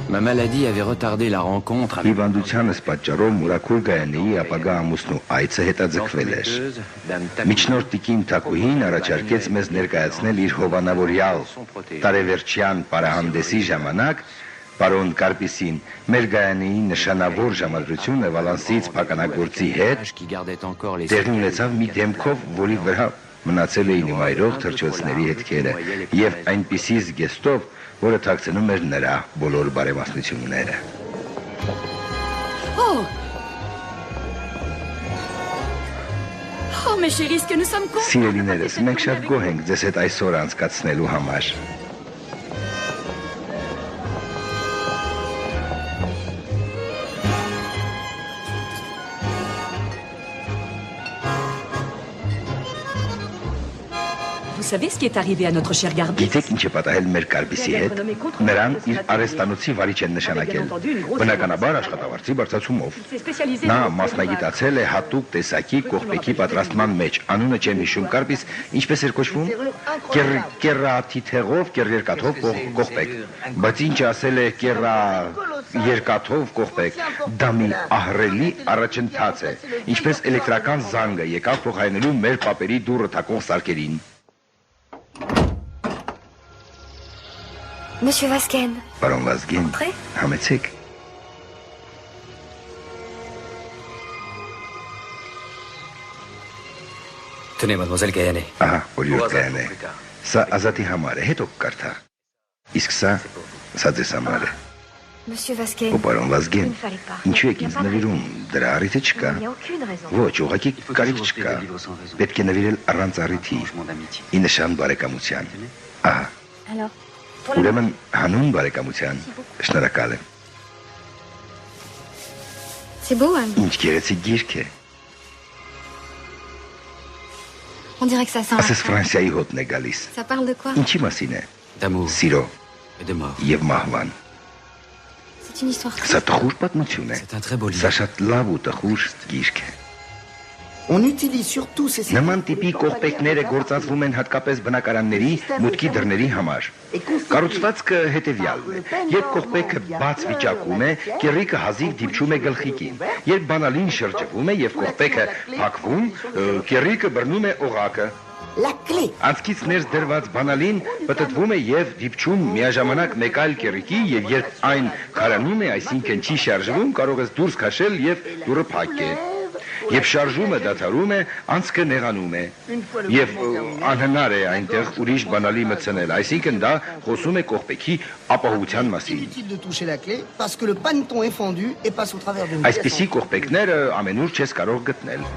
Speaker 7: Ma maladie avait retardé la rencontre avec
Speaker 2: Հիվանդությանս պատճառով Մուրաքուր Գայանեի ապագա ամուսնու այցը հետաձգվել էր։ Միջնորդ տիկին Թակուհին առաջարկեց մեզ ներկայացնել իր հովանավորյալ տարեվերջյան պարահանդեսի ժամանակ պարոն Կարպիսին մեր Գայանեի նշանավոր ժամադրությունը Վալանսից փականագործի հետ
Speaker 7: qui gardait encore les
Speaker 2: տեղի ունեցավ մի դեմքով, որի վրա մնացել էին իմ այրող թրջոցների հետքերը եւ այնպիսի զգեստով, որը թաքցնում էր նրա բոլոր բարեմասնությունները։
Speaker 3: Oh Oh, mes chéris, ce que nous sommes contents.
Speaker 2: Սիրելիներս, մենք շատ գոհ ենք ձեզ հետ այսօր անցկացնելու համար։
Speaker 3: Vous savez ce qui est arrivé à notre cher Garbis?
Speaker 2: Գիտեք ինչ է պատահել մեր Կարպիսի հետ։ Նրան իր արեստանոցի վարիչ են նշանակել։ Բնականաբար աշխատավարձի բարձրացումով։ Նա մասնագիտացել է հատուկ տեսակի կողպեքի պատրաստման մեջ։ Անունը չեմ հիշում, Կարպիս, ինչպես էր կոչվում։ Կերատիթեղով, կերերկաթով կողպեկ։ Բայց ինչ ասել է երկաթով կողպեկ։ Դա մի ահռելի առաջընթաց է։ Ինչպես էլեկտրական զանգը եկավ փոխարինելու մեր պապերի դուռը թակող սարքերին։
Speaker 8: Monsieur Vasquen.
Speaker 2: Պարոն Վազգեն, համեցեք։
Speaker 4: Tenez, mademoiselle Gayané.
Speaker 2: Ահա, օրիորդ Գայանե։ Սա Ազատի համար է, հետո կկարդա։ Իսկ սա ձեզ համար է։
Speaker 8: Monsieur Vasquen.
Speaker 2: Ու պարոն Վազգեն,
Speaker 8: Il ne fallait pas.
Speaker 2: ինչու եք ինձ նվիրում, դրա առիթը չկա։
Speaker 8: Il n'y a aucune raison.
Speaker 2: Ոչ, ուղղակի կարիք չկա։ Պետք է նվիրել առանց առիթի, ի նշան բարեկամության։ Ահա,
Speaker 8: Alors, pour la...
Speaker 2: ուրեմն հանուն բարեկամության, շնորհակալ եմ։
Speaker 8: C'est beau, hein?
Speaker 2: Ինչ գեղեցիկ գիրք է։
Speaker 8: On dirait que ça sent
Speaker 2: Ասես
Speaker 8: la...
Speaker 2: Ֆրանսիայի հոտն է գալիս։
Speaker 8: Ça parle de quoi?
Speaker 2: Ինչի մասին է։
Speaker 4: D'amour
Speaker 2: Սիրո
Speaker 4: et de mort.
Speaker 2: եւ մահվան։
Speaker 8: C'est une histoire
Speaker 2: Սա տխուր պատմություն է։
Speaker 4: C'est un très beau
Speaker 2: Սա
Speaker 4: livre.
Speaker 2: շատ լավ ու տխուր գիրք է։
Speaker 1: On utilise surtout ces...
Speaker 2: Նման տիպի կողպեքները գործածվում են հատկապես բնակարանների մուտքի դռների համար։ Կառուցվածքը հետևյալն է. երբ կողպեքը բաց վիճակում է, կեռիկը հազիվ դիպչում է գլխիկին։ Երբ բանալին շրջվում է եւ կողպեքը փակվում, կեռիկը բռնում է օղակը։
Speaker 1: La clé.
Speaker 2: Անցքից ներս դրված բանալին պտտվում է եւ դիպչում միաժամանակ մեկ այլ կեռիկի եւ երբ այն քարանում է, այսինքն չի շարժվում, կարող ես դուրս քաշել եւ դուռը փակել։ Երբ շարժումը դադարում է, անցքը նեղանում է եւ անհնար է այնտեղ ուրիշ բանալի մտցնել, այսինքն դա խոսում է կողպեքի ապահովության մասին։
Speaker 1: Inutile de toucher la clé parce que le paneton est fendu et passe au travers d'une pièce.
Speaker 2: Այսպիսի կողպեքները ամենուր չես կարող գտնել։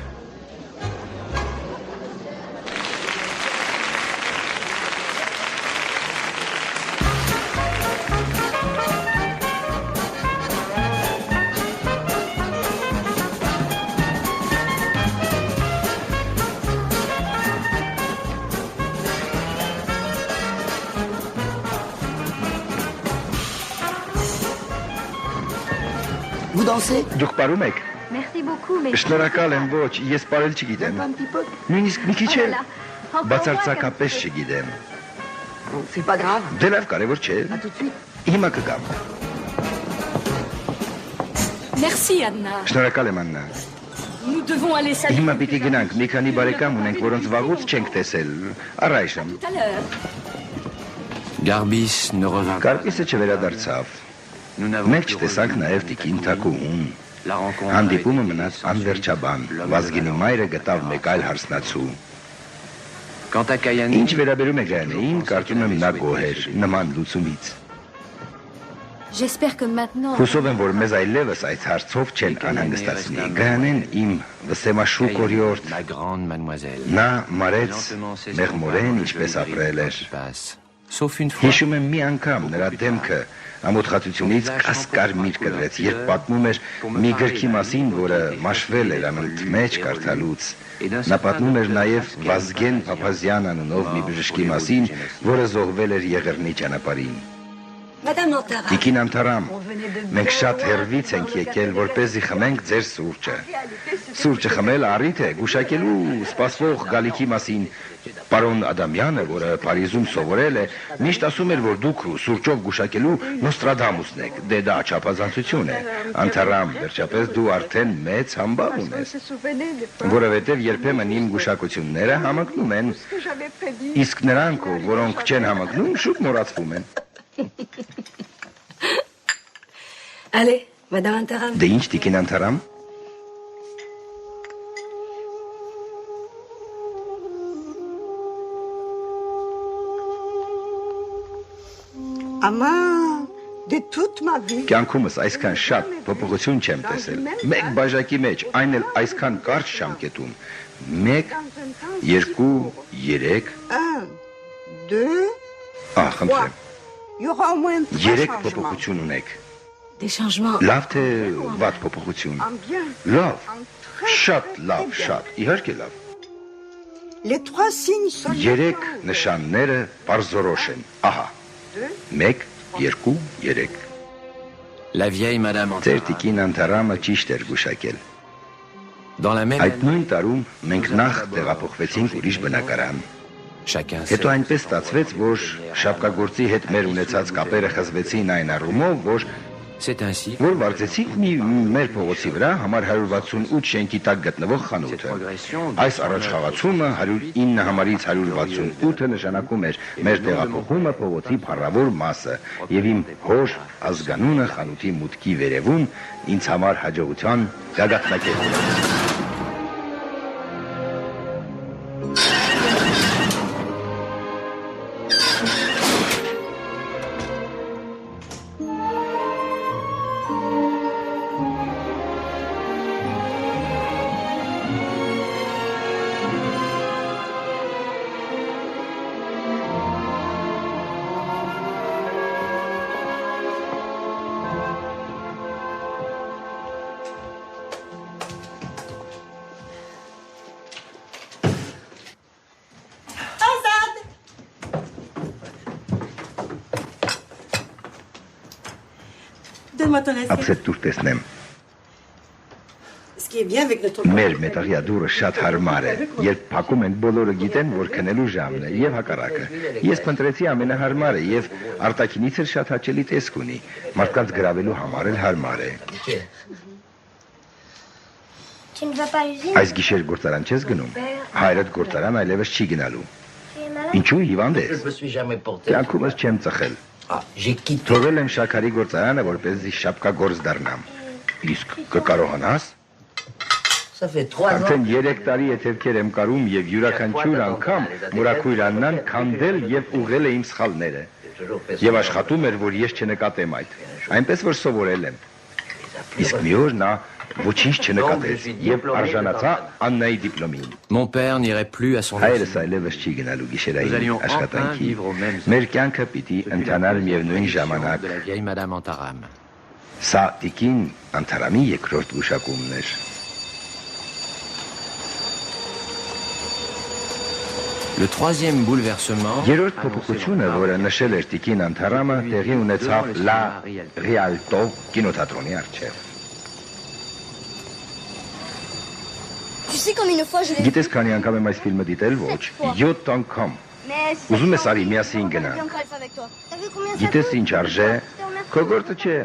Speaker 1: Vous dansez?
Speaker 2: Դուք պարում եք։
Speaker 8: Merci beaucoup, mais...
Speaker 2: Շնորհակալ եմ, ոչ, ես պարել չգիտեմ։
Speaker 1: Un petit peu.
Speaker 2: Նույնիսկ մի քիչ
Speaker 8: Oh là
Speaker 2: էլ
Speaker 8: là, encore moi,
Speaker 2: բացարձակապես չգիտեմ։
Speaker 3: C'est pas grave.
Speaker 2: Դե լավ, կարևոր չէ։
Speaker 3: À tout de suite.
Speaker 2: Հիմա կգամ։
Speaker 3: Merci, Anna.
Speaker 2: Շնորհակալ եմ Աննա։
Speaker 3: Nous devons aller saluer
Speaker 2: Հիմա պիտի գնանք, մի քանի բարեկամ ունենք, որոնց վաղուց չենք տեսել։ Առայժմ։
Speaker 3: tout à l'heure.
Speaker 7: Garbis ne revint pas.
Speaker 2: Կարպիսը չվերադարձավ։
Speaker 7: Nous n'avons
Speaker 2: Մենք
Speaker 7: pu
Speaker 2: չտեսանք
Speaker 7: revenir.
Speaker 2: նաև տիկին Թակուհուն։
Speaker 7: La rencontre a
Speaker 2: Հանդիպումը
Speaker 7: été
Speaker 2: մնաց
Speaker 7: essentielle.
Speaker 2: անվերջաբան։ Վազգենի մայրը գտավ մեկ այլ հարսնացու։
Speaker 7: Quant à Kayani,
Speaker 2: Ինչ վերաբերում է Գայանեին, կարծում եմ նա գոհ էր նման լուծումից։
Speaker 8: J'espère que maintenant...
Speaker 2: Հուսով եմ, որ մեզ այլևս այդ հարցով չեն անհանգստացնի։ Գայանեն իմ վսեմաշու կորիորդ,
Speaker 7: ma grande mademoiselle.
Speaker 2: նա մարեց
Speaker 7: Lentement ses
Speaker 2: մեղմորեն
Speaker 7: enfants,
Speaker 2: ինչպես
Speaker 7: je
Speaker 2: ապրել էր։
Speaker 7: passe. Sauf une fois.
Speaker 2: Հիշում եմ մի անգամ նրա դեմքը ամոթխածությունից կասկարմիր կդրեց, երբ պատմում էր մի գրքի մասին, որը մաշվել էր անընդմեջ մեջ կարդալուց։ Նա պատմում էր նաև Վազգեն Փափազյան անունով մի բժշկի մասին, որը զոհվել էր Եղեռնի ճանապարհին։ Տիկին Անտարամ, մենք շատ հեռվից ենք եկել, որպեսզի խմենք ձեր սուրճը։ Սուրճը խմել առիթ է գուշակելու սպասվող գալիքի մասին։ Պարոն Ադամյանը, որը Փարիզում սովորել է, միշտ ասում էր, որ դուք սուրճով գուշակելու Նոստրադամուսն եք։ Դե դա չափազանցություն է։ Անտարամ, վերջապես դու արդեն մեծ համբավ ունես, որովհետև երբեմն իմ գուշակությունները համընկնում են, իսկ նրանք, որոնք չեն համընկնում, շուտ մոռացվում են։
Speaker 3: Allez, Madame Antaram.
Speaker 2: Դե ինչ տիկին Անտարամ։
Speaker 10: Aman, de toute ma vie.
Speaker 2: Կյանքումս այսքան շատ փոփոխություն չեմ տեսել։ Մեկ բաժակի մեջ, այն էլ այսքան կարճ ժամկետում։ 1, 2, 3,
Speaker 10: 1, 2,
Speaker 2: խնդրեմ։
Speaker 10: il y aura au moins 3
Speaker 2: 3
Speaker 10: changements.
Speaker 2: փոփոխություն ունեք։
Speaker 3: Des changements.
Speaker 2: Լավ թե վատ փոփոխություն։
Speaker 10: En bien,
Speaker 2: Լավ,
Speaker 10: en très
Speaker 2: շատ
Speaker 10: bien,
Speaker 2: լավ,
Speaker 10: bien.
Speaker 2: շատ, իհարկե լավ։
Speaker 10: Les 3 signes sont
Speaker 2: 3 նշանները բարձորոշ են։ Ահա։ 1, 2, 3։
Speaker 7: La vieille Madame
Speaker 2: Ձեր
Speaker 7: Antaram.
Speaker 2: տիկին Անտարամը ճիշտ էր գուշակել։
Speaker 7: Dans la même
Speaker 2: Այդ
Speaker 7: année,
Speaker 2: նույն տարում մենք նախ տեղափոխվեցինք ուրիշ բնակարան։
Speaker 7: chacun
Speaker 2: Հետո
Speaker 7: sait.
Speaker 2: այնպես ստացվեց, որ շապկագործի հետ մեր ունեցած կապերը խզվեցին այն առումով,
Speaker 7: C'est ainsi
Speaker 2: որ վարձեցինք մեր փողոցի վրա համար 168 շենքի տակ գտնվող խանութը։ Այս առաջխաղացումը 109 համարից 168-ը նշանակում էր մեր տեղափոխումը փողոցի փառավոր մասը եւ իմ հոր ազգանունը խանութի մուտքի վերևում ինձ համար հաջողության գագաթնակետն էր։
Speaker 10: Donne-moi ton assiette.
Speaker 2: Ապսետ դուր տեսնեմ։
Speaker 10: Ce qui est bien avec notre
Speaker 2: Մեր մետաղյա դուրը շատ հարմար է։ Երբ փակում են, բոլորը գիտեն, որ քնելու ժամն է եւ հակառակը։ Ես փնտրեցի ամենահարմարը եւ արտաքինից էլ շատ հաճելի տեսք ունի։ Մարդկանց գրավելու համար էլ հարմար է։
Speaker 9: Tu ne vas pas à l'usine?
Speaker 2: Այս գիշեր գործարան չես գնում։ Հայրդ գործարան այլևս չի գնալու։
Speaker 9: Tu es malade?
Speaker 2: Ինչու հիվանդ
Speaker 6: Je
Speaker 2: ես։
Speaker 6: me suis jamais porté.
Speaker 2: Կյանքումս չեմ ծխել։
Speaker 6: Ah, j'ai quitté.
Speaker 2: Թողել եմ շաքարի գործարանը, որպեսզի շապկագործ դառնամ։ Իսկ կկարողանաս։
Speaker 6: Ça fait 3 ans.
Speaker 2: Արդեն 3 տարի է թեփքեր եմ կարում եւ յուրաքանչյուր անգամ մուրաքույր Աննան քանդել եւ ուղղել է իմ սխալները։ Եվ աշխատում էր, որ ես չնկատեմ այդ։ Այնպես որ սովորել եմ։ Իսկ մի օր նա ոչինչ չնկատեց եւ արժանացա Աննայի դիպլոմին։
Speaker 7: Mon père n'irait plus à son
Speaker 2: Հայրս այլևս չի գնալու գիշերային աշխատանքի։ Մեր կյանքը պիտի ընթանար միևնույն ժամանակ։
Speaker 7: de la vieille Madame Antaram.
Speaker 2: Սա տիկին Անտարամի երկրորդ գուշակումն էր։
Speaker 7: Le troisième bouleversement
Speaker 2: Երրորդ փոփոխությունը, որը նշել էր տիկին Անտարամը, տեղի ունեցավ La Rialto կինոթատրոնի առջև։
Speaker 9: Tu sais combien de fois je l'ai vu?
Speaker 2: Գիտես քանի անգամ եմ այս ֆիլմը դիտել, ոչ, 7 անգամ։ Ուզում ես արի միասին գնանք։ Գիտես ինչ արժե։ Քո գործը չէ։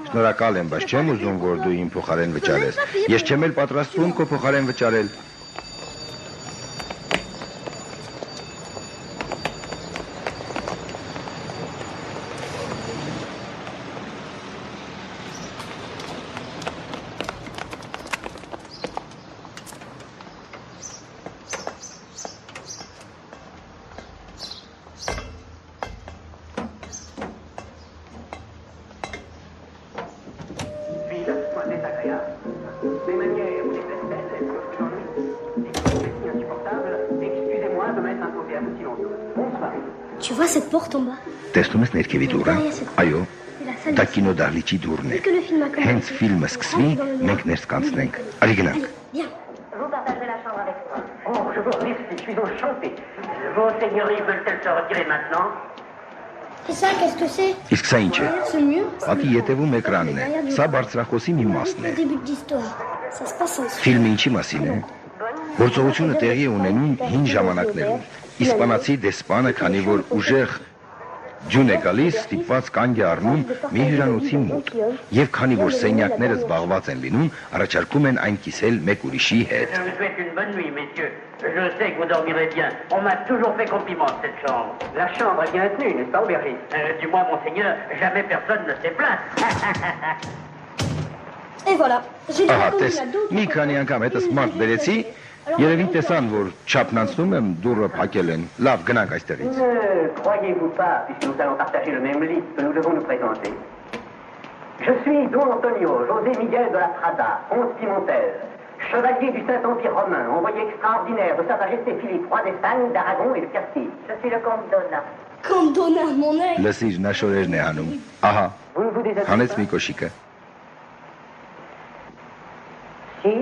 Speaker 2: Շնորհակալ եմ, բայց չեմ ուզում, որ դու իմ փոխարեն վճարես։ Ես չեմ էլ պատրաստվում քո փոխարեն վճարել։
Speaker 9: Tu vois cette porte en bas?
Speaker 2: Տեսնում ես ներքևի դուռը։ Այո, դա կինոդահլիճի դուռն է։ Հենց ֆիլմը սկսվի, մենք ներս կանցնենք։ Արի գնանք։
Speaker 6: Vous partagerez la chambre avec moi. Oh, je vous remercie, je suis enchanté. Vos seigneuries veulent-elles se retirer maintenant?
Speaker 9: Et ça, qu'est-ce que c'est?
Speaker 2: Իսկ սա ինչ է։
Speaker 9: Ce mur,
Speaker 2: Պատի ետևում էկրանն է։ Սա բարձրախոսի մի մասն է։
Speaker 9: le début de l'histoire. Ça se passe en
Speaker 2: Ֆիլմը ինչի մասին է։ Գործողությունը տեղի է ունենում հին ժամանակներում։ Իսպանացի դեսպանը, քանի որ ուժեղ ջուն է գալիս, ստիպված կանգ է առնում մի հյուրանոցի մոտ։ Եվ քանի որ սենյակները զբաղված են լինում, առաջարկում են այն կիսել մեկ ուրիշի հետ։
Speaker 6: Je vous souhaite une bonne nuit, messieurs. Je sais que vous dormirez bien. On m'a toujours fait compliment de cette chambre. La chambre est bien tenue, n'est-ce pas, aubergiste? Du moins, monseigneur, jamais personne ne s'est plaint.
Speaker 9: Et voilà. J'ai déjà
Speaker 2: Ահա,
Speaker 9: connu
Speaker 2: տես,
Speaker 9: à d'autres.
Speaker 2: մի քանի անգամ հետս մարդ բերեցի, երևի տեսան, որ չափն անցնում եմ, դուռը փակել են։ Լավ, գնանք այստեղից։
Speaker 6: Ne croyez-vous pas, puisque nous allons partager le même lit, que nous devons nous présenter. Je suis Don Antonio, José Miguel de la Strada, comte Pimentel, chevalier du Saint-Empire romain, envoyé extraordinaire de Sa Majesté Philippe, roi d'Espagne, d'Aragon et de Castille. Je suis le comte Donna.
Speaker 9: Comme Donna, mon œil.
Speaker 2: Լսիր, նա շորերն է հանում։ Ահա,
Speaker 6: Vous ne vous déshabillez
Speaker 2: հանեց
Speaker 6: pas?
Speaker 2: մի կոշիկը։
Speaker 6: Si,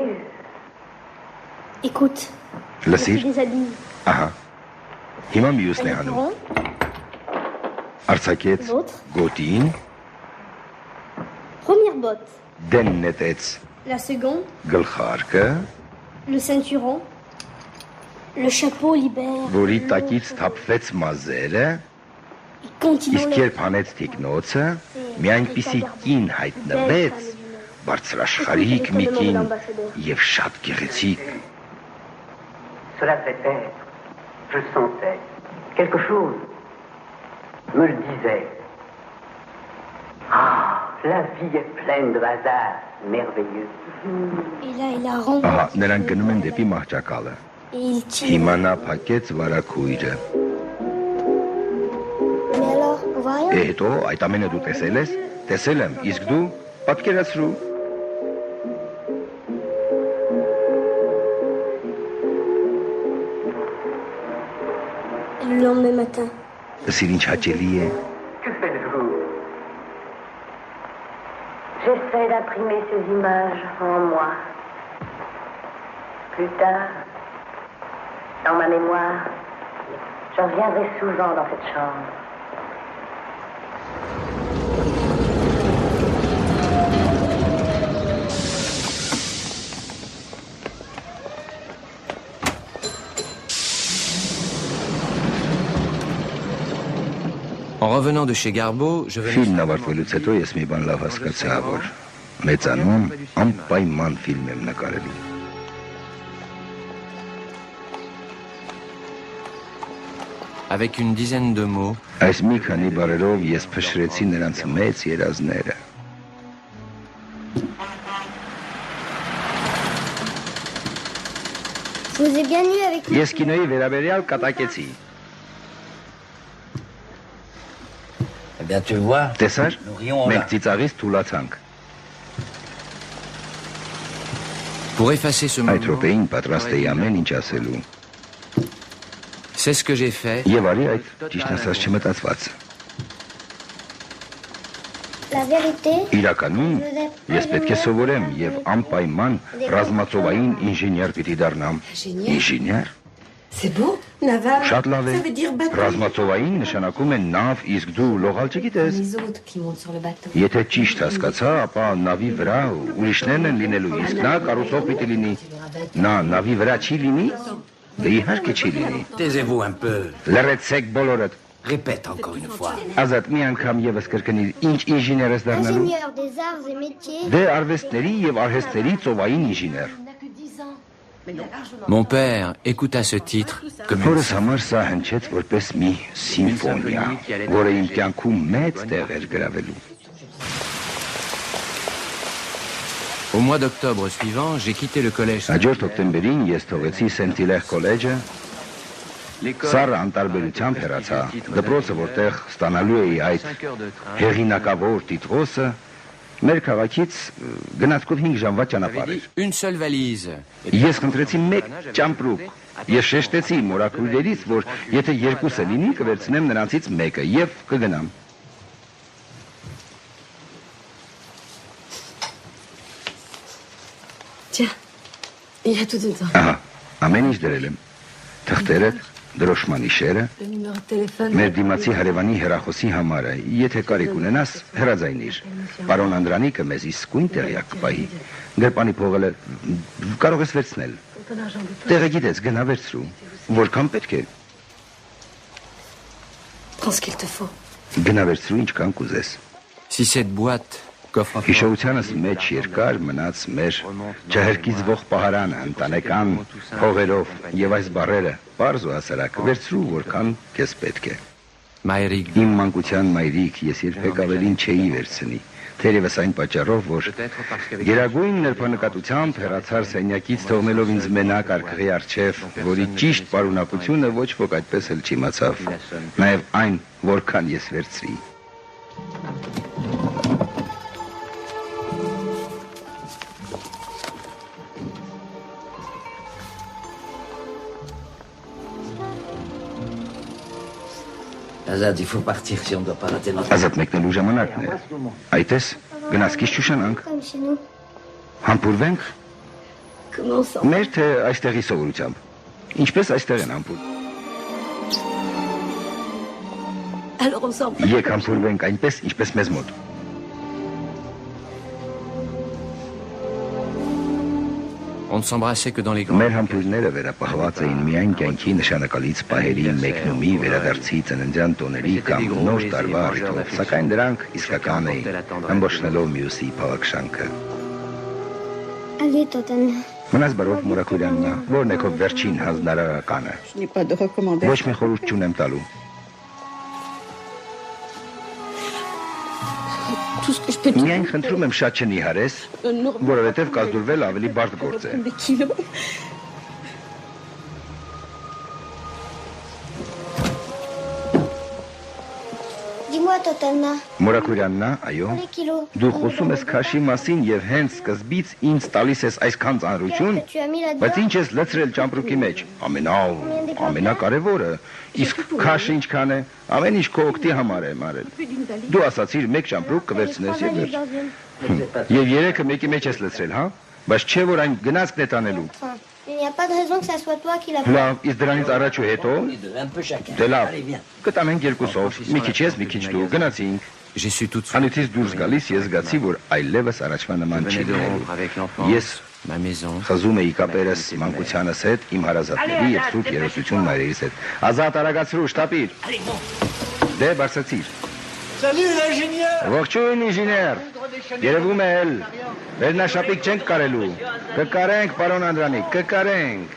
Speaker 9: Écoute, je
Speaker 2: Լսիր,
Speaker 9: suis déshabillée.
Speaker 2: ահա։ Հիմա մյուսն է
Speaker 9: Le
Speaker 2: հանում։
Speaker 9: courant,
Speaker 2: Արցակեց գոտին,
Speaker 9: première botte.
Speaker 2: դեն նետեց
Speaker 9: La seconde,
Speaker 2: գլխարկը,
Speaker 9: le ceinturon. Le chapeau libère.
Speaker 2: որի տակից թափվեց մազերը,
Speaker 9: Et quand il
Speaker 2: իսկ
Speaker 9: enlève,
Speaker 2: երբ հանեց թիկնոցը, մի այնպիսի կին հայտնվեց, բարձրաշխարհիկ մի կին եւ շատ գեղեցիկ։
Speaker 6: cela devait être. Je sentais. Quelque chose me le disait. Ah, la vie est pleine de hasards merveilleux.
Speaker 9: et là, il a rendu.
Speaker 2: Ահա, նրանք գնում են դեպի մահճակալը։
Speaker 9: Et il tire.
Speaker 2: Հիմա նա փակեց վարակույրը։
Speaker 9: Mais alors, on voit rien.
Speaker 2: Հետո այդ ամենը դու տեսել ես։ Տեսել եմ, իսկ դու պատկերացրու։
Speaker 9: Et le lendemain matin,
Speaker 2: Սիր ինչ հաճելի է։
Speaker 6: Que faites-vous? J'essaie d'imprimer ces images en moi. Plus tard, dans ma mémoire, je reviendrai souvent dans cette chambre.
Speaker 7: En revenant de chez Garbeau, je venais...
Speaker 2: Ֆիլմն ավարտվելուց հետո ես մի բան լավ հասկացա, որ մեծանում անպայման ֆիլմ եմ նկարելու։
Speaker 7: Avec une dizaine de mots,
Speaker 2: Այս մի քանի բառերով ես փշրեցի նրանց մեծ երազները։
Speaker 9: je vous ai bien eu avec moi.
Speaker 2: Ես կինոյի վերաբերյալ կատակեցի։
Speaker 6: Eh bien, tu vois,
Speaker 2: Տեսար,
Speaker 6: nous rions là.
Speaker 2: մենք ծիծաղից թուլացանք։
Speaker 7: pour effacer ce
Speaker 2: Այդ
Speaker 7: moment,
Speaker 2: րոպեին պատրաստ էի ամեն ինչ ասելու։
Speaker 7: c'est ce que j'ai fait.
Speaker 2: Եվ արի այդ ճիշտ ասած չմտածված։
Speaker 9: La vérité,
Speaker 2: Իրականում ես պետք է սովորեմ եւ անպայման ռազմածովային ինժեներ պիտի դառնամ։ Ինժեներ։
Speaker 10: C'est beau. Naval,
Speaker 2: Շատ լավ է։
Speaker 10: ça veut dire bateau.
Speaker 2: Ռազմածովային նշանակում է նավ, իսկ դու լողալ չգիտես։
Speaker 8: Les autres qui montent sur le bateau.
Speaker 2: Եթե ճիշտ հասկացա, ապա նավի վրա ուրիշներն են լինելու, իսկ նա կառուցող պիտի լինի։ Նա նավի վրա չի լինի։ Դե իհարկե չի լինի։
Speaker 4: Taisez-vous un peu.
Speaker 2: Լրացեք բոլորդ։
Speaker 4: Répète encore une fois.
Speaker 2: Ազատ մի անգամ եւս կրկնիր, ինչ ինժեներ ես դառնալու։
Speaker 9: Ingénieur des arts et métiers.
Speaker 2: Դե արվեստների եւ արհեստների ծովային ինժեներ։
Speaker 7: Mon père écouta ce titre comme une
Speaker 2: Հորս համար սա հնչեց որպես մի սիմֆոնիա, որը իմ կյանքում մեծ տեղ էր գրավելու։
Speaker 7: Au mois d'octobre suivant, j'ai quitté le collège.
Speaker 2: Հաջորդ օկտեմբերին ես թողեցի Սենտիլեղ կոլեջը, սառը անտարբերությամբ հեռացա, դպրոցը որտեղ ստանալու էի այդ հեղինակավոր տիտղոսը, մեր քաղաքից գնացքով 5 ժամվա ճանապարհ էր։
Speaker 7: Une seule valise.
Speaker 2: Ես խնդրեցի մեկ ճամպրուկ։ Ես շեշտեցի մորաքույրերից, որ եթե երկուսը լինի, կվերցնեմ նրանցից մեկը եւ կգնամ։
Speaker 10: Tiens, il y a tout dedans.
Speaker 2: Ահա, ամեն ինչ դրել եմ։ Թղթերը, դրոշմանի շերը,
Speaker 10: Le numéro de téléphone.
Speaker 2: մեր դիմացի հարևանի հեռախոսի համարը, եթե կարիք ունենաս, հրաձայնիր։ Պարոն Անդրանիկը մեզ իսկույն տեղյակ կպահի։ Գրպանի փողը կարող ես վերցնել։
Speaker 10: Ton argent de poche.
Speaker 2: Տեղը գիտես, գնա վերցրու։ Որքան պետք է։
Speaker 10: Prends ce qu'il te faut.
Speaker 2: Գնա վերցրու ինչքան կուզես։
Speaker 7: Si cette boîte coffre
Speaker 2: Հիշողությանս մեջ երկար մնաց մեր չհրկիզվող պահարանը, ընտանեկան փողերով եւ այս բառերը, բարձ ու հասարակ, վերցրու որքան քեզ պետք է։
Speaker 7: Maërig,
Speaker 2: Իմ մանկության մայրիկ ես երբեք ավելին չէի վերցնի, թերևս այն պատճառով, որ գերագույն նրբանկատությամբ հեռացար սենյակից թողնելով ինձ մենակ արքղի առջև, որի ճիշտ պարունակությունը ոչ ոք այդպես էլ չիմացավ, նաեւ այն, որքան ես վերցրի։
Speaker 4: Azad, il faut partir si on ne doit pas rater notre...
Speaker 2: Ազատ մեկնելու ժամանակն է։ Այդպես գնացքից չուշանանք,
Speaker 9: Comme chez nous.
Speaker 2: համբուրվենք,
Speaker 10: Comment ça?
Speaker 2: մեր թե այստեղի սովորությամբ։ Ինչպես այստեղ են համբուր։
Speaker 10: Alors on s'en va.
Speaker 2: Եկ համբուրվենք այնպես, ինչպես մեզ մոտ։
Speaker 7: on ne s'embrassait que dans les grands.
Speaker 2: Մեր համբուրները վերապահված էին միայն կյանքի նշանակալից պահերի մեկնումի, վերադարձի ծննդյան տոների կամ նոր տարվա առիթով, սակայն դրանք իսկական էին, ըմբոշխնելով մյուսի փաղաքշանքը։
Speaker 9: Allez, Toten.
Speaker 2: Մնաս բարով Մուրաքուրյաննա, որն է քո վերջին հանձնարարականը։
Speaker 10: Je n'ai pas de recommandation.
Speaker 2: Ոչ մի խորհուրդ չունեմ տալու։
Speaker 10: Tout ce que je peux te
Speaker 2: Միայն խնդրում եմ շատ չնիհարես, որովհետև կազդուրվել ավելի բարդ գործ է։
Speaker 10: des kilos.
Speaker 9: Dis-moi, Toten.
Speaker 2: Մուրաքուրյաննա, այո։
Speaker 9: Les kilos.
Speaker 2: Դու խոսում ես քաշի մասին եւ հենց սկզբից ինձ տալիս ես այսքան ծանրություն,
Speaker 9: Que tu as mis
Speaker 2: բայց
Speaker 9: là-dedans.
Speaker 2: ինչ ես լցրել ճամպրուկի մեջ։ Ամենակարևորը, իսկ քաշը ինչքան է, ամեն ինչ քո օգտի համար եմ արել։ Դու ասացիր մեկ ճամպրուկ կվերցնես եւ վերջ։
Speaker 9: Dans une...
Speaker 2: Եվ երեքը մեկի մեջ ես լցրել, հա? Բայց չէ որ այն գնացքն է տանելու։
Speaker 9: Enfin, il n'y a pas de raison que ça soit toi qui l'a fait.
Speaker 2: Լավ, իսկ դրանից առաջ ու հետո
Speaker 4: Un peu chacun.
Speaker 2: դե լավ,
Speaker 4: Allez, viens.
Speaker 2: կտանենք երկուսով, մի քիչ ես, մի քիչ դու, գնացինք։
Speaker 7: J'ai su tout de suite
Speaker 2: Անիծից դուրս գալիս ես զգացի, որ այլևս առաջվա նման
Speaker 7: venais
Speaker 2: չի
Speaker 7: de
Speaker 2: լինելու։
Speaker 7: rompre avec l'enfance,
Speaker 2: Ես
Speaker 7: ma maison.
Speaker 2: խզում էի կապերս մանկությանս հետ, իմ հարազատների եւ սուրբ երեսություն մայրերիս հետ։ Ազատ արագացրու, շտապիր։ Դե բարձրացիր։ Ողջույն ինժեներ։ Երևում է էլ վերնաշապիկ չենք կարելու։ Կկարենք, պարոն Անդրանիկ, կկարենք։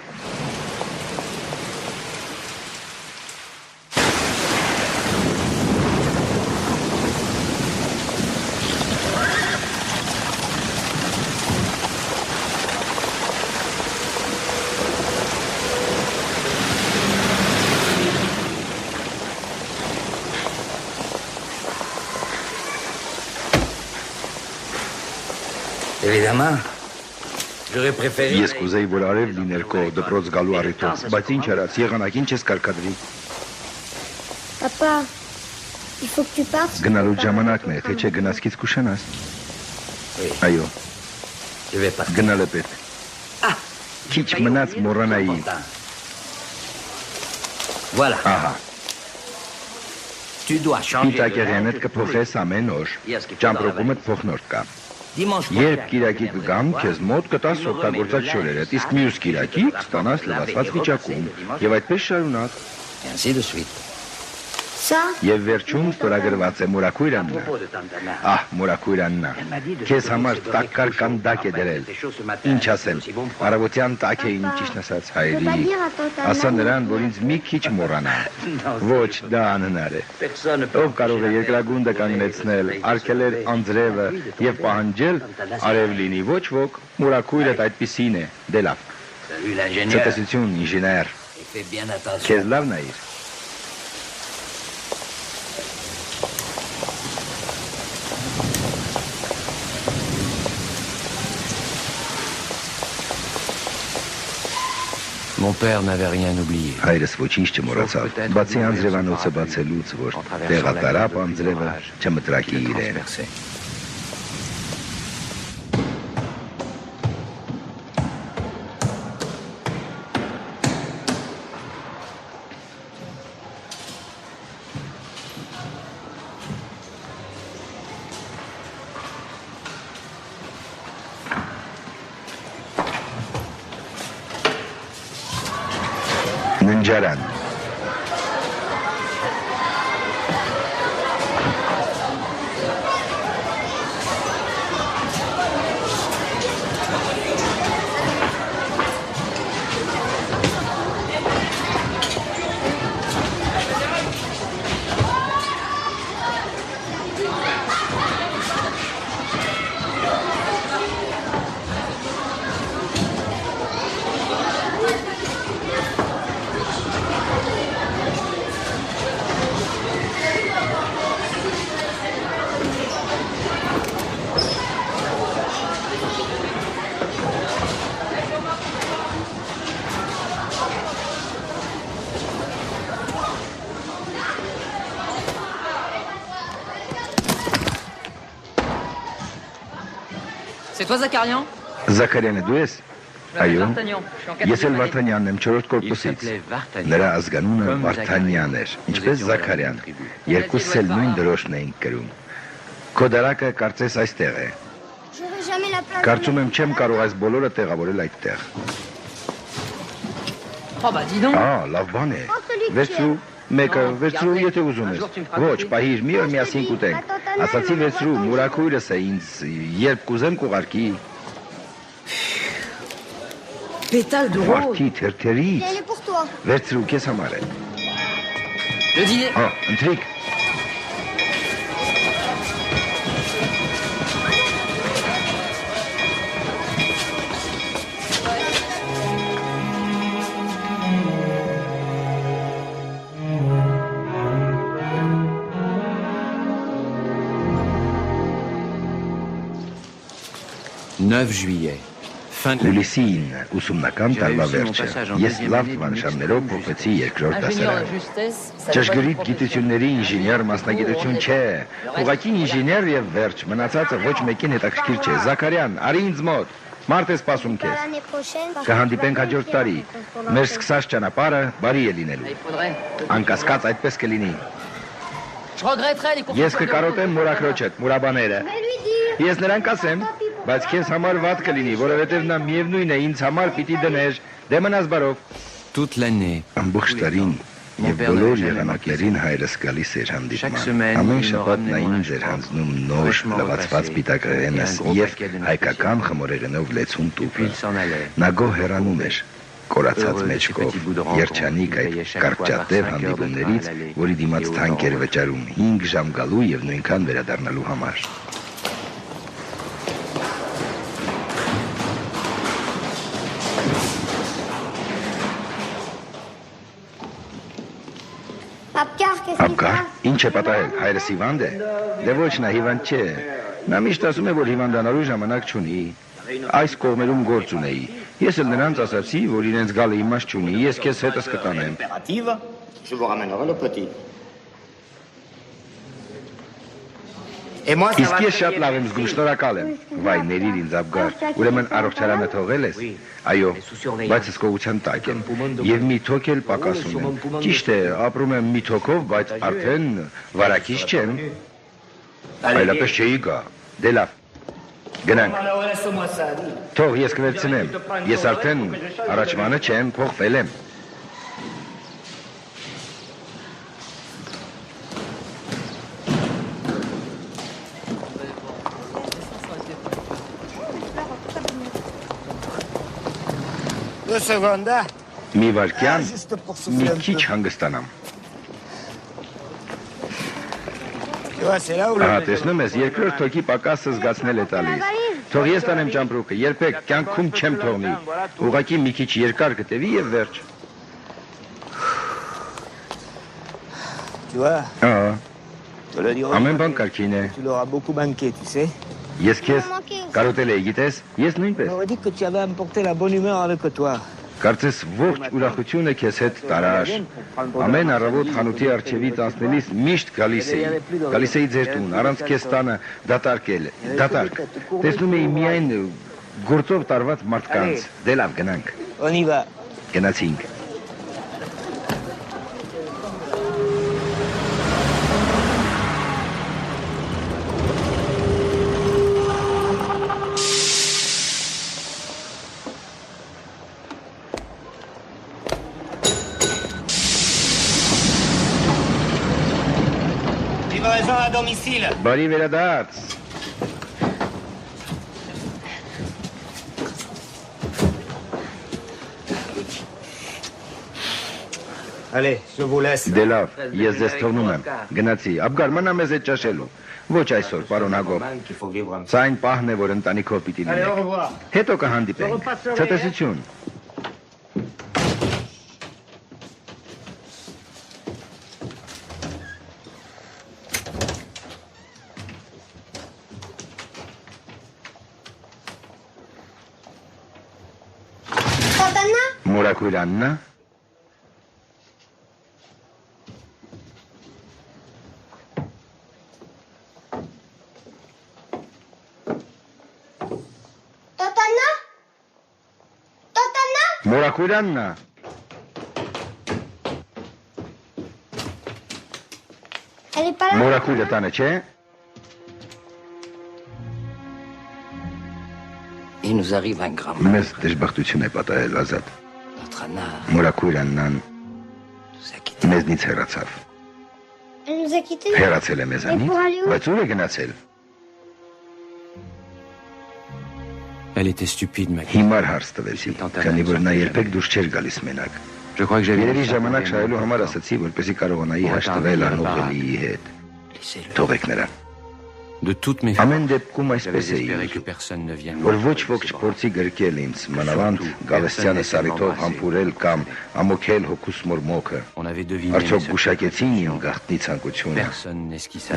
Speaker 4: Évidemment, j'aurais préféré...
Speaker 2: Ես կուզեի, որ արև լիներ քո դպրոց գալու առիթով, բայց ինչ արած, եղանակին չես կարկադրի։
Speaker 9: Papa, il faut que tu partes.
Speaker 2: Գնալու ժամանակն է, թե չէ գնացքից կուշանաս։ Այո,
Speaker 4: Je vais partir.
Speaker 2: գնալ է պետք։ Քիչ մնաց մոռանայի։
Speaker 4: Content. Voilà.
Speaker 2: Ահա,
Speaker 4: Tu dois changer de
Speaker 2: Պիտակեղենդ կփոխես ամեն օր։ Ճամպրուկումդ փոխնորդ կա։ Երբ կիրակի կգամ, քեզ մոտ կտաս օգտագործած շորերդ, իսկ մյուս կիրակի կստանաս լվացված վիճակում, եւ այդպես շարունակ։
Speaker 4: Ainsi de suite.
Speaker 2: Եվ վերջում ստորագրված է Մուրաքույրաննա։ Ահ, Մուրաքույրաննա, քեզ համար տակկար կանդակ է դրել։ Ինչ ասեմ, առավոտյան տակ էին ճիշտ ասած հայրիկ։ Ասա նրան, որ ինձ մի քիչ մոռանա։ Ոչ, դա անհնար է։ Ով կարող է երկրագունդը կանգնեցնել, արգելել անձրևը եւ պահանջել արև լինի, ոչ ոք, Մուրաքույրդ այդպիսին է։ Դե լավ։ Ցտեսություն, ինժեներ։ Քեզ լավ նայիր։
Speaker 7: Mon père n'avait rien oublié.
Speaker 2: Հայրս ոչինչ չմոռացավ, բացի անձրևանոցը բացելուց, որ տեղատարապ անձրևը չմտրակի իրեն։ Ննջարան։
Speaker 3: C'est toi, Zakarian?
Speaker 2: Զաքարյանը դու ես։ Այո։ Ես էլ Վարդանյանն եմ 4-րդ կորպուսից։ Նրա ազգանունը Վարդանյան էր, ինչպես Զաքարյան։ Երկուսս էլ նույն դրոշն էին կրում։ Քո դարակը կարծես այստեղ է։ Կարծում եմ չեմ կարող այս բոլորը տեղավորել այդտեղ։ Լավ բան է։ Վերցրու, մեկը վերցրու, եթե ուզում ես։ Ոչ, պահիր, մի օր միասին կուտենք։ Ասացի վերցրու, Մուրաքույրս է ինձ, երբ կուզեմ կուղարկի։
Speaker 10: Pétale de rose.
Speaker 2: Վարդի թերթերից։ Վերցրու, քեզ համար է։
Speaker 3: Le dîner.
Speaker 2: Ընթրիկ։
Speaker 7: juillet.
Speaker 2: Հուլիսին ուսումնական տարվա վերջը, ես լավ թվանշաններով փոխեցի երկրորդ դասարան։ Ճշգրիտ գիտությունների ինժեներ մասնագիտություն չէ, ուղղակի ինժեներ եւ վերջ, մնացածը ոչ մեկին հետաքրքիր չէ։ Զաքարյան, արի ինձ մոտ, մարդ է սպասում քեզ։ Կհանդիպենք հաջորդ տարի։ Մեր սկսած ճանապարհը բարի է լինելու։ Անկասկած այդպես կլինի։ Ես կկարոտեմ մորաքրոջդ, մուրաբաները։ Ես նրան կասեմ, բայց քեզ համար վատ կլինի, որովհետև նա միևնույն է ինձ համար պիտի դներ, դե մնաս բարով։
Speaker 7: Toute l'année.
Speaker 2: Ամբողջ տարին եւ բոլոր եղանակներին հայրս գալիս էր հանդիպման։ Ամեն շաբաթ նա ինձ էր հանձնում նոր լվացված պիտակեղենս եւ հայկական խմորեղենով լեցուն տուփը։ Նա գոհ հեռանում էր, կորացած մեջքով, երջանիկ այդ կարճատև հանդիպումներից, որի դիմաց թանկ էր վճարում 5 ժամ գալու եւ նույնքան վերադառնալու համար։ Ապկար, ինչ է պատահել, հայրս հիվանդ է։ Դե ոչ, նա հիվանդ չէ։ Նա միշտ ասում է, որ հիվանդանալու ժամանակ չունի։ Այս կողմերում գործ ունեի։ Ես էլ նրանց ասացի, որ իրենց գալը իմաստ չունի, ես քեզ հետս կտանեմ։ Իսկ ես շատ լավ եմ զգում, շնորհակալ եմ։ Վայ, ներիր ինձ Ապգար, ուրեմն առողջարանը թողել ես։ Այո, բայց հսկողության տակ եմ, եւ մի թոք էլ պակասում եմ։ Ճիշտ է, ապրում եմ մի թոքով, բայց արդեն վարակիչ չեմ։ Այլապես չէի գա։ Դե լավ։ Գնանք։ Թող ես կվերցնեմ։ Ես արդեն առաջվանը չեմ, փոխվել եմ։ Մի վարկյան, մի քիչ հանգստանամ։ Ահա, տեսնում ես, երկրորդ թոքի պակասը զգացնել է տալիս։ Թող ես տանեմ ճամպրուկը, երբեք կյանքում չեմ թողնի։ Ուղղակի մի քիչ երկար գտևի եւ վերջ։ Ահա, ամեն բան կարգին է։ Ես քեզ կարոտել էի, գիտես, ես նույնպես։ Կարծես ողջ ուրախությունը քեզ հետ տարար։ Ամեն առավոտ խանութի առջևից անցնելիս միշտ գալիս էի ձեր տուն, առանց քեզ տանը դատարկ։ Տեսնում էի միայն գործով տարված մարդկանց։ Դե լավ, գնանք։ Գնացինք։ Բարի վերադարձ։ Դե լավ, ես ձեզ թողնում եմ, գնացի, Աբգար, մնա մեզ հետ ճաշելու։ Ոչ այսօր, պարոն Հագոբ, սա այն պահն է, որ ընտանիքով պիտի լինեք։ Հետո կհանդիպենք, ցտեսություն։ Մուրաքույր Աննա։ Մուրաքույր Աննա։ Մուրաքույրը տանը չէ։
Speaker 4: Il nous arrive un grand
Speaker 2: Մեզ դժբախտություն է պատահել, Ազատ։ Մուրաքույր Աննան մեզնից հեռացավ։ Հեռացել է մեզանից, բայց ուր է գնացել։ Հիմար հարց տվեցի, քանի որ նա երբեք դուրս չէր գալիս մենակ։ Երևի ժամանակ շահելու համար ասացի, որպեսզի կարողանայի հաշտվել անողելիի հետ։ Թողեք նրան։ Ամեն դեպքում այսպես էի, որ ոչ ոք չփորձի գրկել ինձ, մանավանդ Գալստյանը սարիթով համբուրել կամ ամոքել հոգուս մորմոքը, արդյոք գուշակեցին իմ գաղտնի ցանկությունը,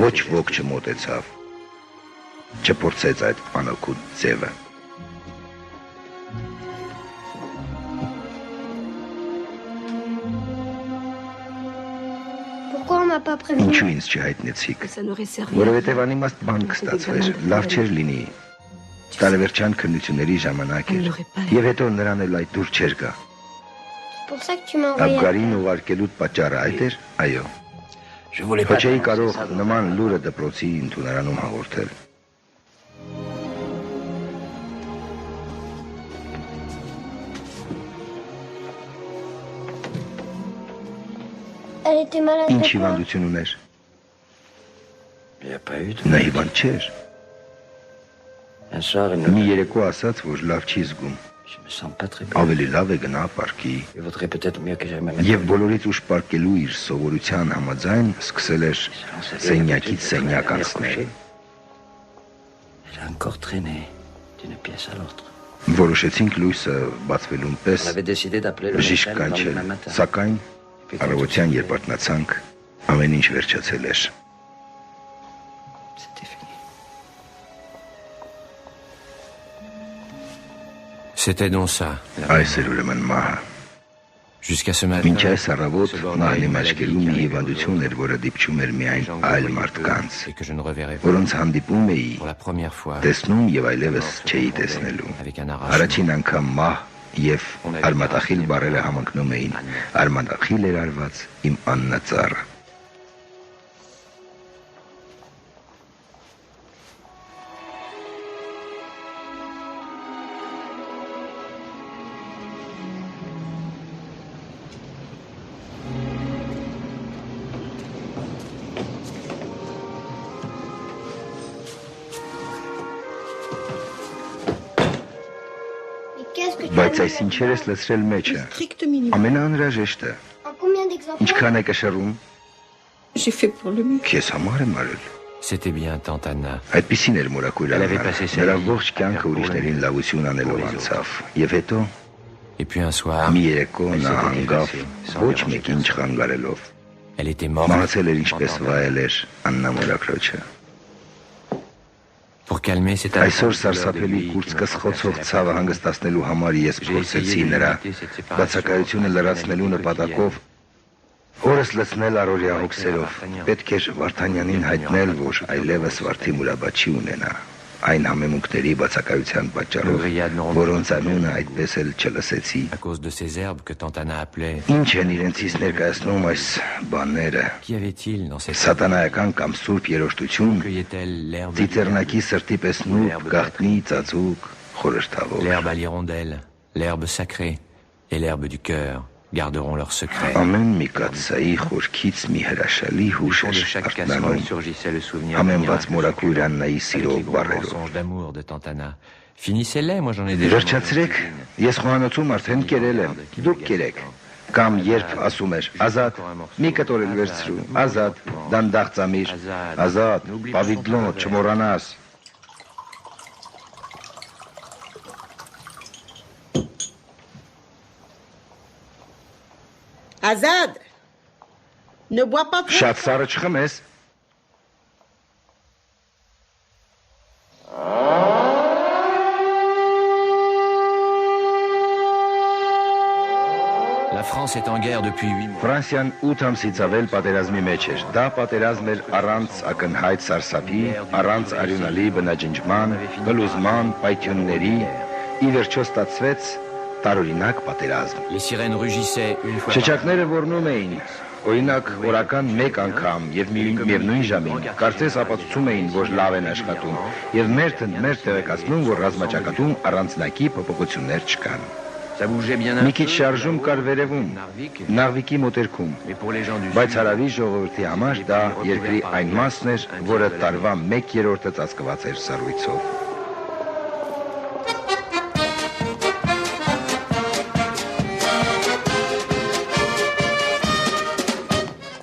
Speaker 2: ոչ ոք չմոտեցավ, չփորձեց այդ անօգուտ ձևը։ Ինչու ինձ չհայտնեցիք, որովհետև անիմաստ բան կստացվեր, լավ չէր լինի, տարեվերջյան քննությունների ժամանակ էր, և հետո նրան էլ այդ դուր չէր գա։ Աբգարին ուղարկելուտ պատճառը այդ էր, այո, ոչ էի կարող նման լուրը դպրոցի ընդունարանում հաղորդել։ Ինչ հիվանդություն ուներ։ Նա հիվանդ չէր։ Մի երեկո ասաց, որ լավ չի զգում։ Ավելի լավ է գնա պարկի։ Եվ բոլորից ուշ պարկելու իր սովորության համաձայն սկսել էր սենյակից սենյակ անցնել։ Որոշեցինք լույսը բացվելուն պես բժիշկ կանչել, սակայն առավոտյան երբ արթնացանք, ամեն ինչ վերջացել էր։ Այս էր ուրեմն մահը։ Մինչ այս առավոտ մահն իմ աչքերում մի հիվանդություն էր, որը դիպչում էր միայն այլ մարդկանց, որոնց հանդիպում էի, տեսնում և այլևս չէի տեսնելու։ Առաջին անգամ մահ և արմատախիլ բառերը համընկնում էին, արմատախիլ էր արված իմ աննածառը։ Բայց այս ինչեր ես լցրել մեջը։
Speaker 10: Strict minimum.
Speaker 2: Ամենաանհրաժեշտը։
Speaker 9: En combien d'exemplaires?
Speaker 2: Ինչքան է կշռում։
Speaker 10: J'ai fait pour le mieux.
Speaker 2: Քեզ համար եմ արել։
Speaker 7: C'était bien, tante Anna.
Speaker 2: Այդպիսին էր մորակույրը։ Նրա ողջ կյանքը ուրիշներին լավություն անելով անցավ։ Եվ հետո
Speaker 7: Et puis un soir,
Speaker 2: մի երեկո նա հանգավ ոչ մեկին չխանգարելով։
Speaker 7: elle était morte.
Speaker 2: Մահացել էր ինչպես վայել էր Աննա մորակրոջը։
Speaker 7: Pour calmer cette
Speaker 2: Այսօր սարսափելի կուրծքսխոցող ցավը հանգստացնելու համար ես փորձեցի նրա բացակայությունը լրացնելու նպատակով օրս լցնել առօրյա հոգսերով։ Պետք էր Վարդանյանին հայտնել, որ այլևս Վարդի Մուրաբաչի ունենա, այն համեմունքների բացակայության պատճառով, որոնց անունը այդպես էլ չլսեցի։
Speaker 7: à cause de ces herbes que tante Anna appelait.
Speaker 2: Ինչ են իրենցից ներկայացնում այս բաները։
Speaker 7: Qu'y avait-il dans cette
Speaker 2: Սատանայական կամ սուրբ երոշտություն,
Speaker 7: cueillait-elle l'herbe
Speaker 2: ծիծեռնակի սրտի պես նուրբ, գաղտնի, ծածուկ, խորհրդավոր։
Speaker 7: l'herbe à l'hirondelle, l'herbe sacrée et l'herbe du cœur garderont leur secret.
Speaker 2: Ամեն մի կաթսայի խորքից մի հրաշալի հուշ
Speaker 7: Autour de
Speaker 2: էր
Speaker 7: chaque
Speaker 2: արտնանում։
Speaker 7: casserole surgissait le souvenir
Speaker 2: Ամեն
Speaker 7: du
Speaker 2: բաց
Speaker 7: miracle
Speaker 2: մորակույր Աննայի
Speaker 7: avec
Speaker 2: սիրո
Speaker 7: les gros
Speaker 2: բառերով։
Speaker 7: mensonges d'amour de tante Anna. Finissez-les, moi j'en ai déjà mangé
Speaker 2: Վերջացրեք, ես խոհանոցում արդեն կերել եմ, դուք կերեք։ Կամ երբ ասում էր ազատ, մի կտորել վերցրու, ազատ, դանդաղ ծամիր, ազատ, պավիդլոն, չմոռանաս։
Speaker 10: Azad, ne bois pas trop.
Speaker 2: Շատ սառը չխմես։
Speaker 7: La France est en guerre depuis 8 mois.
Speaker 2: Ֆրանսիան 8 ամսից ավել պատերազմի մեջ էր։ Դա պատերազմ էր առանց ակնհայտ սարսափի, առանց արյունալի բնաջնջման, գլուզման, պայթյունների, ի վերջո ստացվեց տարօրինակ պատերազմ։
Speaker 7: Les sirènes rugissaient une fois par
Speaker 2: Շչակները ոռնում էին, օրինակ օրական մեկ անգամ եւ միևնույն ժամին, կարծես ապացուցում էին, որ լավ են աշխատում, եւ մեր տեղեկացնում, որ ռազմաճակատում առանձնակի փոփոխություններ չկան։
Speaker 7: ça bougeait bien
Speaker 2: Մի
Speaker 7: un
Speaker 2: քիչ
Speaker 7: peu.
Speaker 2: շարժում կար վերևում,
Speaker 7: Narvik.
Speaker 2: Նարվիկի մոտերքում,
Speaker 7: Mais pour les gens du
Speaker 2: բայց
Speaker 7: Sud,
Speaker 2: հարավի ժողովրդի համար դա երկրի այն մասն էր, որը տարվա 1/3-ը ծածկված էր սառույցով։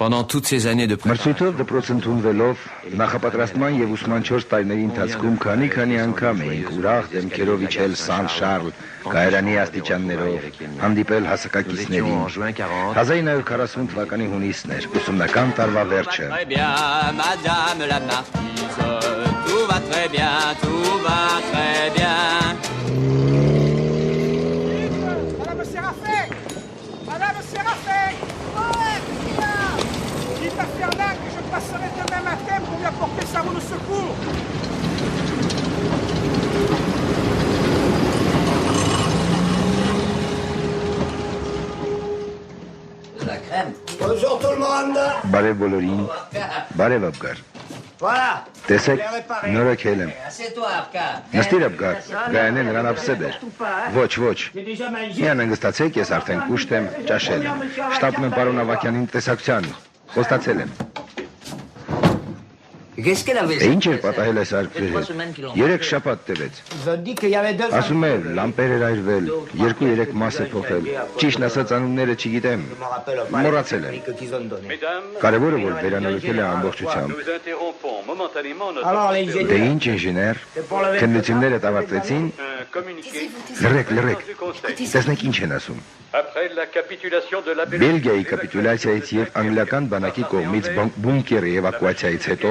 Speaker 7: pendant toutes ces années de
Speaker 2: Մրցույթով դպրոց ընդունվելով նախապատրաստման եւ ուսման 4 տարիների ընթացքում քանի անգամ էինք ուրախ դեմքերով իջել Սան Շարլ, Կայարանի աստիճաններով, հանդիպել հասակակիցներին։ 1940 թվականի հունիսն էր, ուսումնական տարվա վերջը։
Speaker 11: Très bien, madame la marquise, tout va très bien, tout va très bien.
Speaker 12: Madame Séraphin! Madame Séraphin! Dites à Fernand que je passerai demain matin pour lui apporter sa roue de secours.
Speaker 4: La crème.
Speaker 1: Bonjour tout le monde.
Speaker 2: Բարև բոլորին։ Բարև Աբգար։
Speaker 1: Voilà.
Speaker 2: Տեսեք, նորոգել եմ։
Speaker 4: Assieds-toi, Arcade.
Speaker 2: Նստիր Աբգար, գայանը նրան ապսետ էր։ Ոչ, ոչ։
Speaker 12: J'ai déjà mangé.
Speaker 2: Միան հանգստացեք, ես արդեն կուշտ եմ, ճաշել եմ։ Շտապում եմ պարոն Ավակյանին տեսակցության։ Խոստացել եմ։
Speaker 4: Qu'est-ce qu'elle avait?
Speaker 2: Ինչ էր պատահել այս արկրի հետ։ 3 շաբաթ տևեց։
Speaker 12: Ils ont dit qu'il y avait deux
Speaker 2: Ասում է, լամպեր էր այրվել, 2-3 մաս է փոխել։ Ճիշտ ասած անունները չգիտեմ։ Մոռացել եմ։
Speaker 12: qu'ils ont donné.
Speaker 2: Կարևորը որ վերանորոգել է ամբողջությամբ։
Speaker 12: Alors les
Speaker 2: Դե
Speaker 12: ingénieurs,
Speaker 2: ինչ ինժեներ, քննությունները ավարտվեցին։ Լրեք, տեսնեք ինչ են ասում։ Բելգիայի կապիտուլյացիայից եւ անգլիական բանակի կողմից բունկերի էվակուացիայից հետո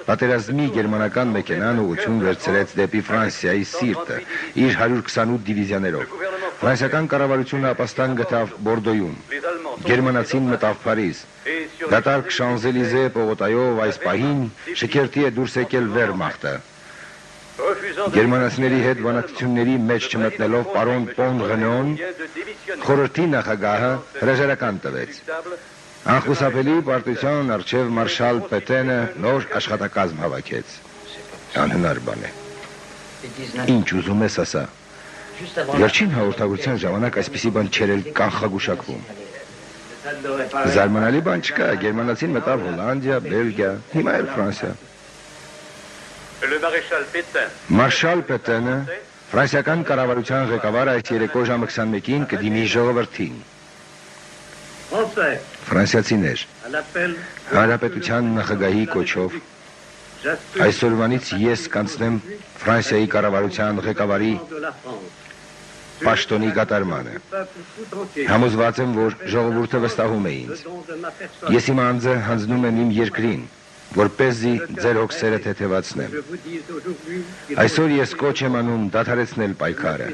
Speaker 2: պատերազմի գերմանական մեքենան ուղղություն վերցրեց դեպի Ֆրանսիայի սիրտը իր 128 դիվիզիաներով։ Ֆրանսիական կառավարությունը ապաստան գտավ Բորդոյում։ Գերմանացին մտավ Փարիզ։ Դատարկ Շանզելիզե պողոտայով այս պահին շքերթի է դուրս եկել Վերմախտը։ Գերմանացիների հետ բանակցությունների մեջ չմտնելով պարոն Պոն Ռենոն խորհրդի նախագահը հրաժարական տվեց։ Անխուսափելի պարտության արչև մարշալ Պետենը նոր աշխատակազմ հավաքեց։ Անհնար բան է։ Ինչ ուզում ես ասա։ Վերջին հաղորդակցության ժամանակ այսպիսի բան չէր կանխագուշակվում։ Զարմանալի բան չկա, գերմանացին մտավ Հոլանդիա, Բելգիա, հիմա էլ Ֆրանսիա։ Մարշալ Պետենը Ֆրանսիական կառավարության ղեկավարը այս երեկո ժամը 21-ին կդիմի ժողովրդին։ Ֆրանսիացիներ, Հանրապետության նախագահի կոչով այսօրվանից ես կանցնեմ Ֆրանսիայի կառավարության ղեկավարի պաշտոնի կատարմանը։ Համոզված եմ, որ ժողովուրդը վստահում է ինձ։ Ես իմ անձը հանձնում եմ իմ երկրին, որպեսզի ձեր հոգսերը թեթևացնեմ։ Այսօր ես կոչ եմ անում դադարեցնել պայքարը։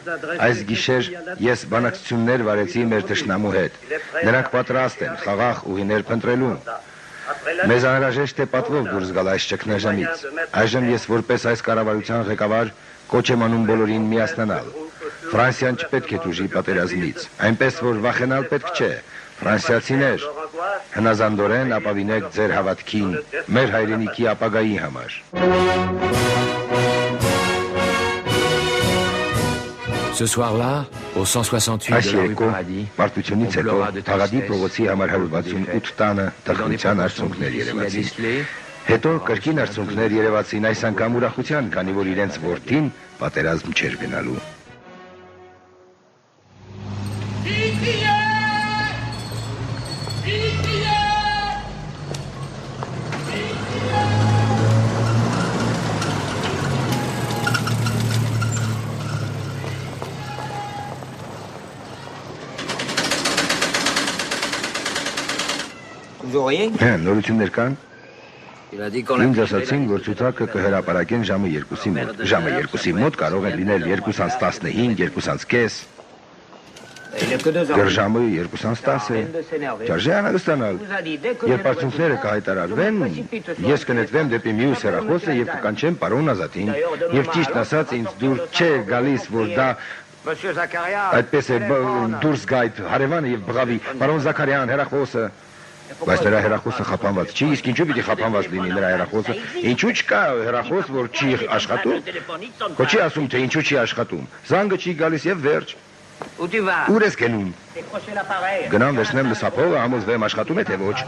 Speaker 2: Այս գիշեր ես բանակցություններ վարեցի մեր թշնամու հետ։ Նրանք պատրաստ են խաղաղ ուղիներ փնտրելու։ Մեզ անհրաժեշտ է պատվով դուրս գալ այս ճգնաժամից։ Այժմ ես որպես այս կառավարության ղեկավար կոչ եմ անում բոլորին միասնանալ։ Ֆրանսիան չպետք է տուժի պատերազմից, այնպես որ վախենալ պետք չէ։ Ֆրանսիացիներ, հնազանդորեն ապավինեք ձեր հավատքին, մեր հայրենիքի ապագայի համար։
Speaker 7: Ce soir-là, au 168
Speaker 2: Այս
Speaker 7: de la rue
Speaker 2: երեկո
Speaker 7: Paradis,
Speaker 2: պարտությունից հետո Փաղադի փողոցի համար 168 տանը տխրության արցունքներ երևացին։ Հետո կրկին արցունքներ երևացին այս անգամ ուրախության, քանի որ իրենց որդին պատերազմ չէր գնալու։ Նորություններ կան։ Ինձ ասացին, որ ցուցակը կհրապարակեն ժամը 2-ի մոտ։ Ժամը 2-ի մոտ կարող է լինել 2:15, 2:30։ Գրջամը 2:10 է։ Չարժե անհանգստանալ։ Երբ արդյունքները կհայտարարվեն, ես կնետվեմ դեպի մյուս հեռախոսը եւ կկանչեմ պարոն Ազատին։ Եվ ճիշտ ասած, ինձ դուր չէ գալիս, որ դա այդպես է դուրս գա այդ հարևանը եւ բղավի։ Պարոն Զաքարյան, հեռախոսը։ Բայց նրա հեռախոսը խափանված չի, իսկ ինչու պիտի խափանված լինի նրա հեռախոսը։ Ինչու չկա հեռախոս, որ չի աշխատում։ Ոչ չի ասում, թե ինչու չի աշխատում։ Զանգը չի գալիս եւ վերջ։ Ուր ես գնում։ Գնամ վերցնեմ լսափողը, համոզվեմ աշխատում է թե ոչ։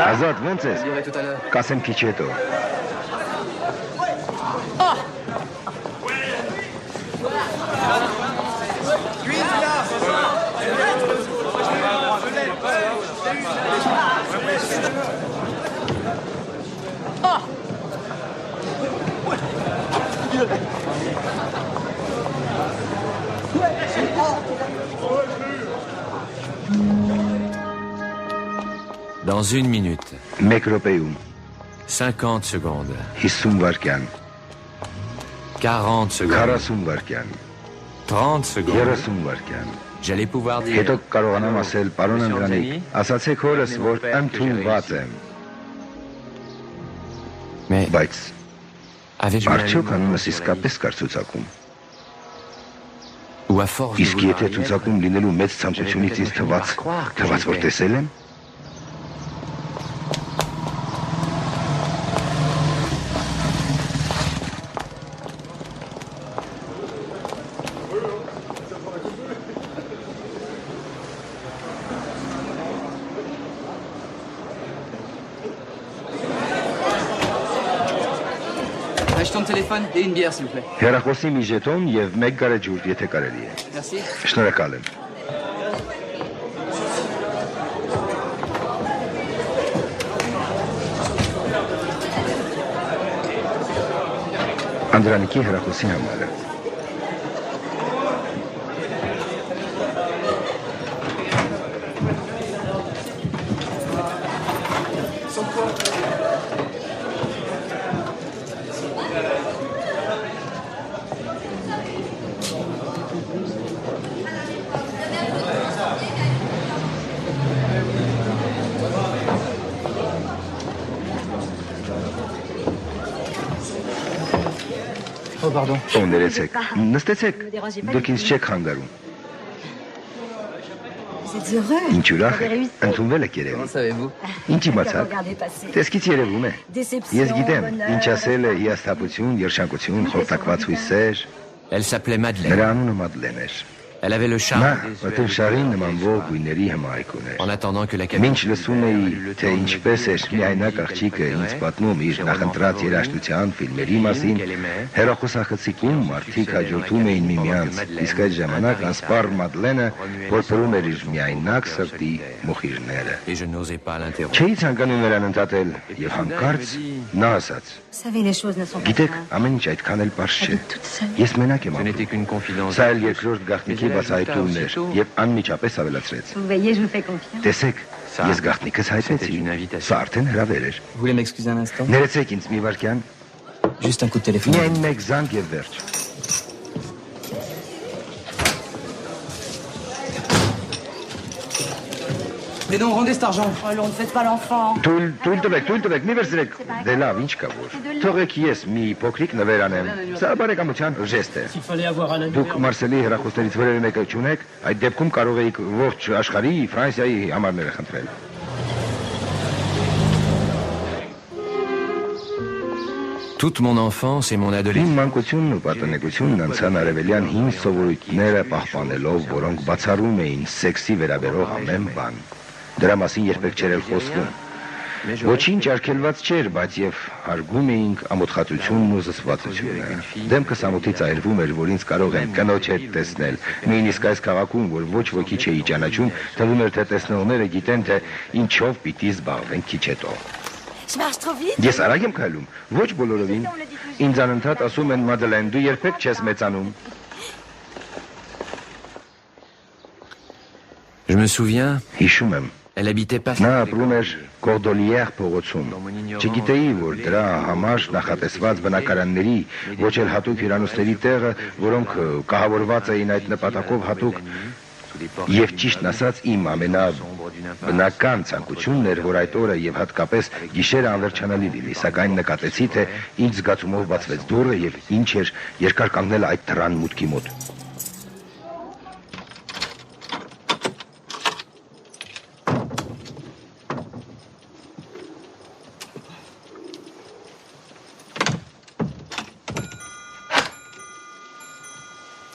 Speaker 2: Ազատ, ո՞նց ես։ Կասեմ քիչ հետո։
Speaker 7: Dans une minute.
Speaker 2: Մեկ րոպեում
Speaker 7: 50 secondes.
Speaker 2: 50 վայրկյան,
Speaker 7: 40 secondes.
Speaker 2: 40 վայրկյան,
Speaker 7: 30 secondes.
Speaker 2: 30 վայրկյան։
Speaker 7: J'allais pouvoir dire.
Speaker 2: Հետո կարողանամ ասել, պարոն Անդրանիկ, ասացեք հորս, որ ընդունված եմ։ Բայց արդյոք անունս իսկապես կար ցուցակում։ Իսկ եթե ցուցակում լինելու մեծ ցանկությունից ինձ թվաց, որ տեսել եմ։
Speaker 13: Ton téléphone et une bière, s'il vous plaît.
Speaker 2: Հեռախոսի մի ժետոն եւ 1 գարեջուր, եթե կարելի է։
Speaker 13: Merci.
Speaker 2: Շնորհակալ եմ։ Անդրանիկի հեռախոսի համարը։
Speaker 13: Oh, pardon.
Speaker 2: Ներեցեք, նստեցեք, դուք ինձ չեք խանգարում։
Speaker 8: Vous êtes heureux?
Speaker 2: Ինչ ուրախ եք, ընդունվել եք երևի։
Speaker 13: Comment savez-vous?
Speaker 2: Ինչ իմացաք։ Տեսքից երևում է։ Ես գիտեմ, ինչ ասել է հիասթափություն, երջանկություն, խորտակված հույսեր։
Speaker 7: Elle s'appelait Madeleine.
Speaker 2: Նրա անունը Մադլեն էր։
Speaker 7: Elle avait le
Speaker 2: Նա
Speaker 7: charme des
Speaker 2: մտել
Speaker 7: yeux
Speaker 2: շարին նմանվող գույների հմայք ուներ։
Speaker 7: en attendant que la
Speaker 2: Մինչ
Speaker 7: capitale
Speaker 2: լսում էի, թե ինչպես էր միայնակ աղջիկը ինձ պատմում իր նախընտրած երաժշտության ֆիլմերի մասին, հեռախոսախցիկում մարդիկ հաջորդում էին միմյանց, իսկ այդ ժամանակ անսպառ Մադլենը փորփրում էր իր միայնակ սրտի մոխիրները։
Speaker 7: et je n'osais pas l'interrompre.
Speaker 2: Չէի ցանկանում նրան ընդհատել եւ հանկարծ նա ասաց.
Speaker 8: Vous savez, les choses ne sont pas
Speaker 2: Գիտեք,
Speaker 8: simples.
Speaker 2: ամեն ինչ այդքան էլ պարզ չէ։
Speaker 8: Toute seule.
Speaker 2: Ես մենակ եմ
Speaker 7: Ce n'était
Speaker 2: ապրում։
Speaker 7: qu'une confidence.
Speaker 2: Սա էլ երկրորդ գաղտնիքի բացահայտումն էր եւ անմիջապես ավելացրեց։
Speaker 8: Vous voyez, je vous fais confiance.
Speaker 2: Տեսեք, ես գաղտնիքս հայտնեցի։ Սա արդեն հրավեր էր։
Speaker 13: Vous voulez m'excuser un instant?
Speaker 2: Ներեցեք ինձ մի վարքյան։
Speaker 13: Juste un coup de téléphone.
Speaker 2: Միայն մեկ զանգ եւ վերջ։
Speaker 13: Mais non, rendez cet argent.
Speaker 8: Oh non, ne faites pas l'enfant.
Speaker 2: Թույլ տվեք, մի վերցրեք։ Դե լավ, ինչ կա որ։ Թողեք ես մի փոքրիկ նվեր անեմ։ Սա բարեկամության ժեստ է։ Դուք Մարսելի հեռախոսներից վրերը մեկը չունեք, այդ դեպքում կարող էիք ողջ աշխարհի Ֆրանսիայի համարները խնդրել։
Speaker 7: Toute mon enfance et mon
Speaker 2: Իմ
Speaker 7: adolescence
Speaker 2: մանկությունն ու պատանեկությունն անցան արևելյան հին սովորույթները պահպանելով, որոնք բացառում էին սեքսի վերաբերող ամեն բան։ Դրա մասին երբեք չէր էլ խոսվում։ Ոչինչ արգելված չէր, բայց եւ հարգում էինք ամոթխածությունն ու զսպվածությունը։ Դեմքս ամոթից այրվում էր, որ ինձ կարող են կնոջ հետ տեսնել։ Նույնիսկ այս քաղաքում, որ ոչ ոքի չէի ճանաչում, թվում էր, թե տեսնողները գիտեն, թե ինչով պիտի զբաղվեն քիչ հետո։
Speaker 8: Je marche trop vite.
Speaker 2: Ես արագ եմ քայլում, ոչ բոլորովին։ Ինձ անընդհատ ասում են Մադլեն, դու երբեք չես մեծանում։
Speaker 7: Je me souviens,
Speaker 2: Հիշում եմ,
Speaker 7: elle habitait pas
Speaker 2: նա ապրում էր Կորդոլիեր փողոցում։ Չգիտեի, որ դրա համար նախատեսված բնակարանների, ոչ էլ հատուկ հյուրանոցների տեղը, որոնք կահավորված էին այդ նպատակով հատուկ, եւ ճիշտն ասած իմ ամենաբնական ցանկությունն էր, որ այդ օրը եւ հատկապես գիշերը անվերջանալի լինի, սակայն նկատեցի, թե ինչ զգացումով բացվեց դուռը եւ ինչ էր երկար կանգնել այդ թռան մուտքի մոտ։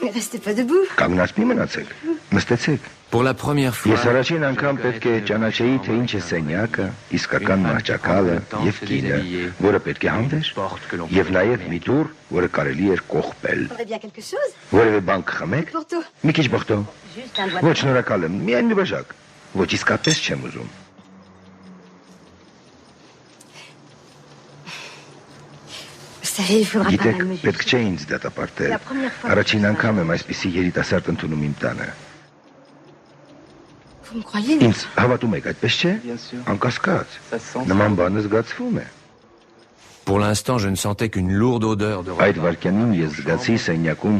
Speaker 8: Ne restez pas debout.
Speaker 2: Կանգնած մի մնացեք, նստեցեք։
Speaker 7: pour la première fois.
Speaker 2: Ես առաջին անգամ պետք է ճանաչեի, թե ինչ է սենյակը, իսկական մահճակալը եւ կինը, որը պետք է հանդեր, եւ նաեւ մի դուռ, որը կարելի էր կողպել։
Speaker 8: Faudrait bien quelque chose.
Speaker 2: Որևէ բան կխմեք։
Speaker 8: Pour tout.
Speaker 2: Մի քիչ բխտո։
Speaker 8: Juste un doigt.
Speaker 2: Ոչ շնորհակալ եմ, միայն մի բաժակ։ Ոչ իսկապես չեմ ուզում։
Speaker 8: Vous savez, il faudra pas
Speaker 2: Գիտեք,
Speaker 8: mal me
Speaker 2: պետք
Speaker 8: juger.
Speaker 2: չէ ինձ դատապարտել։ Առաջին անգամ եմ այսպիսի երիտասարդ ընդունում իմ տանը։
Speaker 8: Vous me croyez?
Speaker 2: Ինձ հավատում եք, այդպես չէ։ Անկասկած։ Նման բանը զգացվում է։
Speaker 7: Pour l'instant, je ne sentais qu'une lourde odeur de
Speaker 2: Այդ վարքյանին ես զգացի սենյակում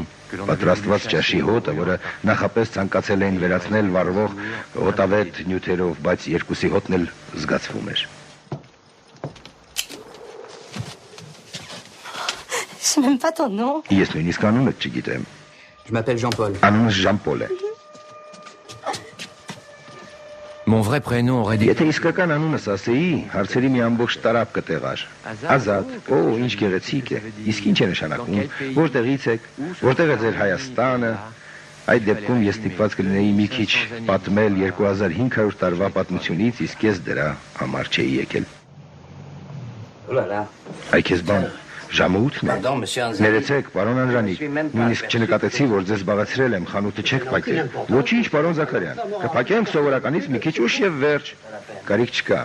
Speaker 2: պատրաստված ճաշի հոտը, որը նախապես ցանկացել էին վերացնել վառվող հոտավետ նյութերով, բայց երկուսի հոտն էլ զգացվում էր։
Speaker 8: Je sais même pas ton nom.
Speaker 2: Ես նույնիսկ անունդ չգիտեմ։
Speaker 13: Je m'appelle Jean-Paul.
Speaker 2: Անունս Ժան-Պոլ է։
Speaker 7: Mon vrai prénom aurait dit
Speaker 2: Եթե իսկական անունս ասեի, հարցերի մի ամբողջ տարապ կտեղար։ Ազատ, օ, ինչ գեղեցիկ է։ Իսկ ինչ է նշանակում։ Որտեղից եք։ Որտեղ է ձեր Հայաստանը։ Այդ դեպքում ես ստիպված կլինեի մի քիչ պատմել 2500 տարվա պատմությունից, իսկ ես դրա համար չէի եկել։ Այ քեզ բան, ժամը 8-ն է։ Ներեցեք, պարոն Անրանիկ, նույնիսկ չնկատեցի, որ ձեզ զբաղեցրել եմ, խանութը չեք փակել։ Ոչինչ, պարոն Զաքարյան, կփակենք սովորականից մի քիչ ուշ եւ վերջ։ Կարիք չկա։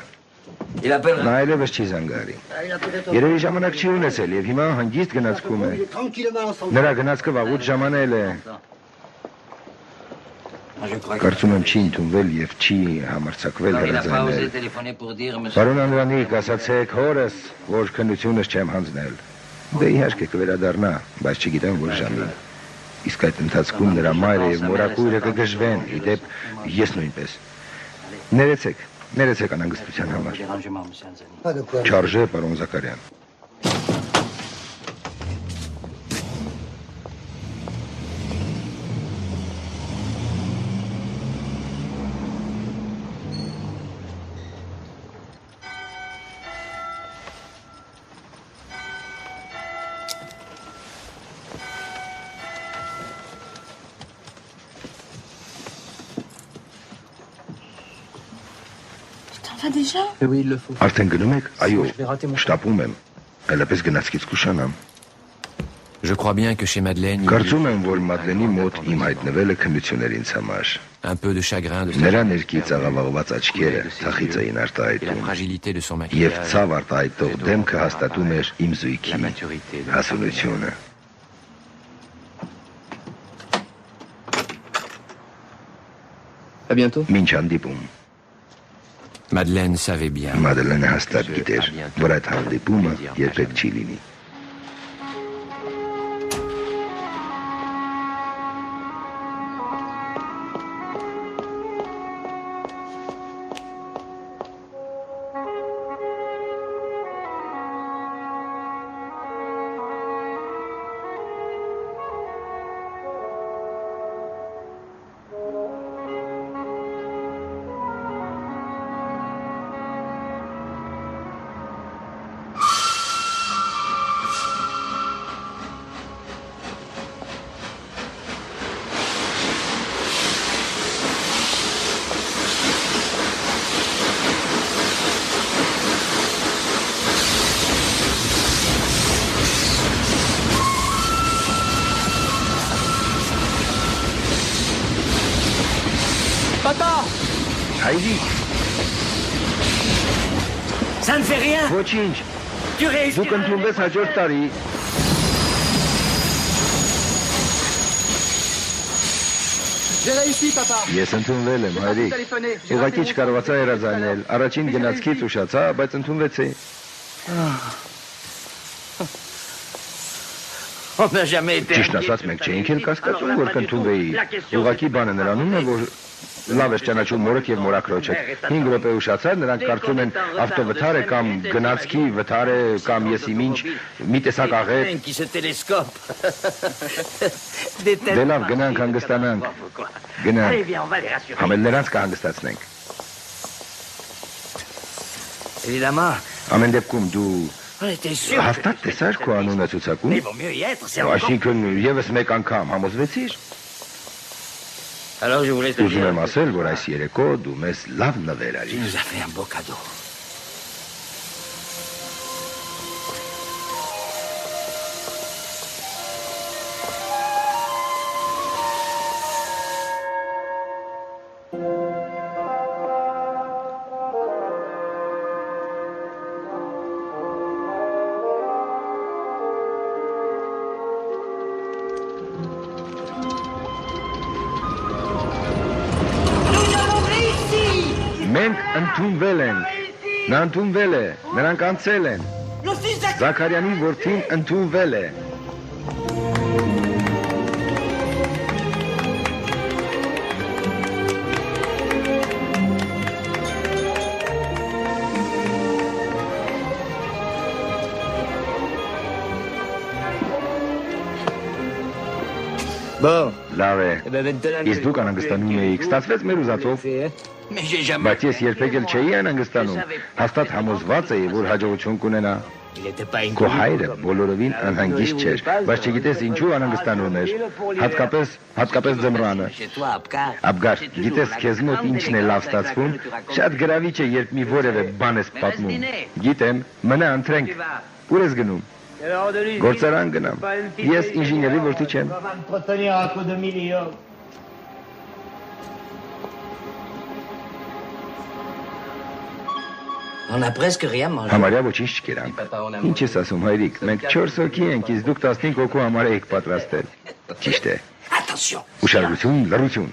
Speaker 2: Նա այլևս չի զանգարի։ Երևի ժամանակ չի ունեցել եւ հիմա հանգիստ գնացքում է։ Նրա գնացքը վաղուց ժամանել է։ Կարծում եմ չի ընդունվել եւ չի համարձակվել հրաձայնել։ Պարոն Անրանիկ, ասացեք հորս, որ քննությունս չեմ հանձնել։ Դե իհարկե կվերադառնա, բայց չգիտեմ որ ժամին։ Իսկ այդ ընթացքում նրա մայրը եւ մորակույրը կգժվեն, իդեպ ես նույնպես։ Ներեցեք անհանգստության համար։ Չարժե, պարոն Զաքարյան։
Speaker 3: Ça déjà?
Speaker 13: Oui, il le faut.
Speaker 2: Արդեն գնում եք, այո,
Speaker 13: Je vais rater mon
Speaker 2: շտապում եմ, այլապես գնացքից կուշանամ։
Speaker 7: Je crois bien que chez Madeleine, il y a
Speaker 2: Կարծում եմ, որ Մադլենի մոտ իմ հայտնվելը քննություն էր ինձ համար։
Speaker 7: un peu de chagrin de sa
Speaker 2: Նրա ներքից աղավաղված աչքերը թախից էին
Speaker 7: et la
Speaker 2: արտահայտում,
Speaker 7: fragilité de son
Speaker 2: եւ
Speaker 7: maquillage,
Speaker 2: ցավ արտահայտող դեմքը հաստատում էր իմ
Speaker 7: la
Speaker 2: զույգի
Speaker 7: maturité de
Speaker 2: հասունությունը։
Speaker 13: À bientôt.
Speaker 2: Մինչ հանդիպում,
Speaker 7: Madeleine savait bien.
Speaker 2: Մադլենը հաստատ գիտեր, որ այդ հանդիպումը երբեք չի լինի։ Հայրիկ,
Speaker 6: Ça ne fait rien.
Speaker 2: ոչինչ,
Speaker 6: Tu réussis.
Speaker 2: դուք ընդունվեց հաջորդ տարի։
Speaker 13: J'ai réussi, papa.
Speaker 2: Ես ընդունվել եմ, հայրիկ։ Ուղղակի չկարողացա հեռացանել, առաջին գնացքից ուշացա, բայց ընդունվեցի։
Speaker 4: On n'a jamais été...
Speaker 2: Ճիշտ ասած, մենք չէինք էլ կասկածում, որ կընդունվեի։ Ուղղակի բանը նրանում է, որ լավ ես ճանաչում մորդ եւ մորակրոջը։ 5 րոպե ուշացած, նրանք կարծում են ավտովթար է կամ գնացքի վթար է կամ եսի ինչ մի տեսակ աղետ։
Speaker 4: Qui se télescope.
Speaker 2: Դե լավ, գնանք հանգստանանք։ Գնանք։
Speaker 6: Allez, viens, on va les rassurer.
Speaker 2: Համել նրանց կհանգստացնենք։
Speaker 4: Évidemment,
Speaker 2: Ամեն դեպքում դու
Speaker 4: on était sûr.
Speaker 2: հաստատ տեսար քո անունը ցուցակում։
Speaker 4: Mais il vaut mieux y être, c'est encore...
Speaker 2: Այսինքն եւս մեկ անգամ համոզվեցիր։
Speaker 4: Alors je voulais te
Speaker 2: Ուզում
Speaker 4: dire...
Speaker 2: եմ ասել, որ այս երեկո դու մեզ լավ նվեր
Speaker 4: Tu
Speaker 2: արիր։
Speaker 4: nous as fait un beau cadeau.
Speaker 2: Մենք ընդունվել ենք։ Նա ընդունվել է, նրանք անցել են։ Զաքարյանի որդին ընդունվել է։
Speaker 13: Bon.
Speaker 2: Լավ է։
Speaker 13: Eh ben, maintenant...
Speaker 2: Իսկ դուք անհանգստանում էիք, ստացվեց մեր ուզածով։
Speaker 4: Mais j'ai jamais...
Speaker 2: Բայց ես երբեք էլ չէի անհանգստանում։ Հաստատ համոզված էի, որ հաջողություն կունենա։
Speaker 4: Il était pas
Speaker 2: Քո հայրը բոլորովին անհանգիստ չէր, բայց չգիտես ինչու անհանգստանում էր։ Հատկապես ձմռանը։
Speaker 4: Chez toi, Abkar.
Speaker 2: Աբգար, գիտես քեզ մոտ ինչն է լավ ստացվում։ Շատ գրավիչ է, երբ մի որևէ բան ես պատմում։ Գիտեմ, մնա ընտրենք։ Ուր ես գնում։ Գործարան գնամ։ Ես ինժեների որդի չեմ։
Speaker 4: On a presque rien mangé.
Speaker 2: Համարյա ոչինչ չկերանք։ Ինչ ես ասում, հայրիկ, մենք 4 հոգի ենք, իսկ դուք 15 հոգու համար եք պատրաստել։ Ճիշտ է։
Speaker 4: Attention.
Speaker 2: Ուշադրություն, լռություն։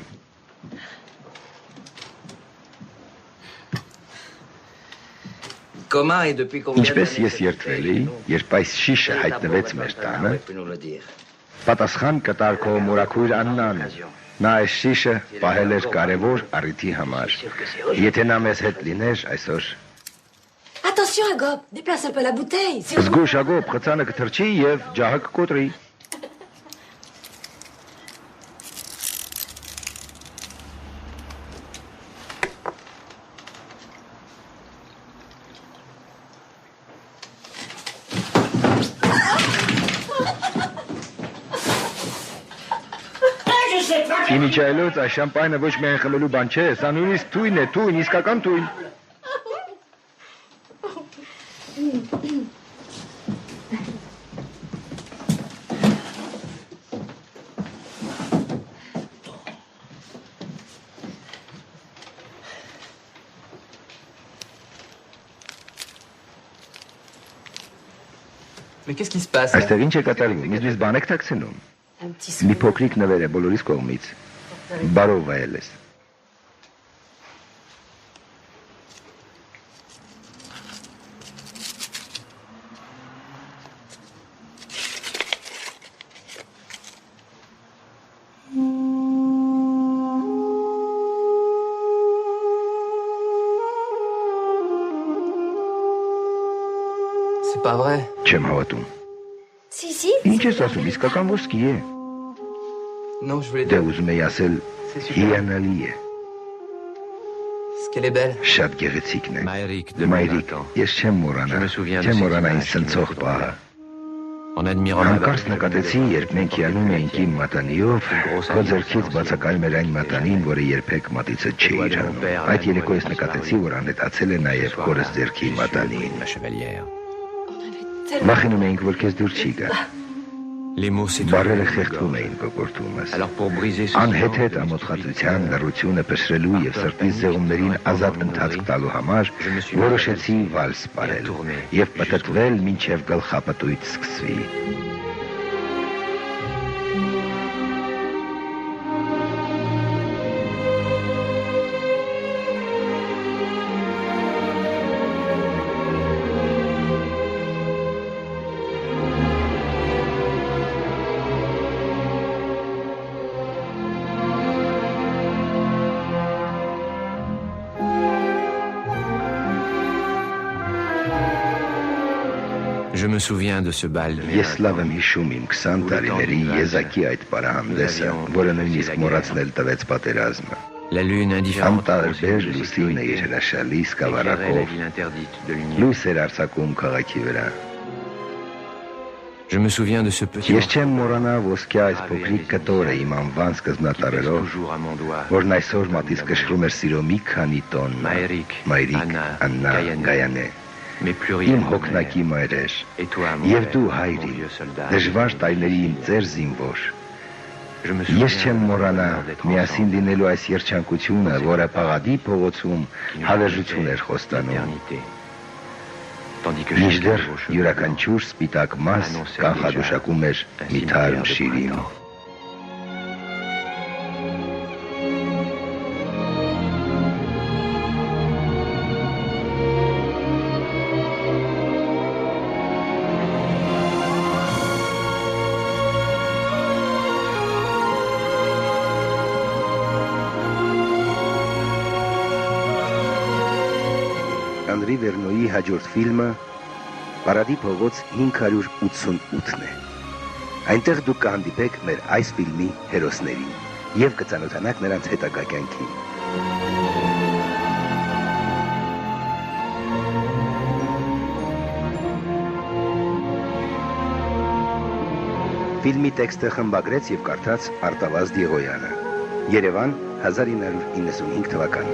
Speaker 4: Comment et depuis combien
Speaker 2: Ինչպես
Speaker 4: d'années
Speaker 2: ես երդվել էի, երբ այս շիշը հայտնվեց մեր տանը, պատասխան կտար քո մորաքույր Աննան։ Նա այս շիշը պահել էր կարևոր առիթի համար։ Եթե նա մեզ հետ լիներ այսօր,
Speaker 8: Attention, Agop, déplace un peu la bouteille.
Speaker 2: զգուշ ագոբ խցանը կթրջի եւ ջահը կկոտրի։ Իմիջայլոց այս շամպայնը ոչ միայն խմելու բան չէ, սա նույնիսկ թույն է, թույն, իսկական թույն։
Speaker 13: Mais qu'est-ce qui se passe?
Speaker 2: Այստեղ ինչ է կատարվում։ Ինձ բան եք թաքցնում։ Մի փոքրիկ նվեր է բոլորիս կողմից։ Բարով վայել ես։
Speaker 13: C'est pas vrai.
Speaker 2: Չեմ հավատում։
Speaker 9: Si.
Speaker 2: Ինչ ես ասում, իսկական ոսկի է։
Speaker 13: Non, je voulais
Speaker 2: Դե
Speaker 13: dire.
Speaker 2: ուզում էի ասել հիանալի է։
Speaker 13: Est-ce qu'elle est belle?
Speaker 2: Շատ գեղեցիկն է։
Speaker 7: Maërik,
Speaker 2: Մայրիկ, ես չեմ մոռանա ինձ ցնցող պահը։
Speaker 7: En admirant ma
Speaker 2: Հանկարծ նկատեցի, երբ մենք հիանում էինք իմ մատանիով, քո ձեռքից բացակայում էր այն մատանին, որը երբեք մատիցը չէիր հանում։ Այդ երեկո ես նկատեցի, որ անհետացել է նաև քորս ձեռքի մատանին։
Speaker 7: ma chevalière.
Speaker 2: Վախենում էինք, որ քեզ դուր չի գա։
Speaker 7: Les mots
Speaker 2: Բարերը
Speaker 7: s'étouffaient.
Speaker 2: խեղդվում էին կոկորտումս։
Speaker 7: Alors pour briser ce
Speaker 2: Անհեթեթ ամոթխածության լռությունը փշրելու եւ սրտի զեղումներին ազատ ընթացք տալու համար որոշեցի վալս ապրել եւ պատտվել մինչեւ գլխապտույտ սկսվի։
Speaker 7: Je me souviens de ce bal.
Speaker 2: Ես լավ եմ հիշում իմ 20 տարիների եզակի այդ պարահանդեսը, որը նույնիսկ մոռացնել տվեց պատերազմը։
Speaker 7: La lune indifférente.
Speaker 2: Անտարբեր լուսինը իր հրաշալի
Speaker 7: éclairait la
Speaker 2: սկավառակով
Speaker 7: ville interdite de lumière.
Speaker 2: լույս էր արձակում քաղաքի վրա։
Speaker 7: Je me souviens de ce petit
Speaker 2: Ես չեմ մոռանա ոսկյա այս փոքրիկ կտորը իմ անվան սկզբնատարերով,
Speaker 7: toujours à mon doigt.
Speaker 2: որն այսօր մատից կշռում էր սիրո մի քանի տոն։
Speaker 7: Maërik,
Speaker 2: Աննա, Գայանե,
Speaker 7: Mais plus
Speaker 2: իմ
Speaker 7: rien.
Speaker 2: հոգնակի մայրեր,
Speaker 7: Et toi, mon
Speaker 2: եւ
Speaker 7: père,
Speaker 2: դու
Speaker 7: mon
Speaker 2: հայրի,
Speaker 7: vieux soldat.
Speaker 2: դժվար տարիների իմ ծեր զինվոր։
Speaker 7: Je me
Speaker 2: Ես
Speaker 7: souviens
Speaker 2: չեմ
Speaker 7: du
Speaker 2: մոռանա
Speaker 7: bonheur d'être
Speaker 2: միասին
Speaker 7: ensemble.
Speaker 2: լինելու այս երջանկությունը, որը Պաղադի փողոցում հավերժություն էր խոստանում։
Speaker 7: L'éternité. Tandis que
Speaker 2: Մինչդեռ
Speaker 7: chez vos cheveux
Speaker 2: յուրաքանչյուր սպիտակ մաս կանխագուշակում էր մի թարմ շիրիմ։ Անրի Վերնոյի հաջորդ ֆիլմը Պարադի փողոց 588-ն է։ Այնտեղ դուք կհանդիպեք մեր այս ֆիլմի հերոսներին եւ կծանոթանաք նրանց հետագա կյանքին։ Ֆիլմի տեքստը խմբագրեց եւ կարդաց Արտավազդ Եղոյանը։ Երևան 1995 թվական։